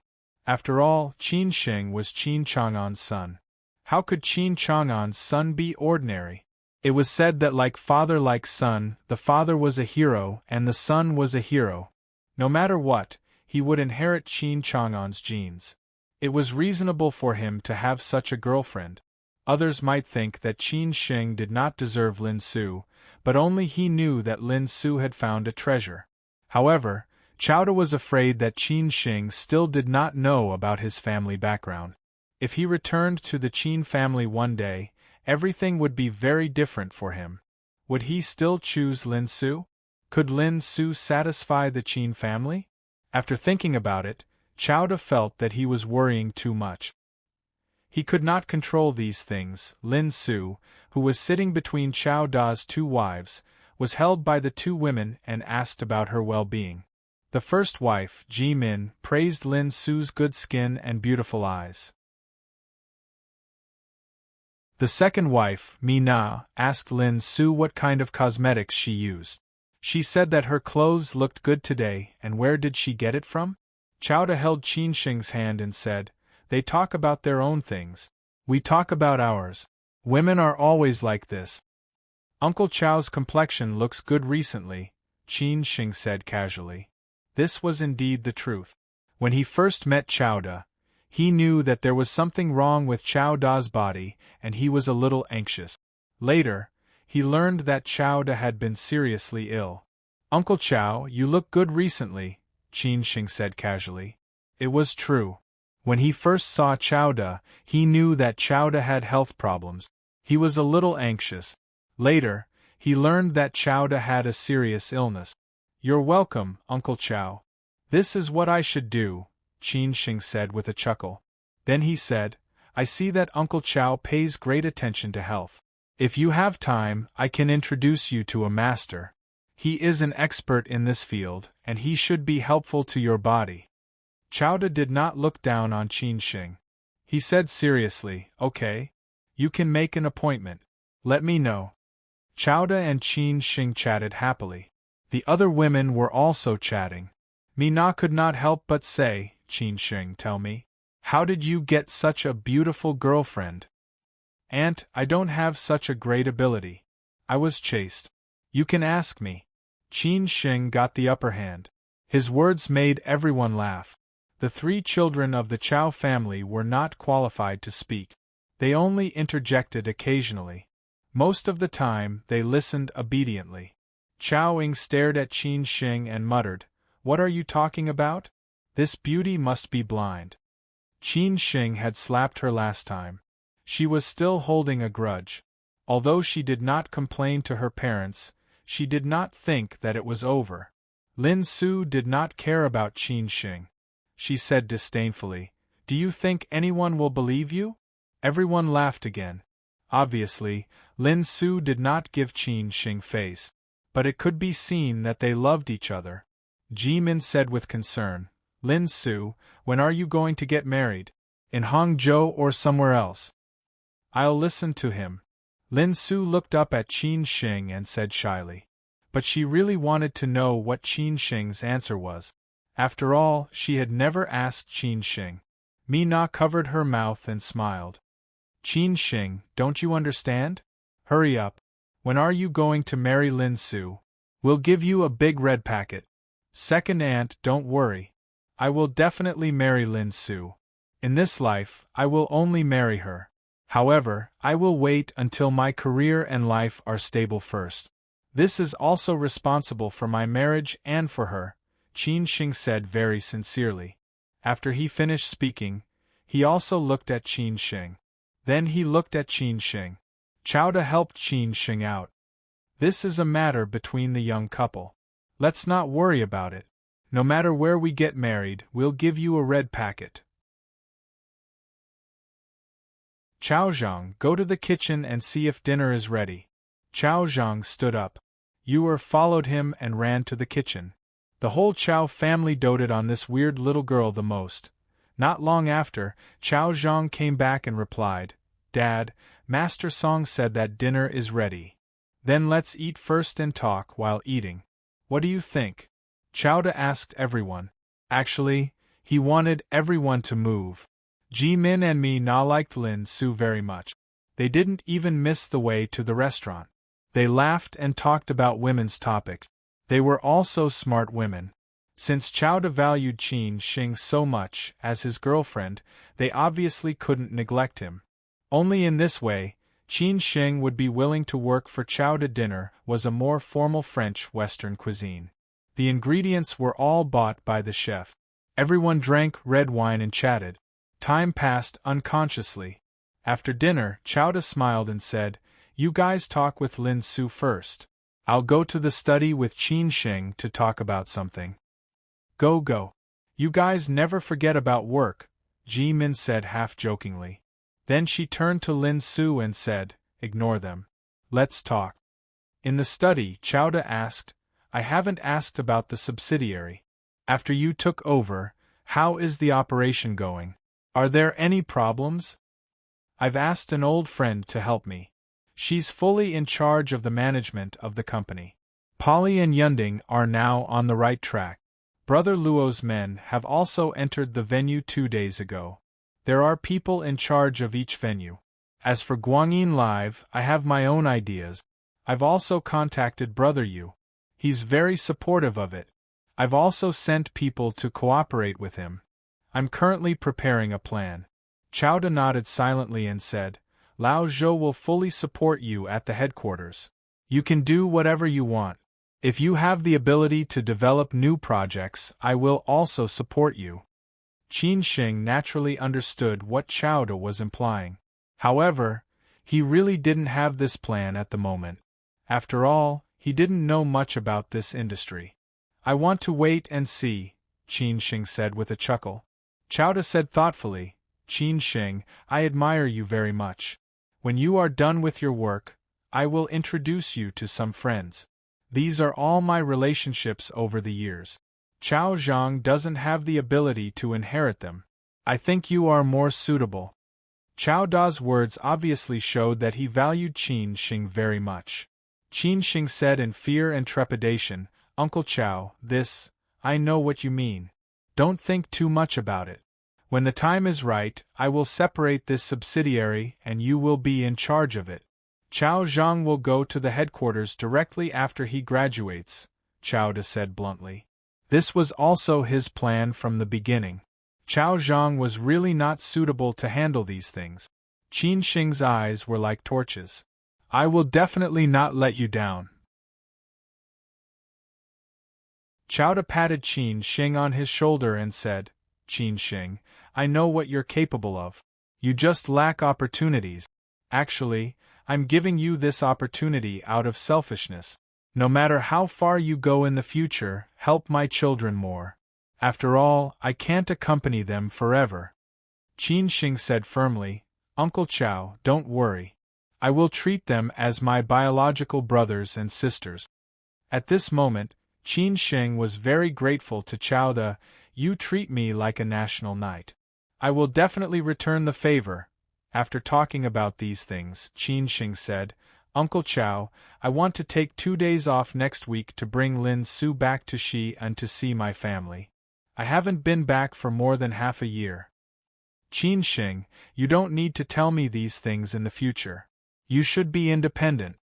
After all, Qin Shing was Qin Chang'an's son. How could Qin Chang'an's son be ordinary? It was said that like father like son, the father was a hero and the son was a hero. No matter what, he would inherit Qin Chang'an's genes. It was reasonable for him to have such a girlfriend. Others might think that Qin Shing did not deserve Lin Su, but only he knew that Lin Su had found a treasure. However, Chowda was afraid that Qin Shing still did not know about his family background. If he returned to the Qin family one day, everything would be very different for him. Would he still choose Lin Su? Could Lin Su satisfy the Qin family? After thinking about it, Chowda felt that he was worrying too much. He could not control these things. Lin Su, who was sitting between Chowda's two wives, was held by the two women and asked about her well-being. The first wife, Ji Min, praised Lin Su's good skin and beautiful eyes. The second wife, Mi Na, asked Lin Su what kind of cosmetics she used. She said that her clothes looked good today, and where did she get it from? Chowda held Qin Shing's hand and said, "They talk about their own things. We talk about ours. Women are always like this." "Uncle Chow's complexion looks good recently," Qin Shing said casually. This was indeed the truth. When he first met Chowda, he knew that there was something wrong with Chowda's body, and he was a little anxious. Later, he learned that Chowda had been seriously ill. "Uncle Chow, you look good recently," Qin Shing said casually. It was true. When he first saw Chowda, he knew that Chowda had health problems. He was a little anxious. Later, he learned that Chowda had a serious illness. "You're welcome, Uncle Chow. This is what I should do," Qin Shing said with a chuckle. Then he said, "I see that Uncle Chow pays great attention to health. If you have time, I can introduce you to a master. He is an expert in this field, and he should be helpful to your body." Chowda did not look down on Qin Shing. He said seriously, "Okay. You can make an appointment. Let me know." Chowda and Qin Shing chatted happily. The other women were also chatting. Mi Na could not help but say, "Qin Shing, tell me, how did you get such a beautiful girlfriend?" "Aunt, I don't have such a great ability. I was chaste. You can ask me." Qin Shing got the upper hand. His words made everyone laugh. The three children of the Chow family were not qualified to speak. They only interjected occasionally. Most of the time, they listened obediently. Chow Ying stared at Qin Shing and muttered, "What are you talking about? This beauty must be blind." Qin Shing had slapped her last time. She was still holding a grudge. Although she did not complain to her parents, she did not think that it was over. Lin Su did not care about Qin Shing. She said disdainfully, "Do you think anyone will believe you?" Everyone laughed again. Obviously, Lin Su did not give Qin Shing face. But it could be seen that they loved each other. Ji Min said with concern, "Lin Su, when are you going to get married? In Hangzhou or somewhere else?" "I'll listen to him." Lin Su looked up at Qin Shing and said shyly. But she really wanted to know what Qin Shing's answer was. After all, she had never asked Qin Shing. Mi Na covered her mouth and smiled. "Qin Shing, don't you understand? Hurry up. When are you going to marry Lin Su? We'll give you a big red packet." "Second aunt, don't worry. I will definitely marry Lin Su. In this life, I will only marry her. However, I will wait until my career and life are stable first. This is also responsible for my marriage and for her, Qin Shing said very sincerely. After he finished speaking, he also looked at Qin Shing. Then he looked at Qin Shing. Chowda helped Qin Shing out. This is a matter between the young couple. Let's not worry about it. No matter where we get married, we'll give you a red packet. Chao Zhang, go to the kitchen and see if dinner is ready. Chao Zhang stood up. Yuer followed him and ran to the kitchen. The whole Chao family doted on this weird little girl the most. Not long after, Chao Zhang came back and replied, Dad, Master Song said that dinner is ready. Then let's eat first and talk while eating. What do you think? Chowda asked everyone. Actually, he wanted everyone to move. Ji Min and me na liked Lin Su very much. They didn't even miss the way to the restaurant. They laughed and talked about women's topics. They were also smart women. Since Chowda valued Qin Shing so much as his girlfriend, they obviously couldn't neglect him. Only in this way, Qin Shing would be willing to work for Chowda. Dinner was a more formal French Western cuisine. The ingredients were all bought by the chef. Everyone drank red wine and chatted. Time passed unconsciously. After dinner, Chowda smiled and said, You guys talk with Lin Su first. I'll go to the study with Qin Shing to talk about something. Go. You guys never forget about work, Ji Min said half-jokingly. Then she turned to Lin Su and said, Ignore them. Let's talk. In the study, Chowda asked, I haven't asked about the subsidiary. After you took over, how is the operation going? Are there any problems? I've asked an old friend to help me. She's fully in charge of the management of the company. Polly and Yunding are now on the right track. Brother Luo's men have also entered the venue 2 days ago. There are people in charge of each venue. As for Guangyin Live, I have my own ideas. I've also contacted Brother Yu. He's very supportive of it. I've also sent people to cooperate with him. I'm currently preparing a plan. Chowda nodded silently and said, Lao Zhou will fully support you at the headquarters. You can do whatever you want. If you have the ability to develop new projects, I will also support you. Qin Shing naturally understood what Chowda was implying. However, he really didn't have this plan at the moment. After all, he didn't know much about this industry. I want to wait and see, Qin Shing said with a chuckle. Chowda said thoughtfully, Qin Shing, I admire you very much. When you are done with your work, I will introduce you to some friends. These are all my relationships over the years. Chao Zhang doesn't have the ability to inherit them. I think you are more suitable. Chao Da's words obviously showed that he valued Qin Shing very much. Qin Shing said in fear and trepidation, Uncle Chao, I know what you mean. Don't think too much about it. When the time is right, I will separate this subsidiary and you will be in charge of it. Chao Zhang will go to the headquarters directly after he graduates, Chowda said bluntly. This was also his plan from the beginning. Chao Zhang was really not suitable to handle these things. Qin Shing's eyes were like torches. I will definitely not let you down. Chowda patted Qin Shing on his shoulder and said, Qin Shing, I know what you're capable of. You just lack opportunities. Actually, I'm giving you this opportunity out of selfishness. No matter how far you go in the future, help my children more. After all, I can't accompany them forever. Qin Shing said firmly, Uncle Chao, don't worry. I will treat them as my biological brothers and sisters. At this moment, Qin Shing was very grateful to Chowda. You treat me like a national knight. I will definitely return the favor. After talking about these things, Qin Shing said, Uncle Chao, I want to take 2 days off next week to bring Lin Su back to Xi and to see my family. I haven't been back for more than half a year. Qin Shing, you don't need to tell me these things in the future. You should be independent.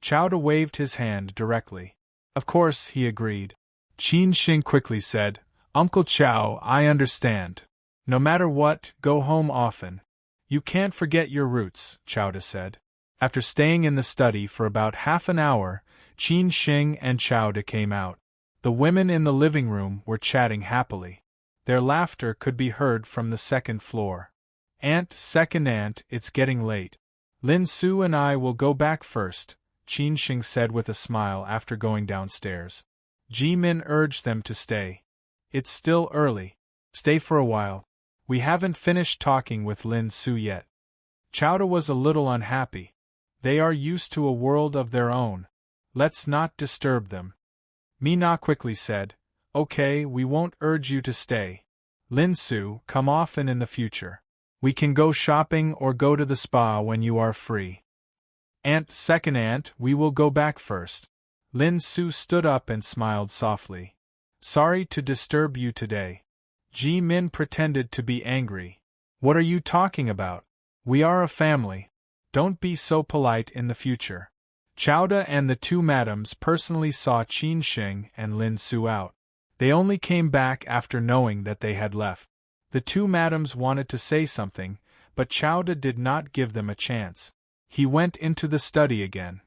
Chowda waved his hand directly. Of course, he agreed. Qin Shing quickly said, Uncle Chow, I understand. No matter what, go home often. You can't forget your roots, Chowda said. After staying in the study for about half an hour, Qin Shing and Chowda came out. The women in the living room were chatting happily. Their laughter could be heard from the second floor. Second aunt, it's getting late. Lin Su and I will go back first, Qin Shing said with a smile after going downstairs. Ji Min urged them to stay. It's still early. Stay for a while. We haven't finished talking with Lin Su yet. Chowda was a little unhappy. They are used to a world of their own. Let's not disturb them. Mina quickly said, Okay, we won't urge you to stay. Lin Su, come often in the future. We can go shopping or go to the spa when you are free. Second aunt, we will go back first. Lin Su stood up and smiled softly. Sorry to disturb you today. Ji Min pretended to be angry. What are you talking about? We are a family. Don't be so polite in the future. Chowda and the two madams personally saw Qin Shing and Lin Su out. They only came back after knowing that they had left. The two madams wanted to say something, but Chowda did not give them a chance. He went into the study again.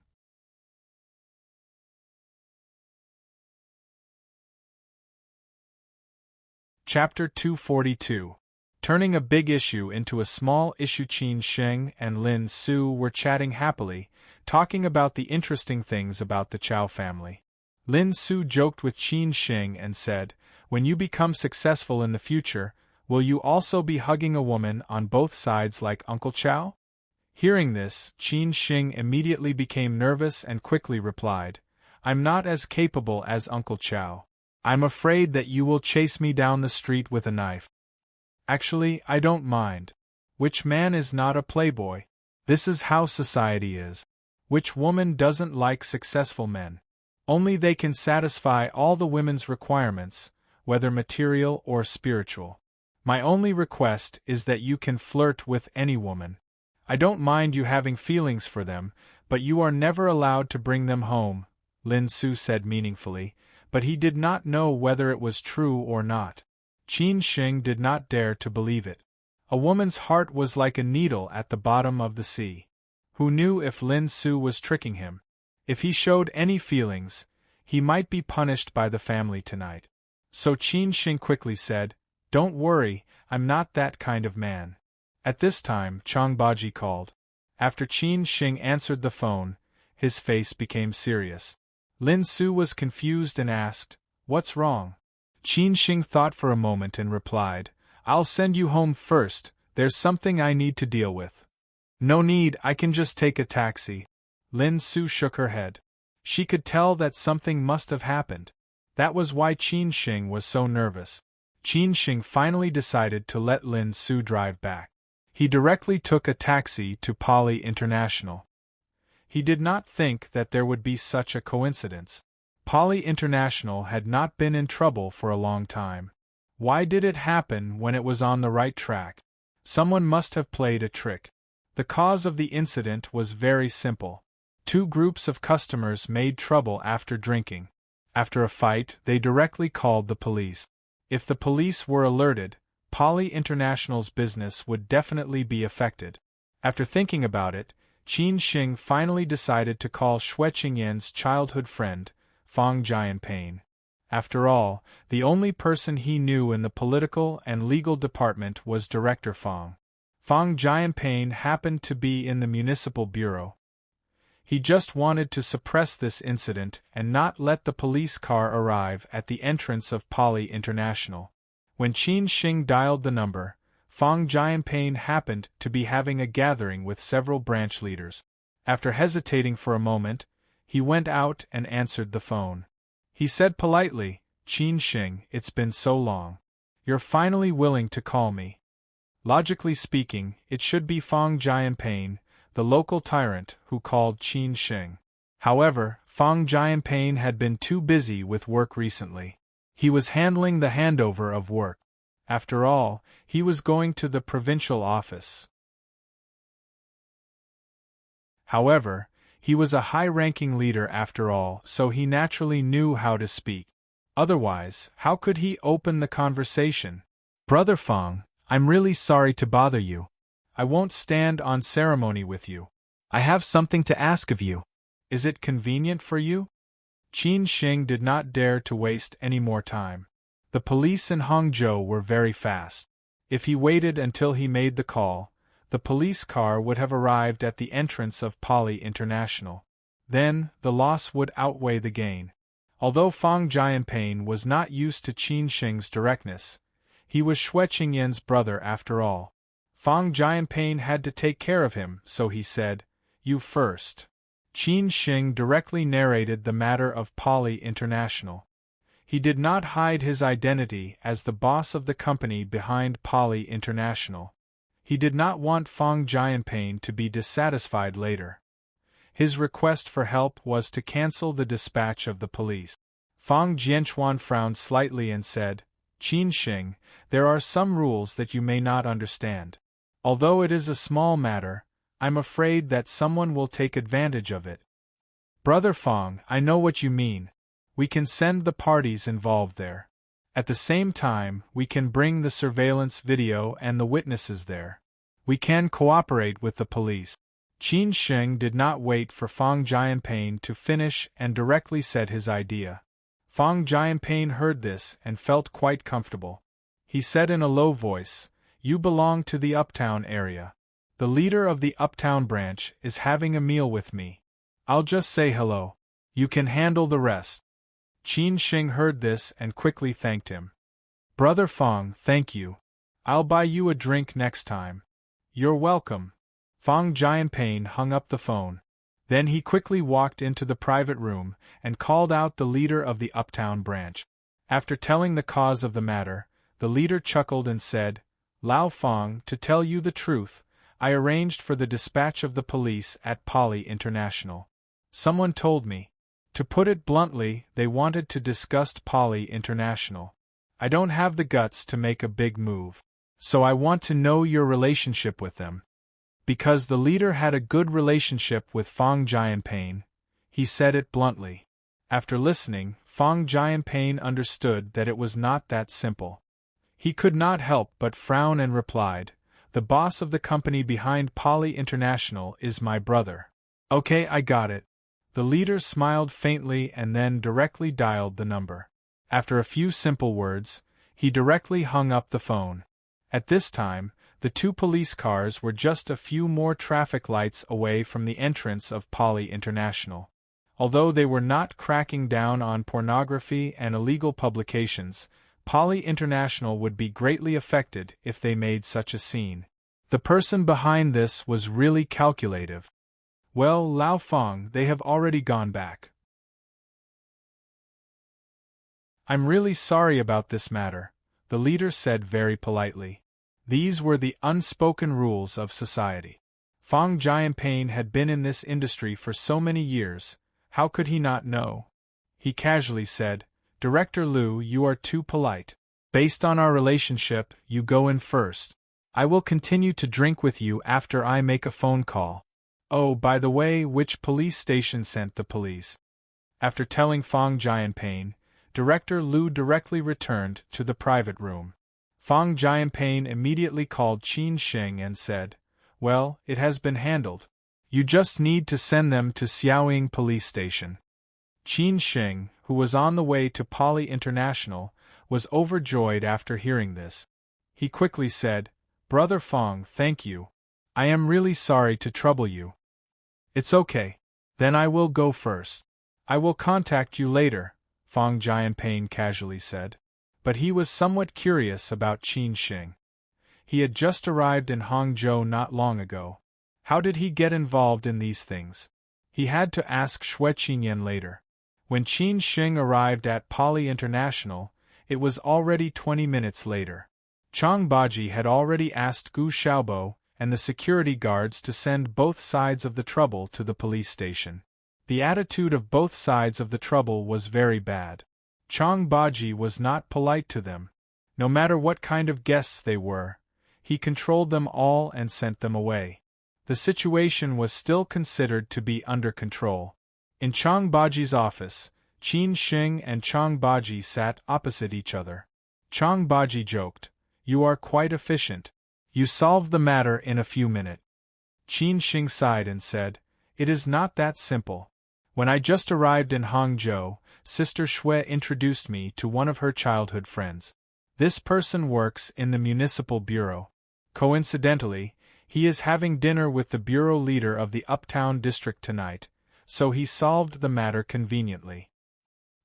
Chapter 242. Turning a big issue into a small issue. Qin Shing and Lin Su were chatting happily, talking about the interesting things about the Chow family. Lin Su joked with Qin Shing and said, When you become successful in the future, will you also be hugging a woman on both sides like Uncle Chow? Hearing this, Qin Shing immediately became nervous and quickly replied, I'm not as capable as Uncle Chow. I'm afraid that you will chase me down the street with a knife. Actually, I don't mind. Which man is not a playboy? This is how society is. Which woman doesn't like successful men? Only they can satisfy all the women's requirements, whether material or spiritual. My only request is that you can flirt with any woman. I don't mind you having feelings for them, but you are never allowed to bring them home, Lin Su said meaningfully, but he did not know whether it was true or not. Qin Shing did not dare to believe it. A woman's heart was like a needle at the bottom of the sea. Who knew if Lin Su was tricking him? If he showed any feelings, he might be punished by the family tonight. So Qin Shing quickly said, Don't worry, I'm not that kind of man. At this time, Chang Baji called. After Qin Shing answered the phone, his face became serious. Lin Su was confused and asked, What's wrong? Qin Shing thought for a moment and replied, I'll send you home first, there's something I need to deal with. No need, I can just take a taxi. Lin Su shook her head. She could tell that something must have happened. That was why Qin Shing was so nervous. Qin Shing finally decided to let Lin Su drive back. He directly took a taxi to Poly International. He did not think that there would be such a coincidence. Poly International had not been in trouble for a long time. Why did it happen when it was on the right track? Someone must have played a trick. The cause of the incident was very simple. Two groups of customers made trouble after drinking. After a fight, they directly called the police. If the police were alerted, Poly International's business would definitely be affected. After thinking about it, Qin Shing finally decided to call Xue Qingyan's childhood friend, Fang Jianping. After all, the only person he knew in the political and legal department was Director Fang. Fang Jianping happened to be in the municipal bureau. He just wanted to suppress this incident and not let the police car arrive at the entrance of Poly International. When Qin Shing dialed the number, Fang Jianping happened to be having a gathering with several branch leaders. After hesitating for a moment, he went out and answered the phone. He said politely, Qin Shing, it's been so long. You're finally willing to call me. Logically speaking, it should be Fang Jianping, the local tyrant, who called Qin Shing. However, Fang Jianping had been too busy with work recently. He was handling the handover of work. After all, he was going to the provincial office. However, he was a high-ranking leader after all, so he naturally knew how to speak. Otherwise, how could he open the conversation? Brother Fong, I'm really sorry to bother you. I won't stand on ceremony with you. I have something to ask of you. Is it convenient for you? Qin Shing did not dare to waste any more time. The police in Hangzhou were very fast. If he waited until he made the call, the police car would have arrived at the entrance of Poly International. Then, the loss would outweigh the gain. Although Fang Jianping was not used to Qin Shing's directness, he was Xue Qingyan's brother after all. Fang Jianping had to take care of him, so he said, "You first." Qin Shing directly narrated the matter of Poly International. He did not hide his identity as the boss of the company behind Poly International. He did not want Fang Jianping to be dissatisfied later. His request for help was to cancel the dispatch of the police. Fang Jianchuan frowned slightly and said, "Qin Shing, there are some rules that you may not understand. Although it is a small matter, I'm afraid that someone will take advantage of it." Brother Fang, I know what you mean. We can send the parties involved there. At the same time, we can bring the surveillance video and the witnesses there. We can cooperate with the police. Qin Shing did not wait for Fang Jianping to finish and directly said his idea. Fang Jianping heard this and felt quite comfortable. He said in a low voice, "You belong to the Uptown area. The leader of the Uptown branch is having a meal with me. I'll just say hello. You can handle the rest." Qin Shing heard this and quickly thanked him. "Brother Fang, thank you. I'll buy you a drink next time." "You're welcome." Fang Jianping hung up the phone. Then he quickly walked into the private room and called out the leader of the Uptown branch. After telling the cause of the matter, the leader chuckled and said, "Lao Fang, to tell you the truth, I arranged for the dispatch of the police at Poly International. Someone told me. To put it bluntly, they wanted to disgust Poly International. I don't have the guts to make a big move. So I want to know your relationship with them." Because the leader had a good relationship with Fang Jianping, he said it bluntly. After listening, Fang Jianping understood that it was not that simple. He could not help but frown and replied, "The boss of the company behind Poly International is my brother." "Okay, I got it." The leader smiled faintly and then directly dialed the number. After a few simple words, he directly hung up the phone. At this time, the two police cars were just a few more traffic lights away from the entrance of Poly International. Although they were not cracking down on pornography and illegal publications, Poly International would be greatly affected if they made such a scene. The person behind this was really calculative. "Well, Lao Fang, they have already gone back. I'm really sorry about this matter," the leader said very politely. These were the unspoken rules of society. Fang Jianping had been in this industry for so many years, how could he not know? He casually said, "Director Liu, you are too polite. Based on our relationship, you go in first. I will continue to drink with you after I make a phone call. Oh, by the way, which police station sent the police?" After telling Fang Jianping, Director Liu directly returned to the private room. Fang Jianping immediately called Qin Shing and said, "Well, it has been handled. You just need to send them to Xiaoying police station." Qin Shing, who was on the way to Poly International, was overjoyed after hearing this. He quickly said, "Brother Fang, thank you. I am really sorry to trouble you." "It's okay. Then I will go first. I will contact you later," Fang Jianping casually said. But he was somewhat curious about Qin Shing. He had just arrived in Hangzhou not long ago. How did he get involved in these things? He had to ask Xue Qingyan later. When Qin Shing arrived at Poly International, it was already 20 minutes later. Chang Baji had already asked Gu Xiaobo and the security guards to send both sides of the trouble to the police station. The attitude of both sides of the trouble was very bad. Chang Baji was not polite to them. No matter what kind of guests they were, he controlled them all and sent them away. The situation was still considered to be under control. In Chang Baji's office, Qin Sheng and Chang Baji sat opposite each other. Chang Baji joked, "You are quite efficient. You solved the matter in a few minutes." Qin Sheng sighed and said, "It is not that simple. When I just arrived in Hangzhou, Sister Shui introduced me to one of her childhood friends. This person works in the municipal bureau. Coincidentally, he is having dinner with the bureau leader of the Uptown district tonight, so he solved the matter conveniently."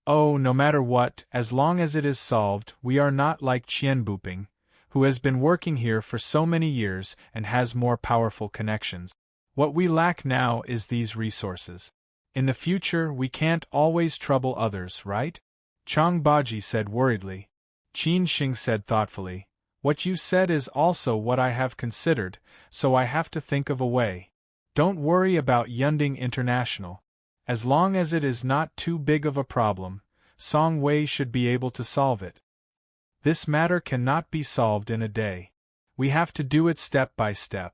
"Oh, no matter what, as long as it is solved, we are not like Qian Buping, who has been working here for so many years and has more powerful connections. What we lack now is these resources. In the future we can't always trouble others, right?" Chang Baji said worriedly. Qin Sheng said thoughtfully, "What you said is also what I have considered, so I have to think of a way. Don't worry about Yunding International. As long as it is not too big of a problem, Song Wei should be able to solve it. This matter cannot be solved in a day. We have to do it step by step.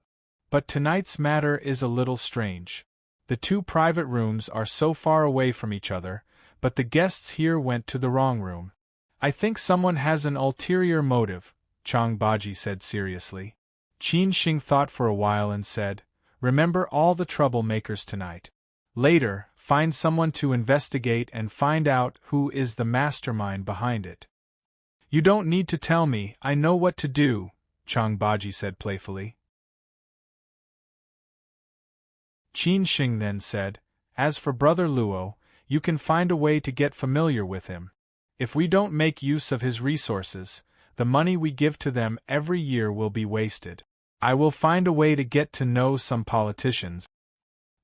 But tonight's matter is a little strange. The two private rooms are so far away from each other, but the guests here went to the wrong room. I think someone has an ulterior motive," Chang Baji said seriously. Qin Sheng thought for a while and said, "Remember all the troublemakers tonight. Later, find someone to investigate and find out who is the mastermind behind it." "You don't need to tell me, I know what to do," Chang Baji said playfully. Qin Sheng then said, "As for Brother Luo, you can find a way to get familiar with him. If we don't make use of his resources, the money we give to them every year will be wasted. I will find a way to get to know some politicians."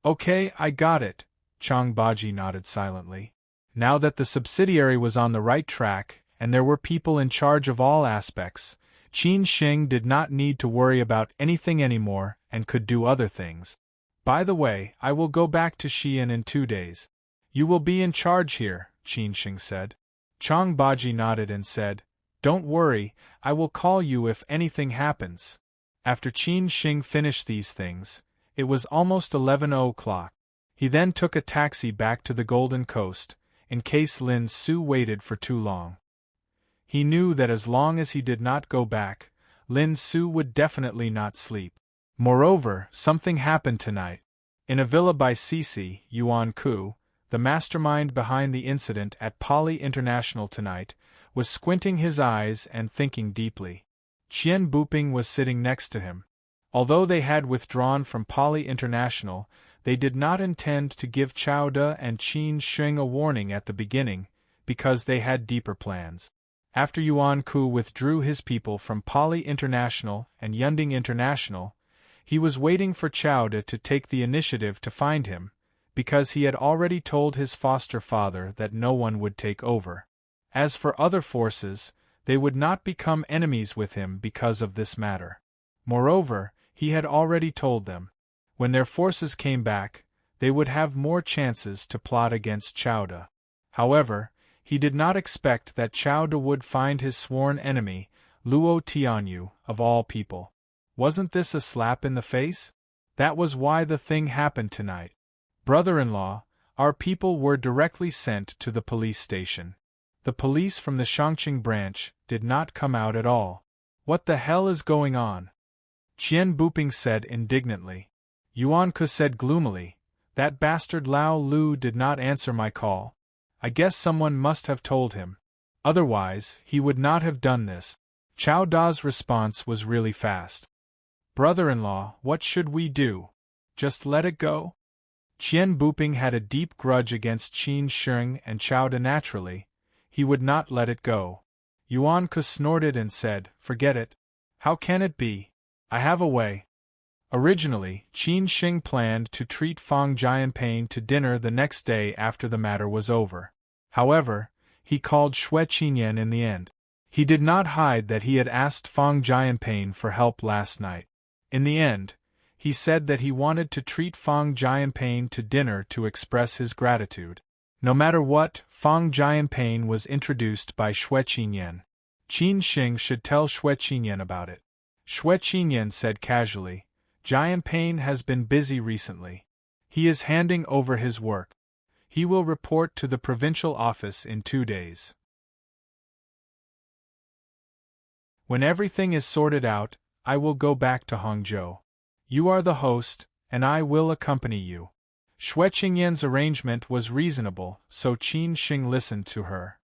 "Okay, I got it," Chang Baji nodded silently. Now that the subsidiary was on the right track, and there were people in charge of all aspects, Qin Sheng did not need to worry about anything anymore and could do other things. "By the way, I will go back to Xi'an in 2 days. You will be in charge here," Qin Sheng said. Chang Baji nodded and said, "Don't worry, I will call you if anything happens." After Qin Sheng finished these things, it was almost 11 o'clock. He then took a taxi back to the Golden Coast, in case Lin Su waited for too long. He knew that as long as he did not go back, Lin Su would definitely not sleep. Moreover, something happened tonight. In a villa by Cece, Yuan Ku, the mastermind behind the incident at Poly International tonight, was squinting his eyes and thinking deeply. Qian Buping was sitting next to him. Although they had withdrawn from Poly International, they did not intend to give Chao De and Qin Sheng a warning at the beginning, because they had deeper plans. After Yuan Ku withdrew his people from Poly International and Yunding International, he was waiting for Chao De to take the initiative to find him, because he had already told his foster father that no one would take over. As for other forces, they would not become enemies with him because of this matter. Moreover, he had already told them, when their forces came back, they would have more chances to plot against Chao De. However, he did not expect that Chao De would find his sworn enemy, Luo Tianyu, of all people. Wasn't this a slap in the face? That was why the thing happened tonight. "Brother-in-law, our people were directly sent to the police station. The police from the Shangqing branch did not come out at all. What the hell is going on?" Qian Buping said indignantly. Yuan Ke said gloomily, "That bastard Lao Lu did not answer my call. I guess someone must have told him. Otherwise, he would not have done this." Chao Da's response was really fast. "Brother-in-law, what should we do? Just let it go?" Qian Buping had a deep grudge against Qin Sheng and Chao De naturally. He would not let it go. Yuan Ke snorted and said, "Forget it. How can it be? I have a way." Originally, Qin Sheng planned to treat Fang Jianping to dinner the next day after the matter was over. However, he called Shui Qinyan in the end. He did not hide that he had asked Fang Jianping for help last night. In the end, he said that he wanted to treat Fang Jianping to dinner to express his gratitude. No matter what, Fang Jianping was introduced by Shui Qinyan. Qin Sheng should tell Shui Qinyan about it. Shui Qinyan said casually, "Jianping has been busy recently. He is handing over his work." He will report to the provincial office in 2 days. When everything is sorted out, I will go back to Hangzhou. You are the host, and I will accompany you. Xue Qingyan's arrangement was reasonable, so Qin Xing listened to her.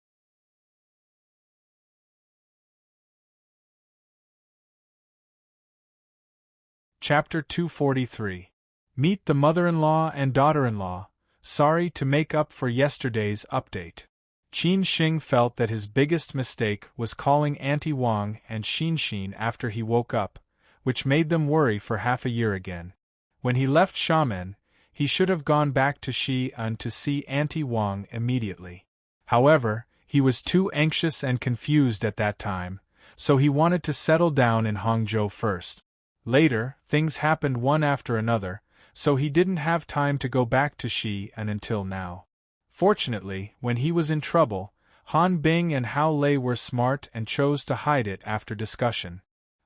Chapter 243. Meet the mother-in-law and daughter-in-law, sorry to make up for yesterday's update. Qin Xing felt that his biggest mistake was calling Auntie Wang and Xinxin after he woke up, which made them worry for half a year again. When he left Xiamen, he should have gone back to Xi'an to see Auntie Wang immediately. However, he was too anxious and confused at that time, so he wanted to settle down in Hangzhou first. Later, things happened one after another, so he didn't have time to go back to Xi'an until now. Fortunately, when he was in trouble, Han Bing and Hao Lei were smart and chose to hide it after discussion.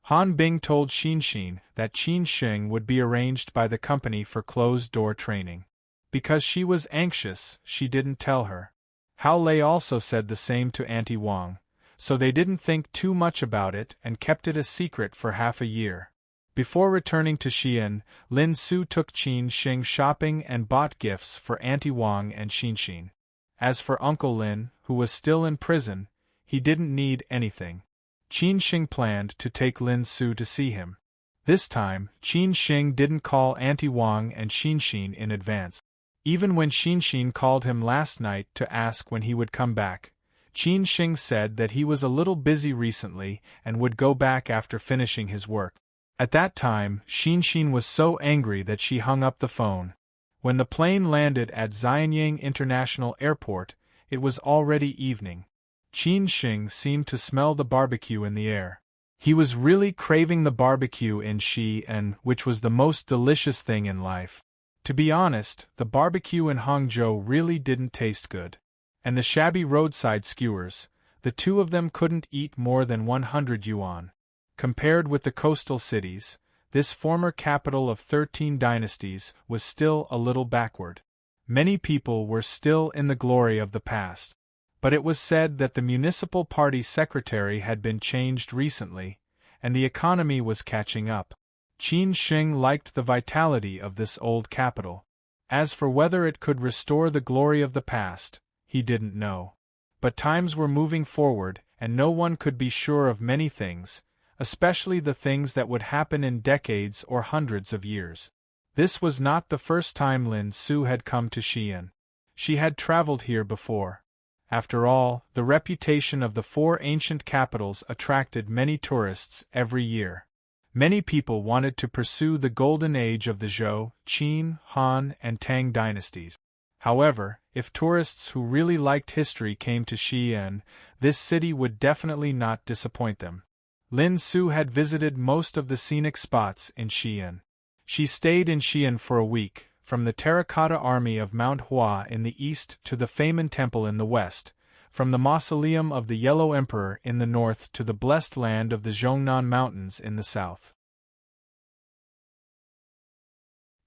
Han Bing told Xinxin that Qin Xing would be arranged by the company for closed-door training. Because she was anxious, she didn't tell her. Hao Lei also said the same to Auntie Wang, so they didn't think too much about it and kept it a secret for half a year. Before returning to Xi'an, Lin Su took Qin Xing shopping and bought gifts for Auntie Wang and Xinxin. As for Uncle Lin, who was still in prison, he didn't need anything. Qin Xing planned to take Lin Su to see him. This time, Qin Xing didn't call Auntie Wang and Xinxin in advance. Even when Xinxin called him last night to ask when he would come back, Qin Xing said that he was a little busy recently and would go back after finishing his work. At that time, Xinxin was so angry that she hung up the phone. When the plane landed at Xianyang International Airport, it was already evening. Qin Xing seemed to smell the barbecue in the air. He was really craving the barbecue in Xi'an, which was the most delicious thing in life. To be honest, the barbecue in Hangzhou really didn't taste good. And the shabby roadside skewers, the two of them couldn't eat more than 100 yuan. Compared with the coastal cities, this former capital of 13 dynasties was still a little backward. Many people were still in the glory of the past. But it was said that the municipal party secretary had been changed recently, and the economy was catching up. Qin Xing liked the vitality of this old capital. As for whether it could restore the glory of the past, he didn't know. But times were moving forward, and no one could be sure of many things, especially the things that would happen in decades or hundreds of years. This was not the first time Lin Su had come to Xi'an. She had traveled here before. After all, the reputation of the 4 ancient capitals attracted many tourists every year. Many people wanted to pursue the golden age of the Zhou, Qin, Han, and Tang dynasties. However, if tourists who really liked history came to Xi'an, this city would definitely not disappoint them. Lin Su had visited most of the scenic spots in Xi'an. She stayed in Xi'an for a week, from the Terracotta Army of Mount Hua in the east to the Famen Temple in the west, from the Mausoleum of the Yellow Emperor in the north to the blessed land of the Zhongnan Mountains in the south.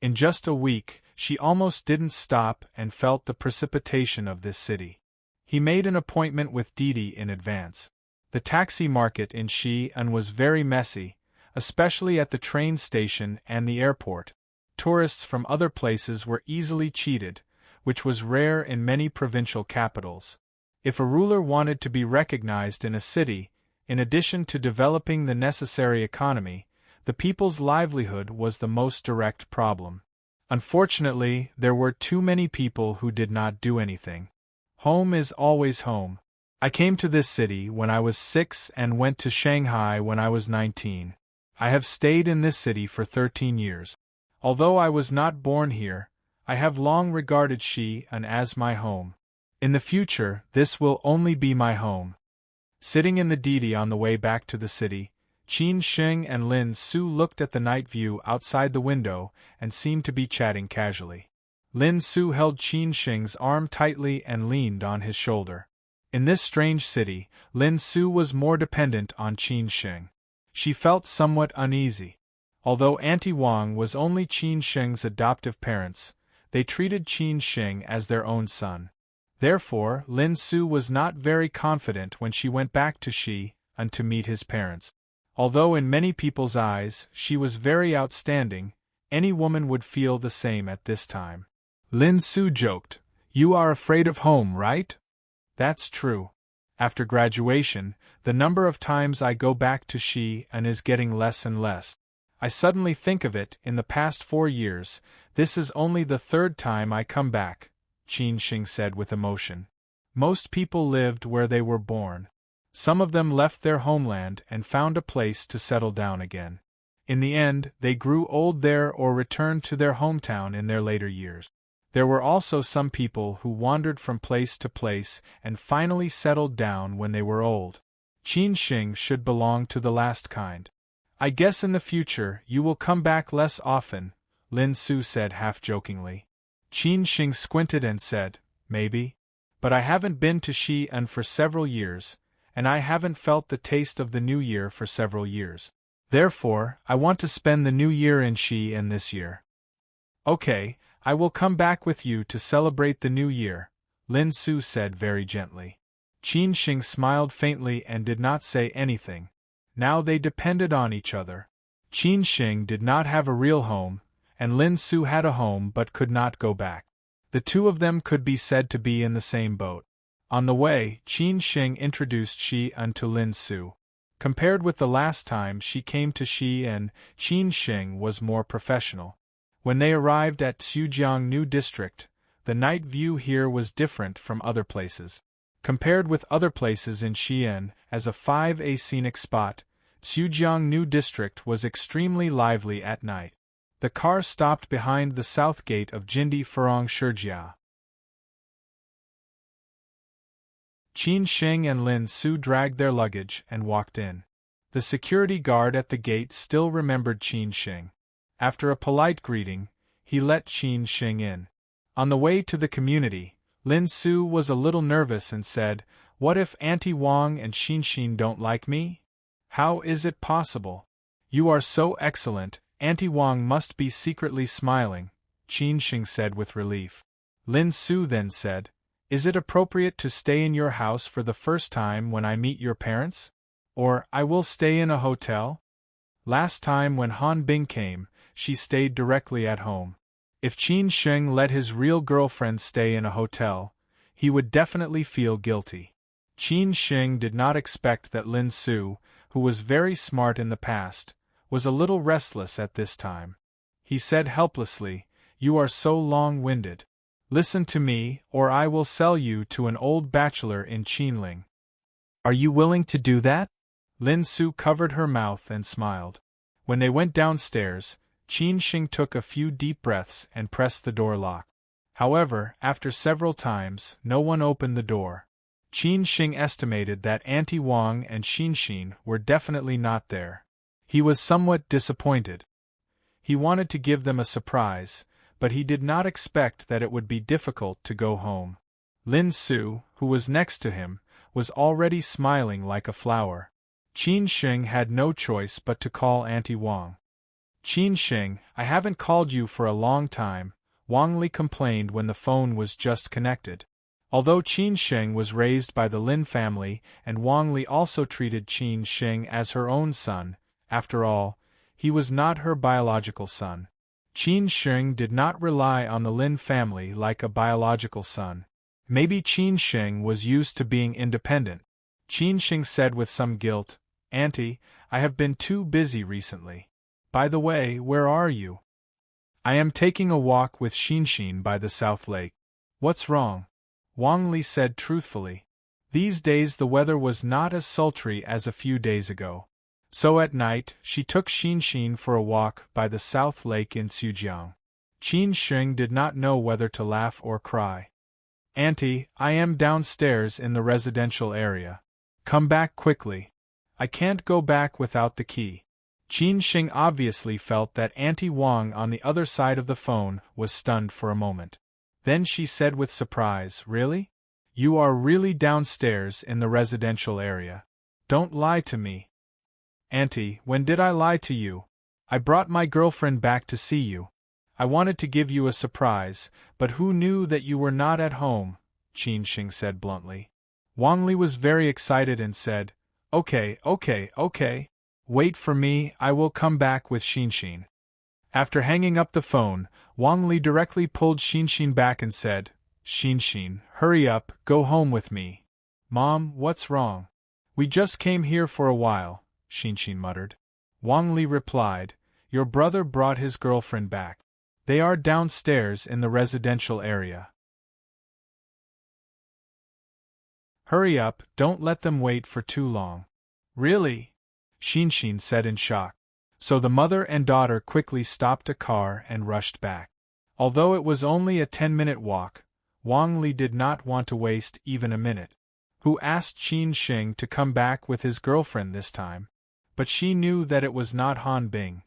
In just a week, she almost didn't stop and felt the precipitation of this city. He made an appointment with Didi in advance. The taxi market in Xi'an was very messy, especially at the train station and the airport. Tourists from other places were easily cheated, which was rare in many provincial capitals. If a ruler wanted to be recognized in a city, in addition to developing the necessary economy, the people's livelihood was the most direct problem. Unfortunately, there were too many people who did not do anything. Home is always home. I came to this city when I was 6 and went to Shanghai when I was 19. I have stayed in this city for 13 years. Although I was not born here, I have long regarded Xi'an as my home. In the future, this will only be my home. Sitting in the Didi on the way back to the city, Qin Xing and Lin Su looked at the night view outside the window and seemed to be chatting casually. Lin Su held Qin Xing's arm tightly and leaned on his shoulder. In this strange city, Lin Su was more dependent on Qin Xing. She felt somewhat uneasy. Although Auntie Wang was only Qin Sheng's adoptive parents, they treated Qin Shing as their own son. Therefore, Lin Su was not very confident when she went back to Xi'an to meet his parents. Although in many people's eyes she was very outstanding, any woman would feel the same at this time. Lin Su joked, "You are afraid of home, right?" "That's true. After graduation, the number of times I go back to Xi'an is getting less and less. I suddenly think of it, in the past 4 years, this is only the 3rd time I come back," Qin Shing said with emotion. Most people lived where they were born. Some of them left their homeland and found a place to settle down again. In the end, they grew old there or returned to their hometown in their later years. There were also some people who wandered from place to place and finally settled down when they were old. Qin Shing should belong to the last kind. "I guess in the future you will come back less often," Lin Su said half-jokingly. Qin Shing squinted and said, "Maybe. But I haven't been to Xi'an for several years, and I haven't felt the taste of the new year for several years. Therefore, I want to spend the new year in Xi'an this year." "Okay, I will come back with you to celebrate the new year," Lin Su said very gently. Qin Shing smiled faintly and did not say anything. Now they depended on each other. Qin Shing did not have a real home, and Lin Su had a home but could not go back. The two of them could be said to be in the same boat. On the way, Qin Shing introduced Xi'an to Lin Su. Compared with the last time she came to Xi'an, Qin Shing was more professional. When they arrived at Xujiang New District, the night view here was different from other places. Compared with other places in Xi'an, as a 5A scenic spot, Xujiang New District was extremely lively at night. The car stopped behind the south gate of Jindi Furong Shijia. Qin Shing and Lin Su dragged their luggage and walked in. The security guard at the gate still remembered Qin Shing. After a polite greeting, he let Qin Shing in. On the way to the community, Lin Su was a little nervous and said, "What if Auntie Wang and Qin Shing don't like me? How is it possible? You are so excellent, Auntie Wang must be secretly smiling," Qin Shing said with relief. Lin Su then said, "Is it appropriate to stay in your house for the first time when I meet your parents? Or I will stay in a hotel?" Last time when Han Bing came, she stayed directly at home. If Qin Shing let his real girlfriend stay in a hotel, he would definitely feel guilty. Qin Shing did not expect that Lin Su, who was very smart in the past, was a little restless at this time. He said helplessly, "You are so long-winded. Listen to me, or I will sell you to an old bachelor in Qinling." "Are you willing to do that?" Lin Su covered her mouth and smiled. When they went downstairs, Qin Shing took a few deep breaths and pressed the door lock. However, after several times, no one opened the door. Qin Shing estimated that Auntie Wang and Qin Xin were definitely not there. He was somewhat disappointed. He wanted to give them a surprise, but he did not expect that it would be difficult to go home. Lin Su, who was next to him, was already smiling like a flower. Qin Shing had no choice but to call Auntie Wang. "Qin Shing, I haven't called you for a long time," Wang Li complained when the phone was just connected. Although Qin Shing was raised by the Lin family and Wang Li also treated Qin Shing as her own son, after all, he was not her biological son. Qin Shing did not rely on the Lin family like a biological son. Maybe Qin Shing was used to being independent. Qin Shing said with some guilt, "Auntie, I have been too busy recently. By the way, where are you?" "I am taking a walk with Xinxin by the South Lake." "What's wrong?" Wang Li said truthfully. These days the weather was not as sultry as a few days ago. So at night, she took Xinxin for a walk by the South Lake in Xujiang. Qin Shing did not know whether to laugh or cry. "Auntie, I am downstairs in the residential area. Come back quickly. I can't go back without the key." Qin Shing obviously felt that Auntie Wang on the other side of the phone was stunned for a moment. Then she said with surprise, "Really? You are really downstairs in the residential area? Don't lie to me." "Auntie, when did I lie to you? I brought my girlfriend back to see you. I wanted to give you a surprise, but who knew that you were not at home, Qin Sheng said bluntly. Wang Li was very excited and said, Okay. Wait for me, I will come back with Xinxin. After hanging up the phone, Wang Li directly pulled Xinxin back and said, Xinxin, hurry up, go home with me. Mom, what's wrong? We just came here for a while, Xinxin muttered. Wang Li replied, Your brother brought his girlfriend back. They are downstairs in the residential area. Hurry up, don't let them wait for too long. Really? Xinxin said in shock. So the mother and daughter quickly stopped a car and rushed back. Although it was only a 10-minute walk, Wang Li did not want to waste even a minute. Who asked Qin Sheng to come back with his girlfriend this time? But she knew that it was not Han Bing.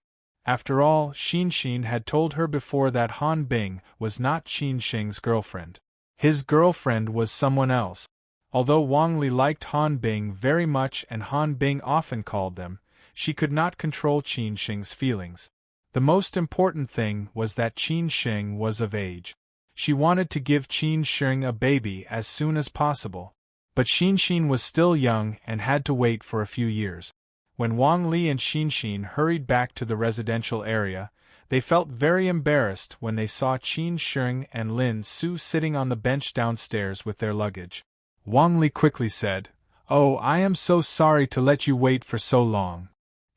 After all, Xinxin had told her before that Han Bing was not Qin Sheng's girlfriend. His girlfriend was someone else. Although Wang Li liked Han Bing very much and Han Bing often called them, she could not control Qin Sheng's feelings. The most important thing was that Qin Sheng was of age. She wanted to give Qin Sheng a baby as soon as possible. But Xinxin was still young and had to wait for a few years. When Wang Li and Xinxin hurried back to the residential area, they felt very embarrassed when they saw Qin Sheng and Lin Su sitting on the bench downstairs with their luggage. Wang Li quickly said, Oh, I am so sorry to let you wait for so long.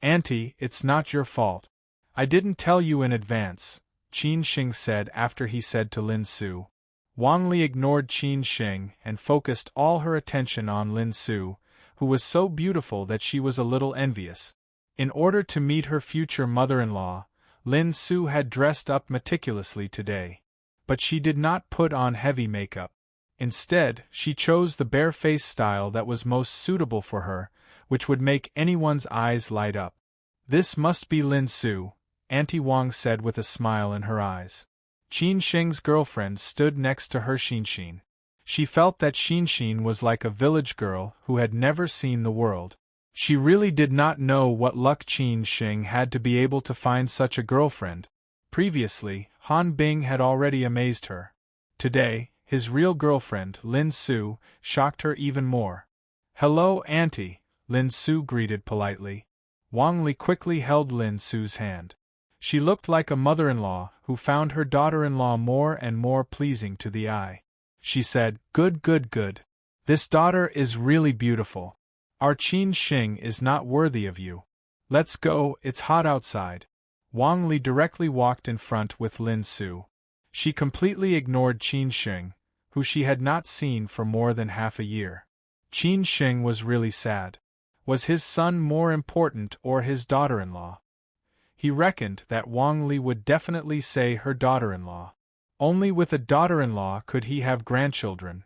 Auntie, it's not your fault. I didn't tell you in advance, Qin Sheng said after he said to Lin Su. Wang Li ignored Qin Sheng and focused all her attention on Lin Su, who was so beautiful that she was a little envious. In order to meet her future mother-in-law, Lin Su had dressed up meticulously today. But she did not put on heavy makeup. Instead, she chose the bare-face style that was most suitable for her, which would make anyone's eyes light up. This must be Lin Su, Auntie Wang said with a smile in her eyes. Qin Sheng's girlfriend stood next to her Xinxin. She felt that Xinxin was like a village girl who had never seen the world. She really did not know what luck Qin Sheng had to be able to find such a girlfriend. Previously, Han Bing had already amazed her. Today, his real girlfriend, Lin Su, shocked her even more. Hello, Auntie, Lin Su greeted politely. Wang Li quickly held Lin Su's hand. She looked like a mother-in-law who found her daughter-in-law more and more pleasing to the eye. She said, Good. This daughter is really beautiful. Our Qin Sheng is not worthy of you. Let's go, it's hot outside. Wang Li directly walked in front with Lin Su. She completely ignored Qin Sheng, who she had not seen for more than half a year. Qin Sheng was really sad. Was his son more important or his daughter-in-law? He reckoned that Wang Li would definitely say her daughter-in-law. Only with a daughter-in-law could he have grandchildren.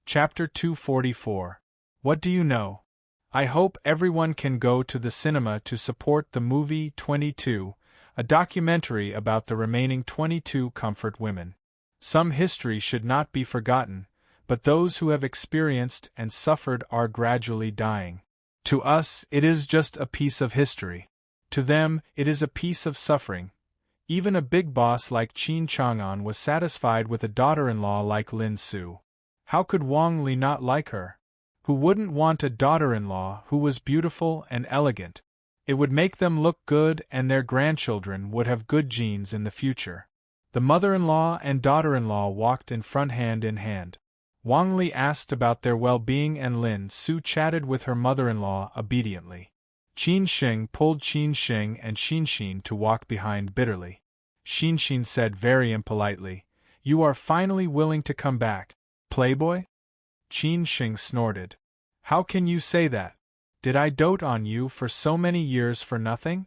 Chapter 244. What do you know? I hope everyone can go to the cinema to support the movie 22, a documentary about the remaining 22 comfort women. Some history should not be forgotten, but those who have experienced and suffered are gradually dying. To us, it is just a piece of history. To them, it is a piece of suffering. Even a big boss like Qin Chang'an was satisfied with a daughter-in-law like Lin Su. How could Wang Li not like her? Who wouldn't want a daughter-in-law who was beautiful and elegant? It would make them look good and their grandchildren would have good genes in the future. The mother-in-law and daughter-in-law walked in front hand in hand. Wang Li asked about their well-being and Lin Su chatted with her mother-in-law obediently. Qin Sheng pulled Qin Sheng and Xinxin to walk behind bitterly. Xinxin said very impolitely, You are finally willing to come back, playboy? Qin Sheng snorted. How can you say that? Did I dote on you for so many years for nothing?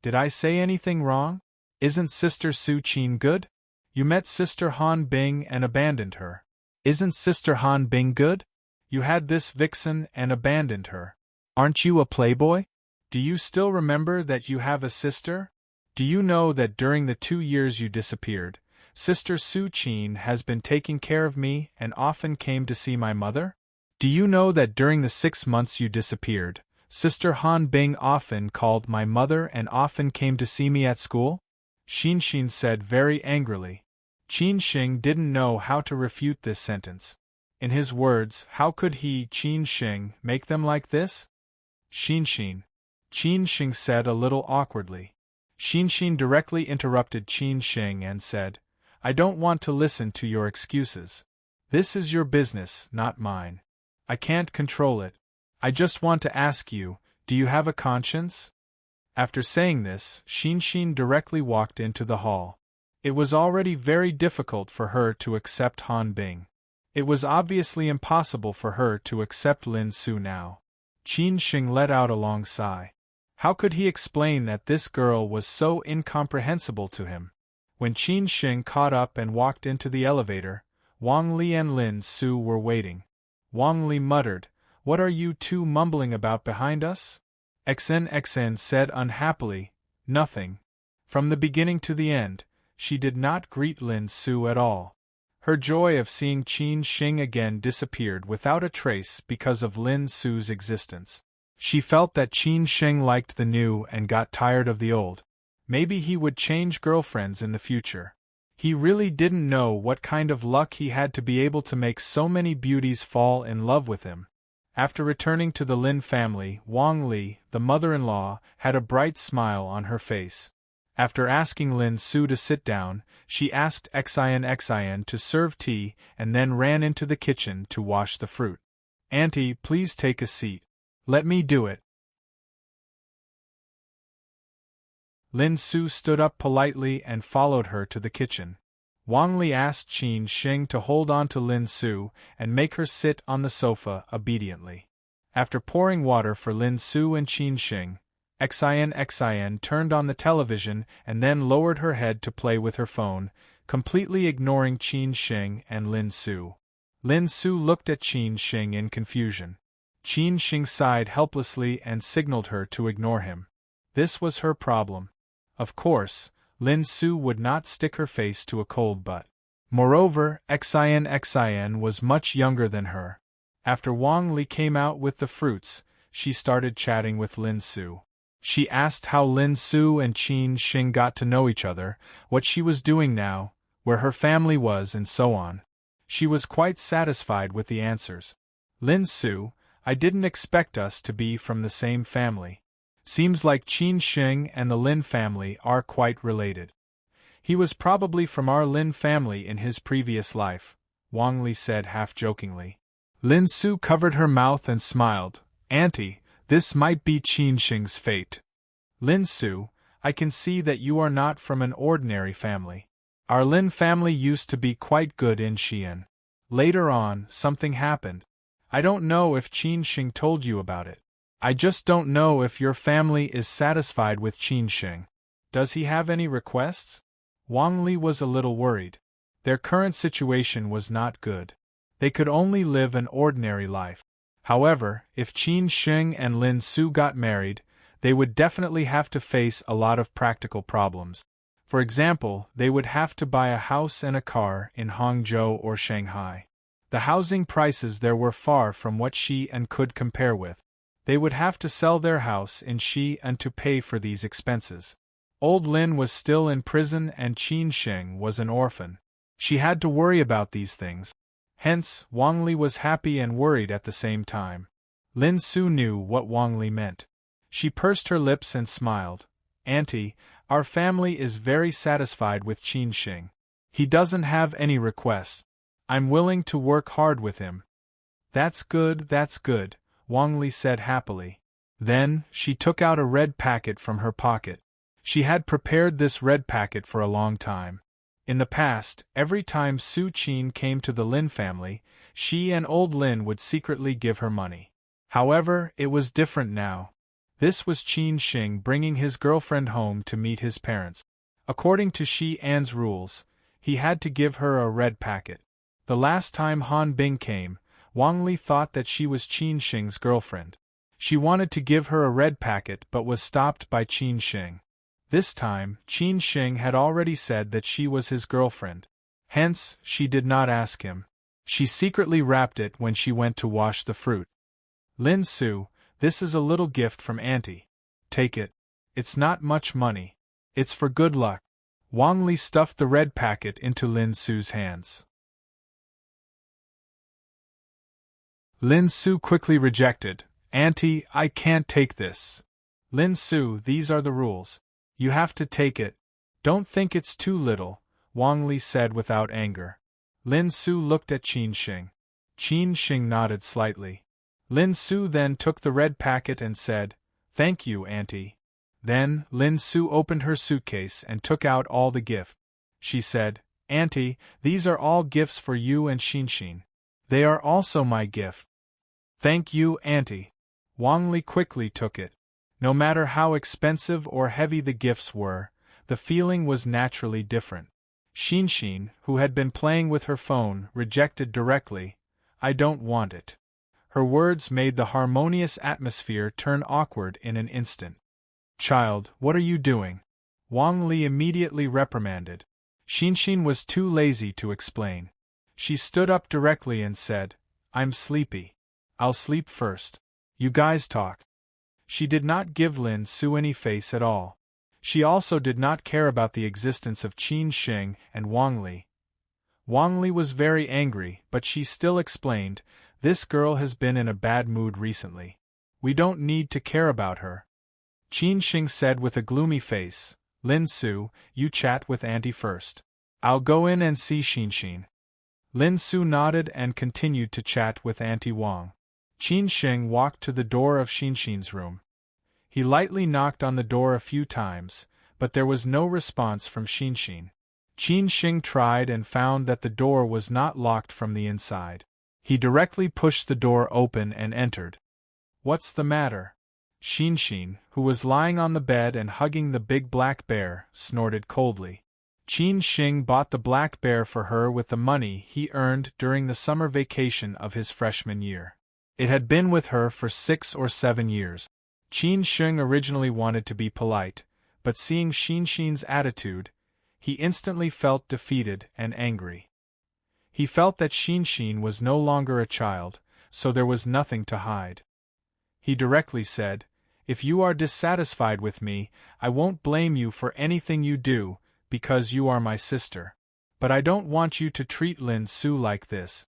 Did I say anything wrong? Isn't Sister Su Qin good? You met Sister Han Bing and abandoned her. Isn't Sister Han Bing good? You had this vixen and abandoned her. Aren't you a playboy? Do you still remember that you have a sister? Do you know that during the 2 years you disappeared, Sister Su Qin has been taking care of me and often came to see my mother? Do you know that during the 6 months you disappeared, Sister Han Bing often called my mother and often came to see me at school? Xin Xin said very angrily. Qin Xing didn't know how to refute this sentence. In his words, how could he, Qin Xing, make them like this? Xin Xin. Qin Xing said a little awkwardly. Xin Xin directly interrupted Qin Xing and said, I don't want to listen to your excuses. This is your business, not mine. I can't control it. I just want to ask you, do you have a conscience? After saying this, Xin Xin directly walked into the hall. It was already very difficult for her to accept Han Bing. It was obviously impossible for her to accept Lin Su now. Qin Xing let out a long sigh. How could he explain that this girl was so incomprehensible to him? When Qin Xing caught up and walked into the elevator, Wang Li and Lin Su were waiting. Wang Li muttered, What are you two mumbling about behind us? XN said unhappily, Nothing. From the beginning to the end, she did not greet Lin Su at all. Her joy of seeing Qin Xing again disappeared without a trace because of Lin Su's existence. She felt that Qin Xing liked the new and got tired of the old. Maybe he would change girlfriends in the future. He really didn't know what kind of luck he had to be able to make so many beauties fall in love with him. After returning to the Lin family, Wang Li, the mother-in-law, had a bright smile on her face. After asking Lin Su to sit down, she asked Xin to serve tea and then ran into the kitchen to wash the fruit. Auntie, please take a seat. Let me do it. Lin Su stood up politely and followed her to the kitchen. Wang Li asked Qin Xing to hold on to Lin Su and make her sit on the sofa obediently. After pouring water for Lin Su and Qin Xing, Xin turned on the television and then lowered her head to play with her phone, completely ignoring Qin Xing and Lin Su. Lin Su looked at Qin Xing in confusion. Qin Xing sighed helplessly and signaled her to ignore him. This was her problem. Of course, Lin Su would not stick her face to a cold butt. Moreover, Xin was much younger than her. After Wang Li came out with the fruits, she started chatting with Lin Su. She asked how Lin Su and Qin Xing got to know each other, what she was doing now, where her family was and so on. She was quite satisfied with the answers. Lin Su, I didn't expect us to be from the same family. Seems like Qin Xing and the Lin family are quite related. He was probably from our Lin family in his previous life, Wang Li said half-jokingly. Lin Su covered her mouth and smiled. Auntie, this might be Qin Xing's fate. Lin Su, I can see that you are not from an ordinary family. Our Lin family used to be quite good in Xi'an. Later on, something happened. I don't know if Qin Xing told you about it. I just don't know if your family is satisfied with Qin Xing. Does he have any requests? Wang Li was a little worried. Their current situation was not good. They could only live an ordinary life. However, if Qin Xing and Lin Su got married, they would definitely have to face a lot of practical problems. For example, they would have to buy a house and a car in Hangzhou or Shanghai. The housing prices there were far from what Xi'an could compare with. They would have to sell their house in Xi'an to pay for these expenses. Old Lin was still in prison and Qin Xing was an orphan. She had to worry about these things. Hence, Wang Li was happy and worried at the same time. Lin Su knew what Wang Li meant. She pursed her lips and smiled. Auntie, our family is very satisfied with Qin Xing. He doesn't have any requests. I'm willing to work hard with him. That's good, Wang Li said happily. Then, she took out a red packet from her pocket. She had prepared this red packet for a long time. In the past, every time Su Qin came to the Lin family, she and old Lin would secretly give her money. However, it was different now. This was Qin Xing bringing his girlfriend home to meet his parents. According to Xi'an's rules, he had to give her a red packet. The last time Han Bing came, Wang Li thought that she was Qin Xing's girlfriend. She wanted to give her a red packet but was stopped by Qin Xing. This time, Qin Xing had already said that she was his girlfriend. Hence, she did not ask him. She secretly wrapped it when she went to wash the fruit. Lin Su, "This is a little gift from Auntie. Take it. It's not much money. It's for good luck." Wang Li stuffed the red packet into Lin Su's hands. Lin Su quickly rejected. "Auntie, I can't take this." "Lin Su, these are the rules. You have to take it. Don't think it's too little," Wang Li said without anger. Lin Su looked at Qin Xing. Qin Xing nodded slightly. Lin Su then took the red packet and said, "Thank you, Auntie." Then, Lin Su opened her suitcase and took out all the gifts. She said, "Auntie, these are all gifts for you and Xinxin. They are also my gift." "Thank you, Auntie." Wang Li quickly took it. No matter how expensive or heavy the gifts were, the feeling was naturally different. Xinxin, who had been playing with her phone, rejected directly, "I don't want it." Her words made the harmonious atmosphere turn awkward in an instant. "Child, what are you doing?" Wang Li immediately reprimanded. Xinxin was too lazy to explain. She stood up directly and said, "I'm sleepy. I'll sleep first. You guys talk." She did not give Lin Su any face at all. She also did not care about the existence of Qin Xing and Wang Li. Wang Li was very angry, but she still explained, "This girl has been in a bad mood recently. We don't need to care about her." Qin Xing said with a gloomy face, "Lin Su, you chat with Auntie first. I'll go in and see Xinxin." Lin Su nodded and continued to chat with Auntie Wang. Qin Xing walked to the door of Xinxin's room. He lightly knocked on the door a few times, but there was no response from Xinxin. Qin Xing tried and found that the door was not locked from the inside. He directly pushed the door open and entered. "What's the matter?" Xinxin, who was lying on the bed and hugging the big black bear, snorted coldly. Qin Xing bought the black bear for her with the money he earned during the summer vacation of his freshman year. It had been with her for 6 or 7 years. Qin Xing originally wanted to be polite, but seeing Xinxin's attitude, he instantly felt defeated and angry. He felt that Xinxin was no longer a child, so there was nothing to hide. He directly said, "If you are dissatisfied with me, I won't blame you for anything you do, because you are my sister. But I don't want you to treat Lin Su like this."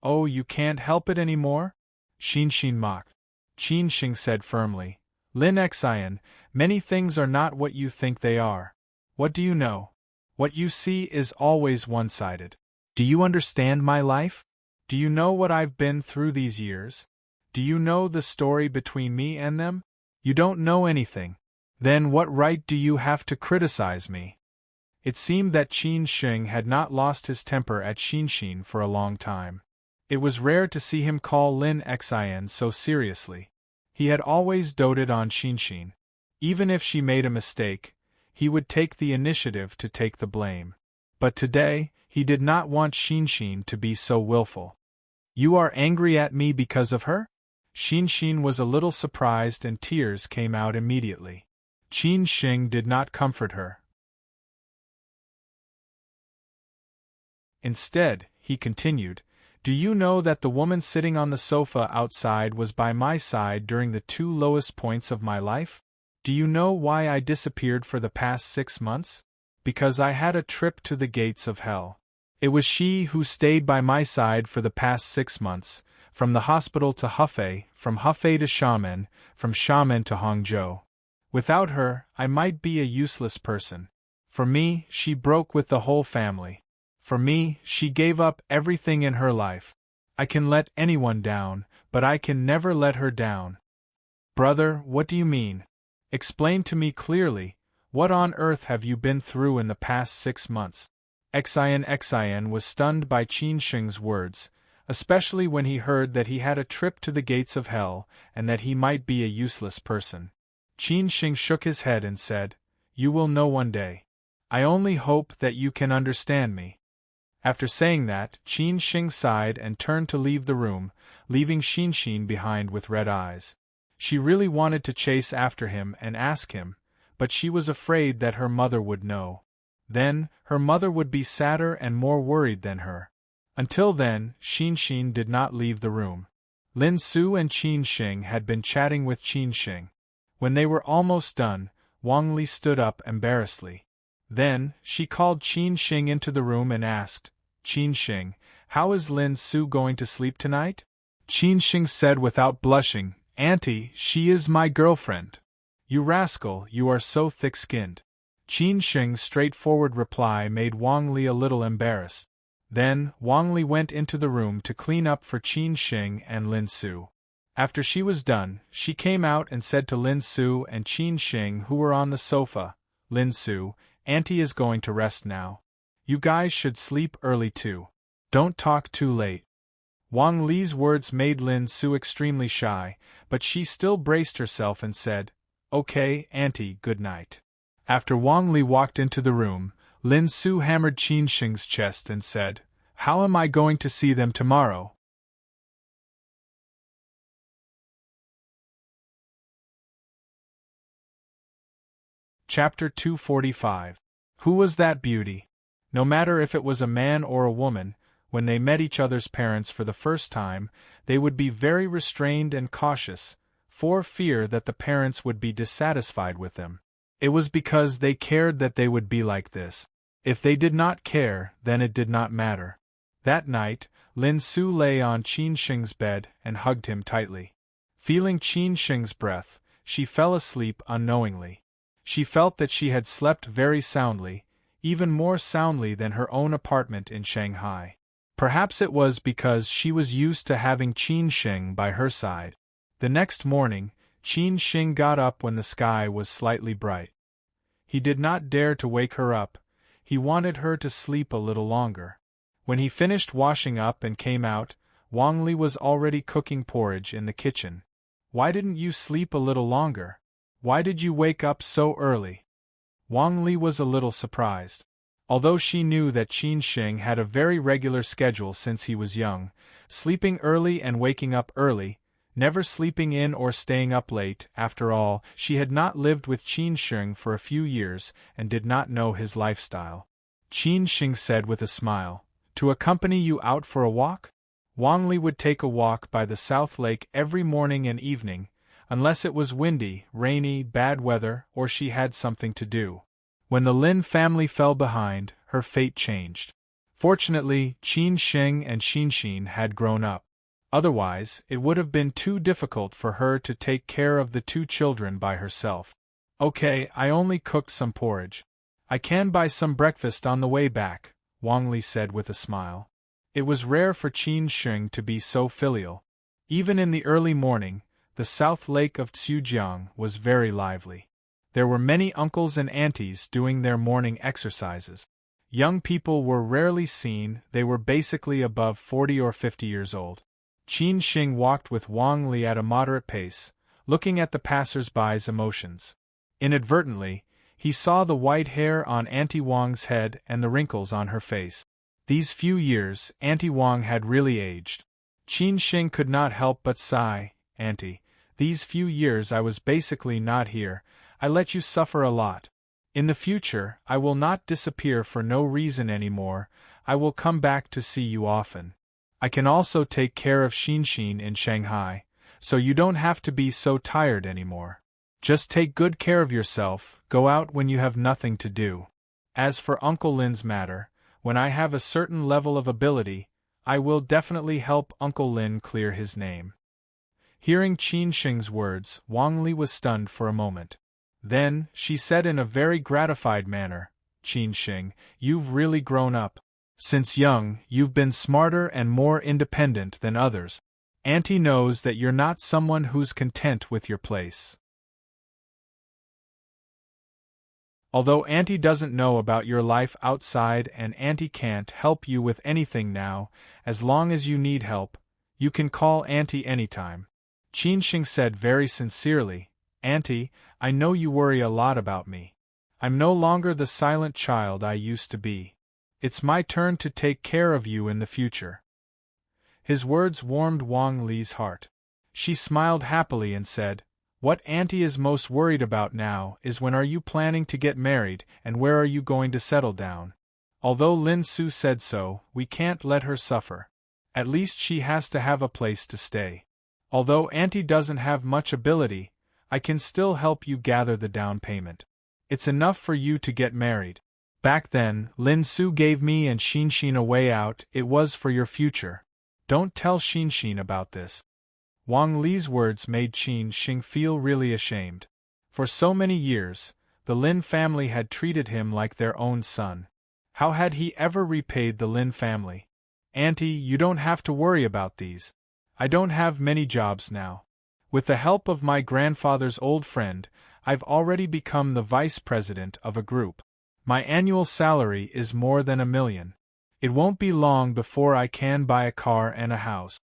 "Oh, you can't help it anymore?" Xinxin mocked. Qin Xing said firmly, "Lin Xian, many things are not what you think they are. What do you know? What you see is always one-sided. Do you understand my life? Do you know what I've been through these years? Do you know the story between me and them? You don't know anything. Then what right do you have to criticize me?" It seemed that Qin Xing had not lost his temper at Xinxin for a long time. It was rare to see him call Lin Xian so seriously. He had always doted on Xinxin. Even if she made a mistake, he would take the initiative to take the blame. But today, he did not want Xinxin to be so willful. "You are angry at me because of her?" Xinxin was a little surprised and tears came out immediately. Qin Xing did not comfort her. Instead, he continued, "Do you know that the woman sitting on the sofa outside was by my side during the 2 lowest points of my life? Do you know why I disappeared for the past 6 months? Because I had a trip to the gates of hell. It was she who stayed by my side for the past 6 months, from the hospital to Hefei, from Hefei to Xiamen, from Xiamen to Hangzhou. Without her, I might be a useless person. For me, she broke with the whole family. For me, she gave up everything in her life. I can let anyone down, but I can never let her down." "Brother, what do you mean? Explain to me clearly, what on earth have you been through in the past 6 months? Xian was stunned by Qin Xing's words, especially when he heard that he had a trip to the gates of hell and that he might be a useless person. Qin Xing shook his head and said, "You will know one day. I only hope that you can understand me." After saying that, Qin Xing sighed and turned to leave the room, leaving Xinxin behind with red eyes. She really wanted to chase after him and ask him, but she was afraid that her mother would know. Then, her mother would be sadder and more worried than her. Until then, Xinxin did not leave the room. Lin Su and Qin Shing had been chatting with Qin Shing. When they were almost done, Wang Li stood up embarrassedly. Then, she called Qin Shing into the room and asked, "Qin Shing, how is Lin Su going to sleep tonight?" Qin Shing said without blushing, "Auntie, she is my girlfriend." "You rascal, you are so thick-skinned." Qin Shing's straightforward reply made Wang Li a little embarrassed. Then, Wang Li went into the room to clean up for Qin Shing and Lin Su. After she was done, she came out and said to Lin Su and Qin Shing, who were on the sofa, "Lin Su, Auntie is going to rest now. You guys should sleep early too. Don't talk too late." Wang Li's words made Lin Su extremely shy, but she still braced herself and said, "Okay, Auntie, good night." After Wang Li walked into the room, Lin Su hammered Qin Shing's chest and said, "How am I going to see them tomorrow?" Chapter 245. Who was that beauty? No matter if it was a man or a woman, when they met each other's parents for the first time, they would be very restrained and cautious, for fear that the parents would be dissatisfied with them. It was because they cared that they would be like this. If they did not care, then it did not matter. That night, Lin Su lay on Qin Shing's bed and hugged him tightly. Feeling Qin Shing's breath, she fell asleep unknowingly. She felt that she had slept very soundly, even more soundly than her own apartment in Shanghai. Perhaps it was because she was used to having Qin Shing by her side. The next morning, Qin Shing got up when the sky was slightly bright. He did not dare to wake her up. He wanted her to sleep a little longer. When he finished washing up and came out, Wang Li was already cooking porridge in the kitchen. "Why didn't you sleep a little longer? Why did you wake up so early?" Wang Li was a little surprised. Although she knew that Qin Shing had a very regular schedule since he was young, sleeping early and waking up early, never sleeping in or staying up late. After all, she had not lived with Qin Shing for a few years and did not know his lifestyle. Qin Shing said with a smile, "To accompany you out for a walk?" Wang Li would take a walk by the South Lake every morning and evening, unless it was windy, rainy, bad weather, or she had something to do. When the Lin family fell behind, her fate changed. Fortunately, Qin Shing and Qin Xin had grown up. Otherwise, it would have been too difficult for her to take care of the two children by herself. "Okay, I only cooked some porridge. I can buy some breakfast on the way back," Wang Li said with a smile. It was rare for Qin Shing to be so filial. Even in the early morning, the South Lake of Tsujiang was very lively. There were many uncles and aunties doing their morning exercises. Young people were rarely seen, they were basically above 40 or 50 years old. Qin Shing walked with Wang Li at a moderate pace, looking at the passers-by's emotions. Inadvertently, he saw the white hair on Auntie Wang's head and the wrinkles on her face. These few years, Auntie Wang had really aged. Qin Shing could not help but sigh. "Auntie, these few years I was basically not here, I let you suffer a lot. In the future, I will not disappear for no reason anymore, I will come back to see you often. I can also take care of Xin in Shanghai, so you don't have to be so tired anymore. Just take good care of yourself, go out when you have nothing to do. As for Uncle Lin's matter, when I have a certain level of ability, I will definitely help Uncle Lin clear his name." Hearing Qin Shing's words, Wang Li was stunned for a moment. Then, she said in a very gratified manner, "Qin Shing, you've really grown up. Since young, you've been smarter and more independent than others. Auntie knows that you're not someone who's content with your place. Although Auntie doesn't know about your life outside and Auntie can't help you with anything now, as long as you need help, you can call Auntie anytime." Qin Shing said very sincerely, "Auntie, I know you worry a lot about me. I'm no longer the silent child I used to be. It's my turn to take care of you in the future." His words warmed Wang Li's heart. She smiled happily and said, "What Auntie is most worried about now is when are you planning to get married and where are you going to settle down? Although Lin Su said so, we can't let her suffer. At least she has to have a place to stay." Although Auntie doesn't have much ability, I can still help you gather the down payment. It's enough for you to get married. Back then, Lin Su gave me and Xin a way out. It was for your future. Don't tell Xin about this." Wang Li's words made Xin feel really ashamed. For so many years, the Lin family had treated him like their own son. How had he ever repaid the Lin family? "Auntie, you don't have to worry about these. I don't have many jobs now. With the help of my grandfather's old friend, I've already become the vice president of a group. My annual salary is more than $1 million. It won't be long before I can buy a car and a house."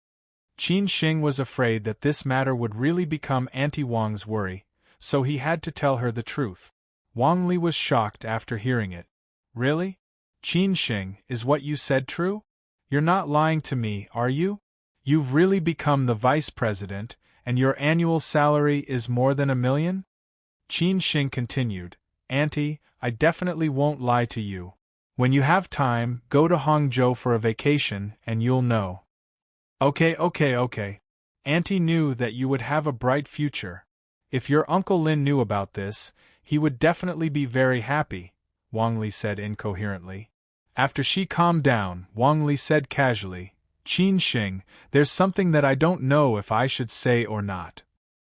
Xin was afraid that this matter would really become Auntie Wang's worry, so he had to tell her the truth. Wang Li was shocked after hearing it. "Really? Xin, is what you said true? You're not lying to me, are you? You've really become the vice president, and your annual salary is more than $1 million? Xin continued, "Auntie, I definitely won't lie to you. When you have time, go to Hangzhou for a vacation and you'll know." Okay. Auntie knew that you would have a bright future. If your Uncle Lin knew about this, he would definitely be very happy, Wang Li said incoherently. After she calmed down, Wang Li said casually, "Xin, there's something that I don't know if I should say or not."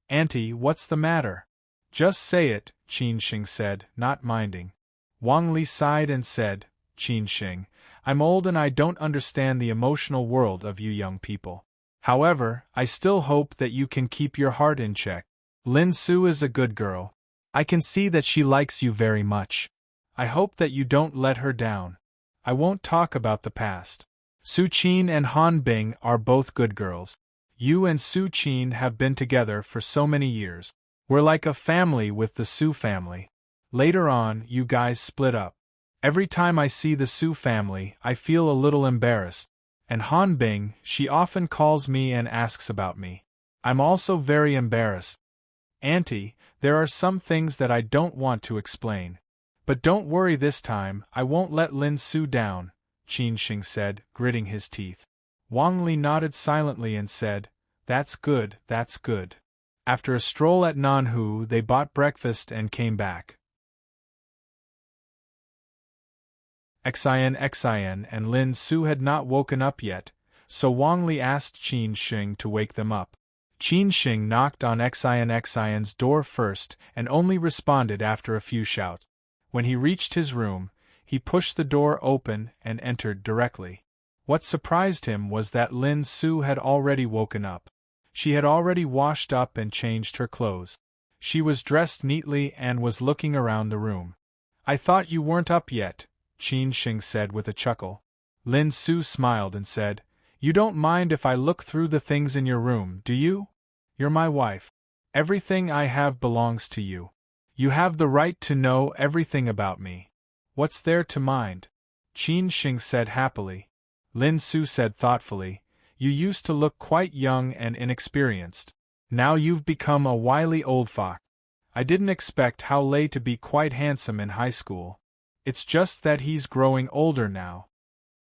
"Auntie, what's the matter?" "Just say it," Xin said, not minding. Wang Li sighed and said, "Xin, I'm old and I don't understand the emotional world of you young people. However, I still hope that you can keep your heart in check. Lin Su is a good girl. I can see that she likes you very much. I hope that you don't let her down. I won't talk about the past. Su Qin and Han Bing are both good girls. You and Su Qin have been together for so many years. We're like a family with the Su family. Later on, you guys split up. Every time I see the Su family, I feel a little embarrassed. And Han Bing, she often calls me and asks about me. I'm also very embarrassed. Auntie, there are some things that I don't want to explain. But don't worry this time, I won't let Lin Su down," Xin said, gritting his teeth. Wang Li nodded silently and said, That's good. After a stroll at Nanhu, they bought breakfast and came back. Xin and Lin Su had not woken up yet, so Wang Li asked Xin to wake them up. Xin knocked on Xin's door first and only responded after a few shouts. When he reached his room, he pushed the door open and entered directly. What surprised him was that Lin Su had already woken up. She had already washed up and changed her clothes. She was dressed neatly and was looking around the room. "I thought you weren't up yet," Xin said with a chuckle. Lin Su smiled and said, "You don't mind if I look through the things in your room, do you? You're my wife. Everything I have belongs to you. You have the right to know everything about me. What's there to mind?" Xin said happily. Lin Su said thoughtfully, "You used to look quite young and inexperienced. Now you've become a wily old fox. I didn't expect Hao Lei to be quite handsome in high school. It's just that he's growing older now."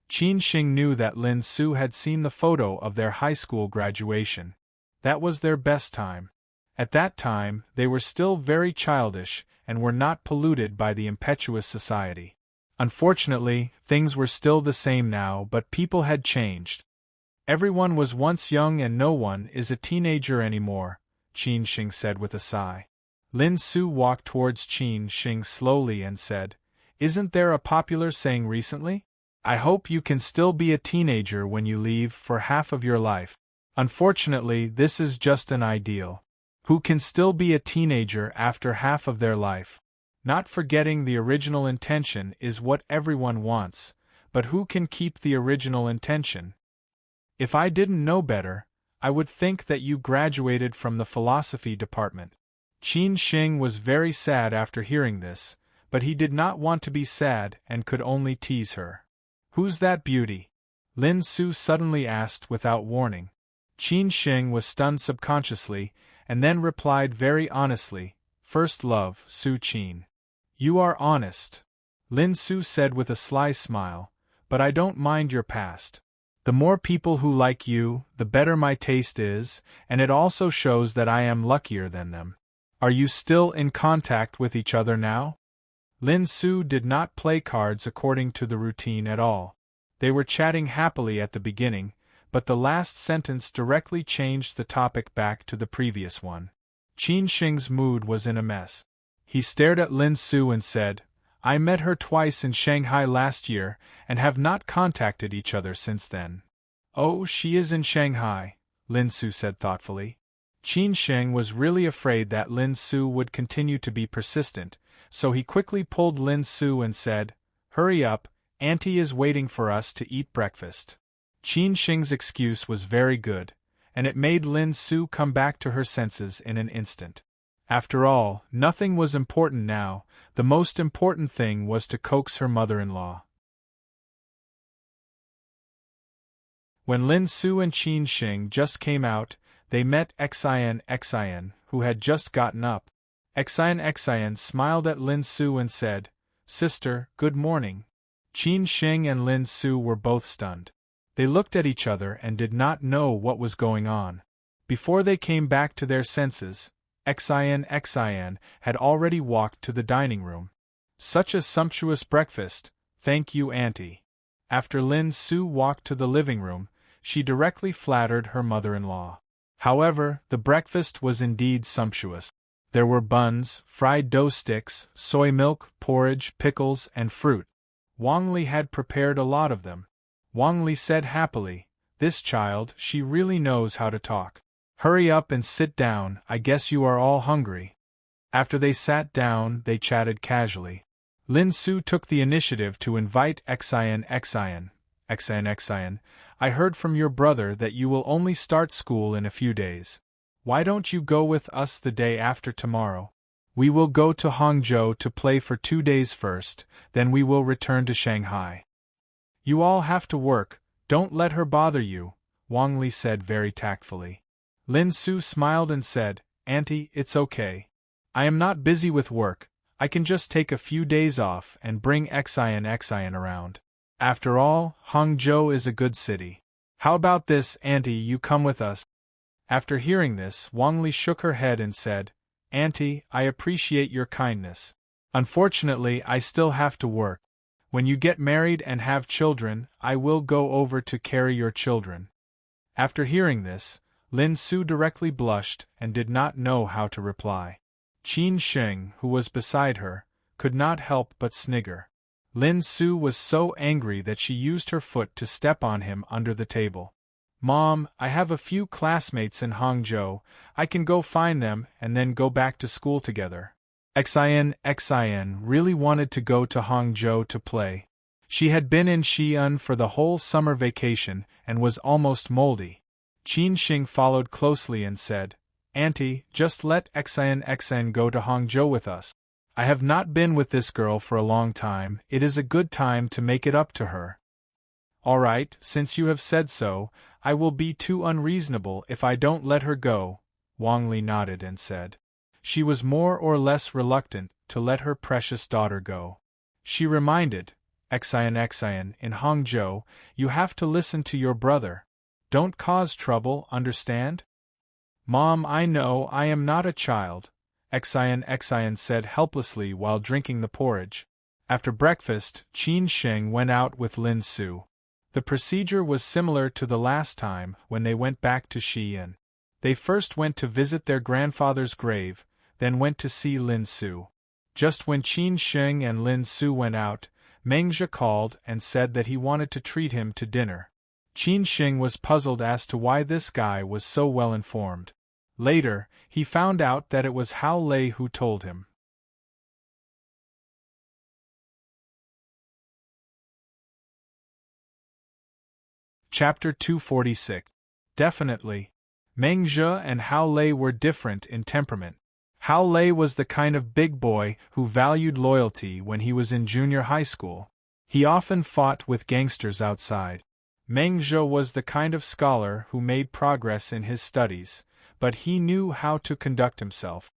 Xin knew that Lin Su had seen the photo of their high school graduation. That was their best time. At that time, they were still very childish and were not polluted by the impetuous society. Unfortunately, things were still the same now, but people had changed. Everyone was once young and no one is a teenager anymore, Xin said with a sigh. Lin Su walked towards Xin slowly and said, "Isn't there a popular saying recently? I hope you can still be a teenager when you leave for half of your life. Unfortunately, this is just an ideal. Who can still be a teenager after half of their life? Not forgetting the original intention is what everyone wants, but who can keep the original intention? If I didn't know better, I would think that you graduated from the philosophy department." Xin was very sad after hearing this, but he did not want to be sad and could only tease her. "Who's that beauty?" Lin Su suddenly asked without warning. Xin was stunned subconsciously, and then replied very honestly, "First love, Su Qin." "You are honest," Lin Su said with a sly smile, "but I don't mind your past. The more people who like you, the better my taste is, and it also shows that I am luckier than them. Are you still in contact with each other now? Lin Su did not play cards according to the routine at all. They were chatting happily at the beginning, but the last sentence directly changed the topic back to the previous one. Qin Sheng's mood was in a mess. He stared at Lin Su and said, I met her twice in Shanghai last year and have not contacted each other since then. Oh, she is in Shanghai, Lin Su said thoughtfully. Qin Sheng was really afraid that Lin Su would continue to be persistent, so he quickly pulled Lin Su and said, Hurry up, Auntie is waiting for us to eat breakfast. Qin Sheng's excuse was very good, and it made Lin Su come back to her senses in an instant. After all, nothing was important now. The most important thing was to coax her mother-in-law. When Lin Su and Qin Sheng just came out, they met Xian, who had just gotten up. Xian smiled at Lin Su and said, Sister, good morning. Qin Sheng and Lin Su were both stunned. They looked at each other and did not know what was going on. Before they came back to their senses, Xian had already walked to the dining room. Such a sumptuous breakfast, thank you, Auntie. After Lin Su walked to the living room, she directly flattered her mother-in-law. However, the breakfast was indeed sumptuous. There were buns, fried dough sticks, soy milk, porridge, pickles, and fruit. Wang Li had prepared a lot of them. Wang Li said happily, This child, she really knows how to talk. Hurry up and sit down, I guess you are all hungry. After they sat down, they chatted casually. Lin Su took the initiative to invite Xian, I heard from your brother that you will only start school in a few days. Why don't you go with us the day after tomorrow? We will go to Hangzhou to play for 2 days first, then we will return to Shanghai. You all have to work, don't let her bother you, Wang Li said very tactfully. Lin Su smiled and said, Auntie, it's okay. I am not busy with work, I can just take a few days off and bring Xian around. After all, Hangzhou is a good city. How about this, Auntie, you come with us? After hearing this, Wang Li shook her head and said, Auntie, I appreciate your kindness. Unfortunately, I still have to work. When you get married and have children, I will go over to carry your children. After hearing this, Lin Su directly blushed and did not know how to reply. Qin Sheng, who was beside her, could not help but snigger. Lin Su was so angry that she used her foot to step on him under the table. Mom, I have a few classmates in Hangzhou, I can go find them and then go back to school together. Xian really wanted to go to Hangzhou to play. She had been in Xi'an for the whole summer vacation and was almost moldy. Qin Sheng followed closely and said, Auntie, just let Xian go to Hangzhou with us. I have not been with this girl for a long time, it is a good time to make it up to her. All right, since you have said so, I will be too unreasonable if I don't let her go, Wang Li nodded and said. She was more or less reluctant to let her precious daughter go. She reminded, Xian, in Hangzhou, you have to listen to your brother. Don't cause trouble, understand? Mom, I know I am not a child, Xian said helplessly while drinking the porridge. After breakfast, Qin Sheng went out with Lin Su. The procedure was similar to the last time when they went back to Xi'an. They first went to visit their grandfather's grave, then went to see Lin Su. Just when Qin Sheng and Lin Su went out, Meng Zhe called and said that he wanted to treat him to dinner. Qin Sheng was puzzled as to why this guy was so well informed. Later, he found out that it was Hao Lei who told him. Chapter 246. Definitely. Meng Zhe and Hao Lei were different in temperament. Hao Lei was the kind of big boy who valued loyalty when he was in junior high school. He often fought with gangsters outside. Meng Zhe was the kind of scholar who made progress in his studies, but he knew how to conduct himself.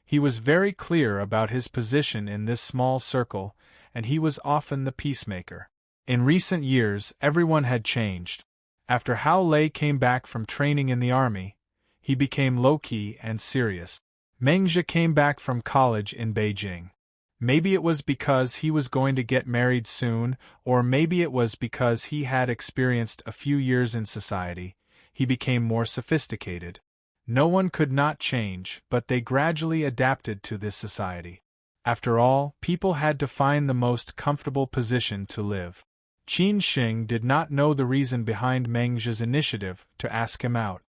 He was very clear about his position in this small circle, and he was often the peacemaker. In recent years, everyone had changed. After Hao Lei came back from training in the army, he became low-key and serious. Meng Zhi came back from college in Beijing. Maybe it was because he was going to get married soon, or maybe it was because he had experienced a few years in society. He became more sophisticated. No one could not change, but they gradually adapted to this society. After all, people had to find the most comfortable position to live. Qin Xing did not know the reason behind Meng Zhi's initiative to ask him out.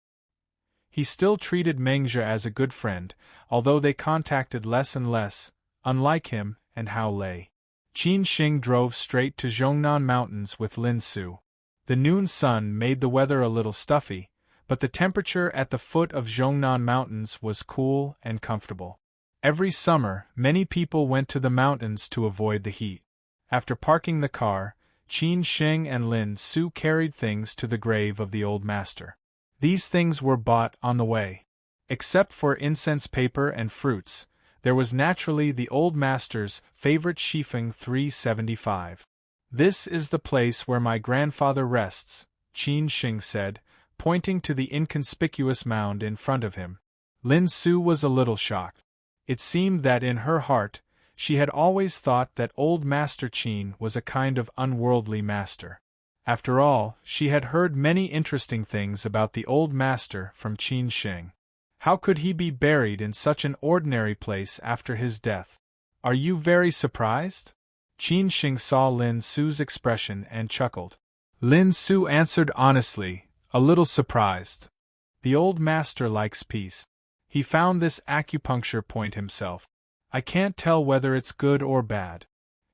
He still treated Meng Zhi as a good friend, although they contacted less and less, unlike him and Hao Lei. Qin Xing drove straight to Zhongnan Mountains with Lin Su. The noon sun made the weather a little stuffy, but the temperature at the foot of Zhongnan Mountains was cool and comfortable. Every summer, many people went to the mountains to avoid the heat. After parking the car, Qin Xing and Lin Su carried things to the grave of the old master. These things were bought on the way. Except for incense paper and fruits, there was naturally the old master's favorite Shifeng 375. "This is the place where my grandfather rests," Qin Xing said, pointing to the inconspicuous mound in front of him. Lin Su was a little shocked. It seemed that in her heart, she had always thought that old Master Qin was a kind of unworldly master. After all, she had heard many interesting things about the old master from Qin Xing. How could he be buried in such an ordinary place after his death? "Are you very surprised?" Qin Xing saw Lin Su's expression and chuckled. Lin Su answered honestly, a little surprised. The old master likes peace. He found this acupuncture point himself. "I can't tell whether it's good or bad.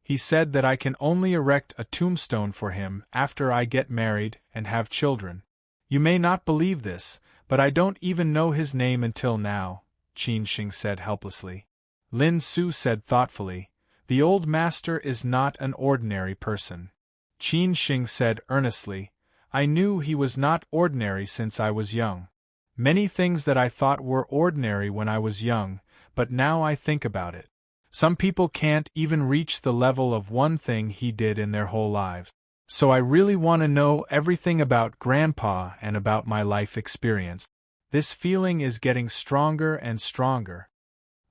He said that I can only erect a tombstone for him after I get married and have children. You may not believe this, but I don't even know his name until now," Qin Xing said helplessly. Lin Su said thoughtfully, "The old master is not an ordinary person." Qin Xing said earnestly, "I knew he was not ordinary since I was young. Many things that I thought were ordinary when I was young, but now I think about it. Some people can't even reach the level of one thing he did in their whole lives. So I really want to know everything about Grandpa and about my life experience. This feeling is getting stronger and stronger."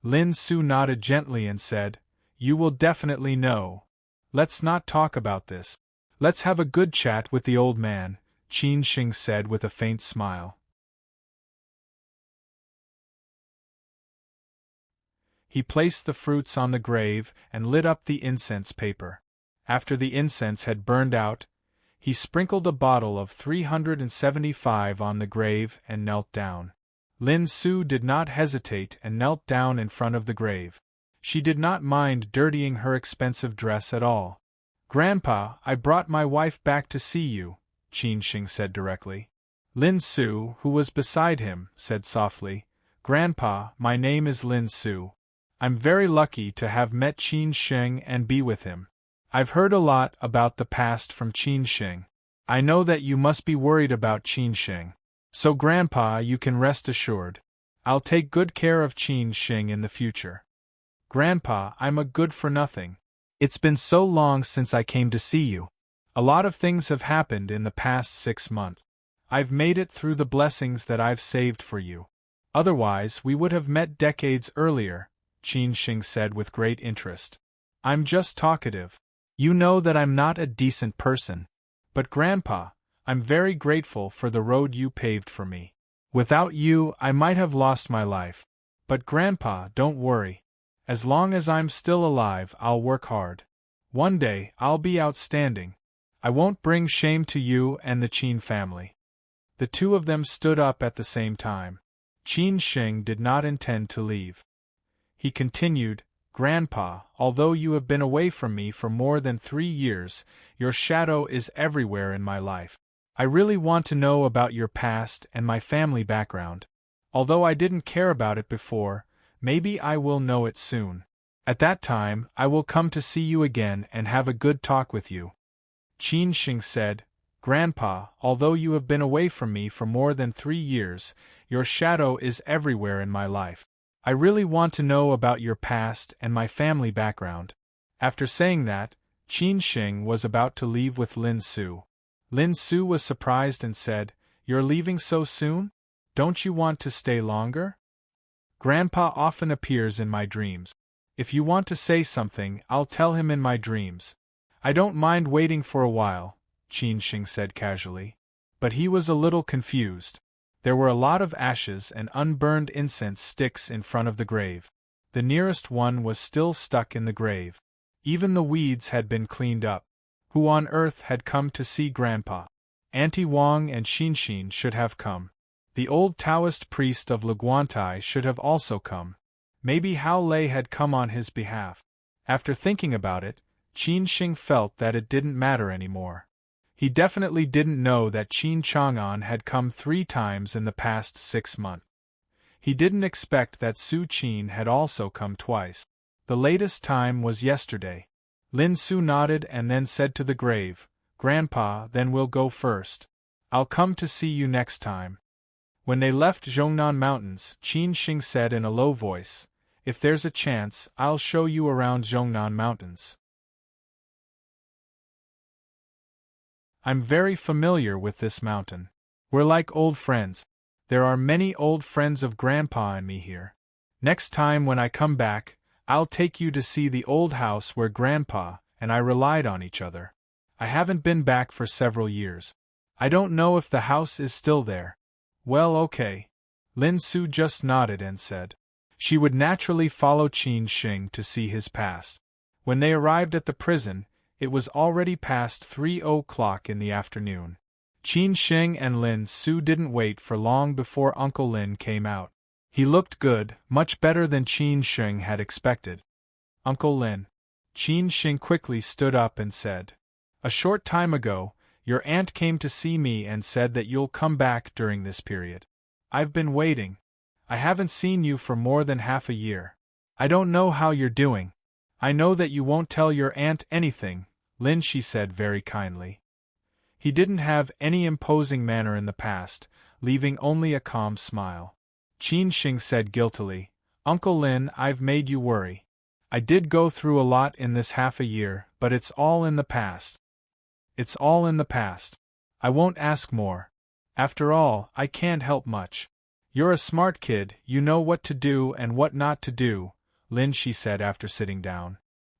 Lin Su nodded gently and said, "You will definitely know. Let's not talk about this. Let's have a good chat with the old man," Qin Xing said with a faint smile. He placed the fruits on the grave and lit up the incense paper. After the incense had burned out, he sprinkled a bottle of 375 on the grave and knelt down. Lin Su did not hesitate and knelt down in front of the grave. She did not mind dirtying her expensive dress at all. "Grandpa, I brought my wife back to see you," Qin Xing said directly. Lin Su, who was beside him, said softly, "Grandpa, my name is Lin Su. I'm very lucky to have met Qin Xing and be with him. I've heard a lot about the past from Qin Xing. I know that you must be worried about Qin Xing. So Grandpa, you can rest assured. I'll take good care of Qin Xing in the future. Grandpa, I'm a good-for-nothing. It's been so long since I came to see you. A lot of things have happened in the past 6 months. I've made it through the blessings that I've saved for you. Otherwise, we would have met decades earlier," Qin Xing said with great interest. "I'm just talkative. You know that I'm not a decent person. But Grandpa, I'm very grateful for the road you paved for me. Without you, I might have lost my life. But Grandpa, don't worry. As long as I'm still alive, I'll work hard. One day, I'll be outstanding. I won't bring shame to you and the Qin family." The two of them stood up at the same time. Qin Xing did not intend to leave. He continued, "Grandpa, although you have been away from me for more than 3 years, your shadow is everywhere in my life. I really want to know about your past and my family background. Although I didn't care about it before, maybe I will know it soon. At that time, I will come to see you again and have a good talk with you." Qin Xing said, "Grandpa, although you have been away from me for more than 3 years, your shadow is everywhere in my life. I really want to know about your past and my family background." After saying that, Qin Xing was about to leave with Lin Su. Lin Su was surprised and said, "You're leaving so soon? Don't you want to stay longer?" "Grandpa often appears in my dreams. If you want to say something, I'll tell him in my dreams." "I don't mind waiting for a while," Qin Shing said casually. But he was a little confused. There were a lot of ashes and unburned incense sticks in front of the grave. The nearest one was still stuck in the grave. Even the weeds had been cleaned up. Who on earth had come to see Grandpa? Auntie Wang and Xinshin should have come. The old Taoist priest of Leguantai should have also come. Maybe Hao Lei had come on his behalf. After thinking about it, Qin Shing felt that it didn't matter anymore. He definitely didn't know that Qin Chang'an had come 3 times in the past 6 months. He didn't expect that Su Qin had also come twice. The latest time was yesterday. Lin Su nodded and then said to the grave, "Grandpa, then we'll go first. I'll come to see you next time." When they left Zhongnan Mountains, Qin Shing said in a low voice, "If there's a chance, I'll show you around Zhongnan Mountains. I'm very familiar with this mountain. We're like old friends. There are many old friends of Grandpa and me here. Next time when I come back, I'll take you to see the old house where Grandpa and I relied on each other. I haven't been back for several years. I don't know if the house is still there." "Well, okay." Lin Su just nodded and said. She would naturally follow Qin Shing to see his past. When they arrived at the prison, it was already past 3 o'clock in the afternoon. Qin Shing and Lin Su didn't wait for long before Uncle Lin came out. He looked good, much better than Qin Shing had expected. "Uncle Lin." Qin Shing quickly stood up and said, "A short time ago, your aunt came to see me and said that you'll come back during this period. I've been waiting. I haven't seen you for more than half a year. I don't know how you're doing. I know that you won't tell your aunt anything," Lin Shi said very kindly. He didn't have any imposing manner in the past, leaving only a calm smile. Qin Shing said guiltily, "Uncle Lin, I've made you worry. I did go through a lot in this half a year, but it's all in the past. It's all in the past. I won't ask more. After all, I can't help much. You're a smart kid, you know what to do and what not to do," Lin Shi said after sitting down.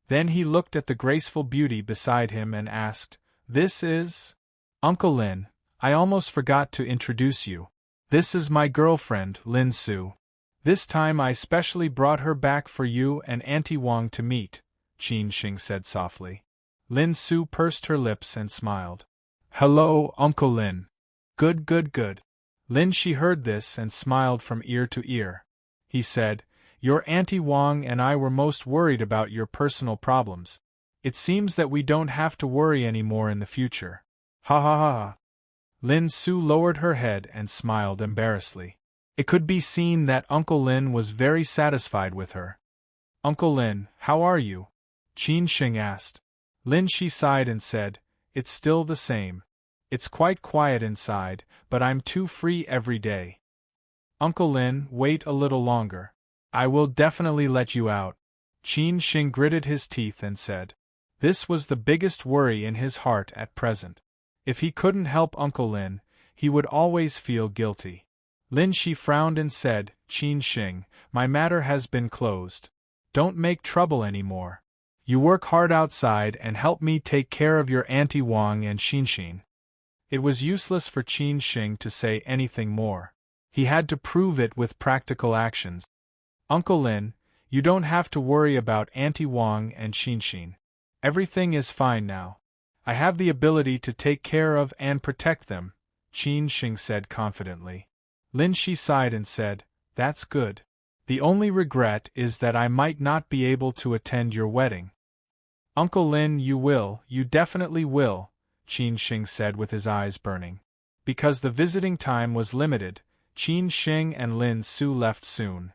Then he looked at the graceful beauty beside him and asked, "This is?" "Uncle Lin, I almost forgot to introduce you. This is my girlfriend, Lin Su. This time I specially brought her back for you and Auntie Wang to meet," Qin Shing said softly. Lin Su pursed her lips and smiled. "Hello, Uncle Lin. Good, good, good." Lin Shi heard this and smiled from ear to ear. He said, "Your Auntie Wang and I were most worried about your personal problems. It seems that we don't have to worry anymore in the future. Ha ha ha ha." Lin Su lowered her head and smiled embarrassedly. It could be seen that Uncle Lin was very satisfied with her. "Uncle Lin, how are you?" Qin Shing asked. Lin Shi sighed and said, "It's still the same. It's quite quiet inside, but I'm too free every day." "Uncle Lin, wait a little longer. I will definitely let you out." Qin Shing gritted his teeth and said. This was the biggest worry in his heart at present. If he couldn't help Uncle Lin, he would always feel guilty. Lin Shi frowned and said, "Qin Shing, my matter has been closed. Don't make trouble anymore. You work hard outside and help me take care of your Auntie Wang and Xinshin." It was useless for Qin Shing to say anything more. He had to prove it with practical actions. "Uncle Lin, you don't have to worry about Auntie Wang and Xinshin. Everything is fine now. I have the ability to take care of and protect them," Qin Shing said confidently. Lin Shi sighed and said, "That's good. The only regret is that I might not be able to attend your wedding." "Uncle Lin, you definitely will," Qin Shing said with his eyes burning. Because the visiting time was limited, Qin Shing and Lin Su left soon.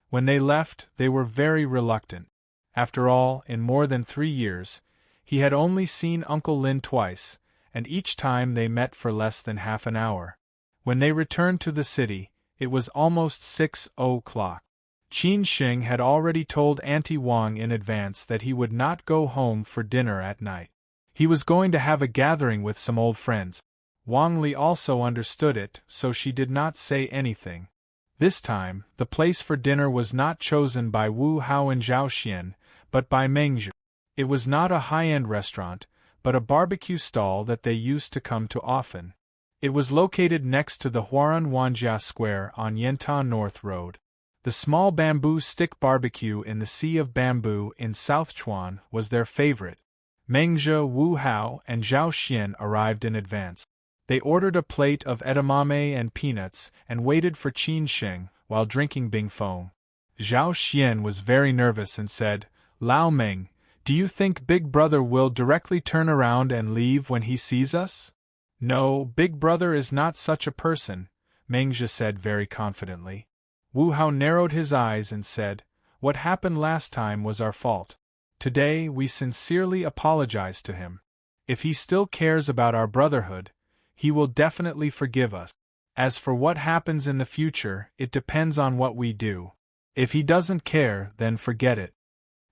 When they left, they were very reluctant. After all, in more than 3 years, he had only seen Uncle Lin twice, and each time they met for less than half an hour. When they returned to the city, it was almost 6 o'clock. Qin Sheng had already told Auntie Wang in advance that he would not go home for dinner at night. He was going to have a gathering with some old friends. Wang Li also understood it, so she did not say anything. This time, the place for dinner was not chosen by Wu Hao and Zhao Xian, but by Meng Zhi. It was not a high-end restaurant, but a barbecue stall that they used to come to often. It was located next to the Huaran Wanjia Square on Yantan North Road. The small bamboo stick barbecue in the Sea of Bamboo in South Chuan was their favorite. Meng Zhi, Wu Hao, and Zhao Xian arrived in advance. They ordered a plate of edamame and peanuts and waited for Qin Sheng while drinking Bing Feng. Zhao Xian was very nervous and said, "Lao Meng, do you think Big Brother will directly turn around and leave when he sees us?" "No, Big Brother is not such a person," Meng Zhi said very confidently. Wu Hao narrowed his eyes and said, "What happened last time was our fault. Today we sincerely apologize to him. If he still cares about our brotherhood, he will definitely forgive us. As for what happens in the future, it depends on what we do. If he doesn't care, then forget it."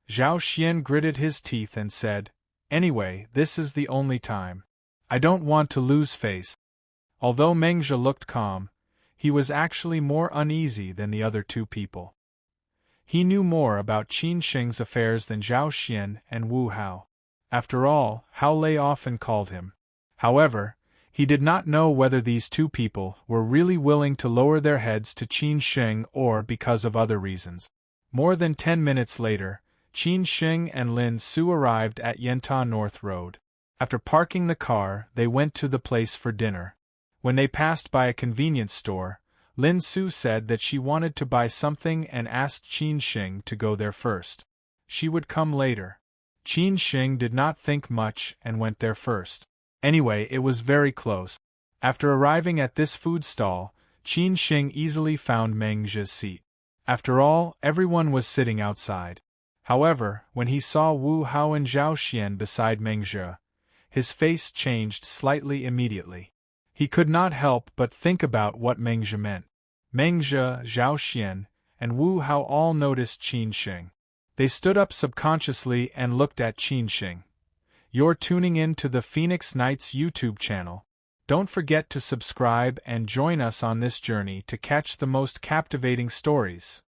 Zhao Xian gritted his teeth and said, "Anyway, this is the only time. I don't want to lose face." Although Meng Zhi looked calm, he was actually more uneasy than the other two people. He knew more about Qin Sheng's affairs than Zhao Xian and Wu Hao. After all, Hao Lei often called him. However, he did not know whether these two people were really willing to lower their heads to Qin Sheng or because of other reasons. More than 10 minutes later, Qin Sheng and Lin Su arrived at Yantan North Road. After parking the car, they went to the place for dinner. When they passed by a convenience store, Lin Su said that she wanted to buy something and asked Qin Sheng to go there first. She would come later. Qin Sheng did not think much and went there first. Anyway, it was very close. After arriving at this food stall, Qin Sheng easily found Meng Zhi's seat. After all, everyone was sitting outside. However, when he saw Wu Hao and Zhao Xian beside Meng Zhi, his face changed slightly immediately. He could not help but think about what Meng Zhi meant. Meng Zhi, Zhao Xian, and Wu Hao all noticed Qin Sheng. They stood up subconsciously and looked at Qin Sheng. You're tuning in to the Phoenix Nights YouTube channel. Don't forget to subscribe and join us on this journey to catch the most captivating stories.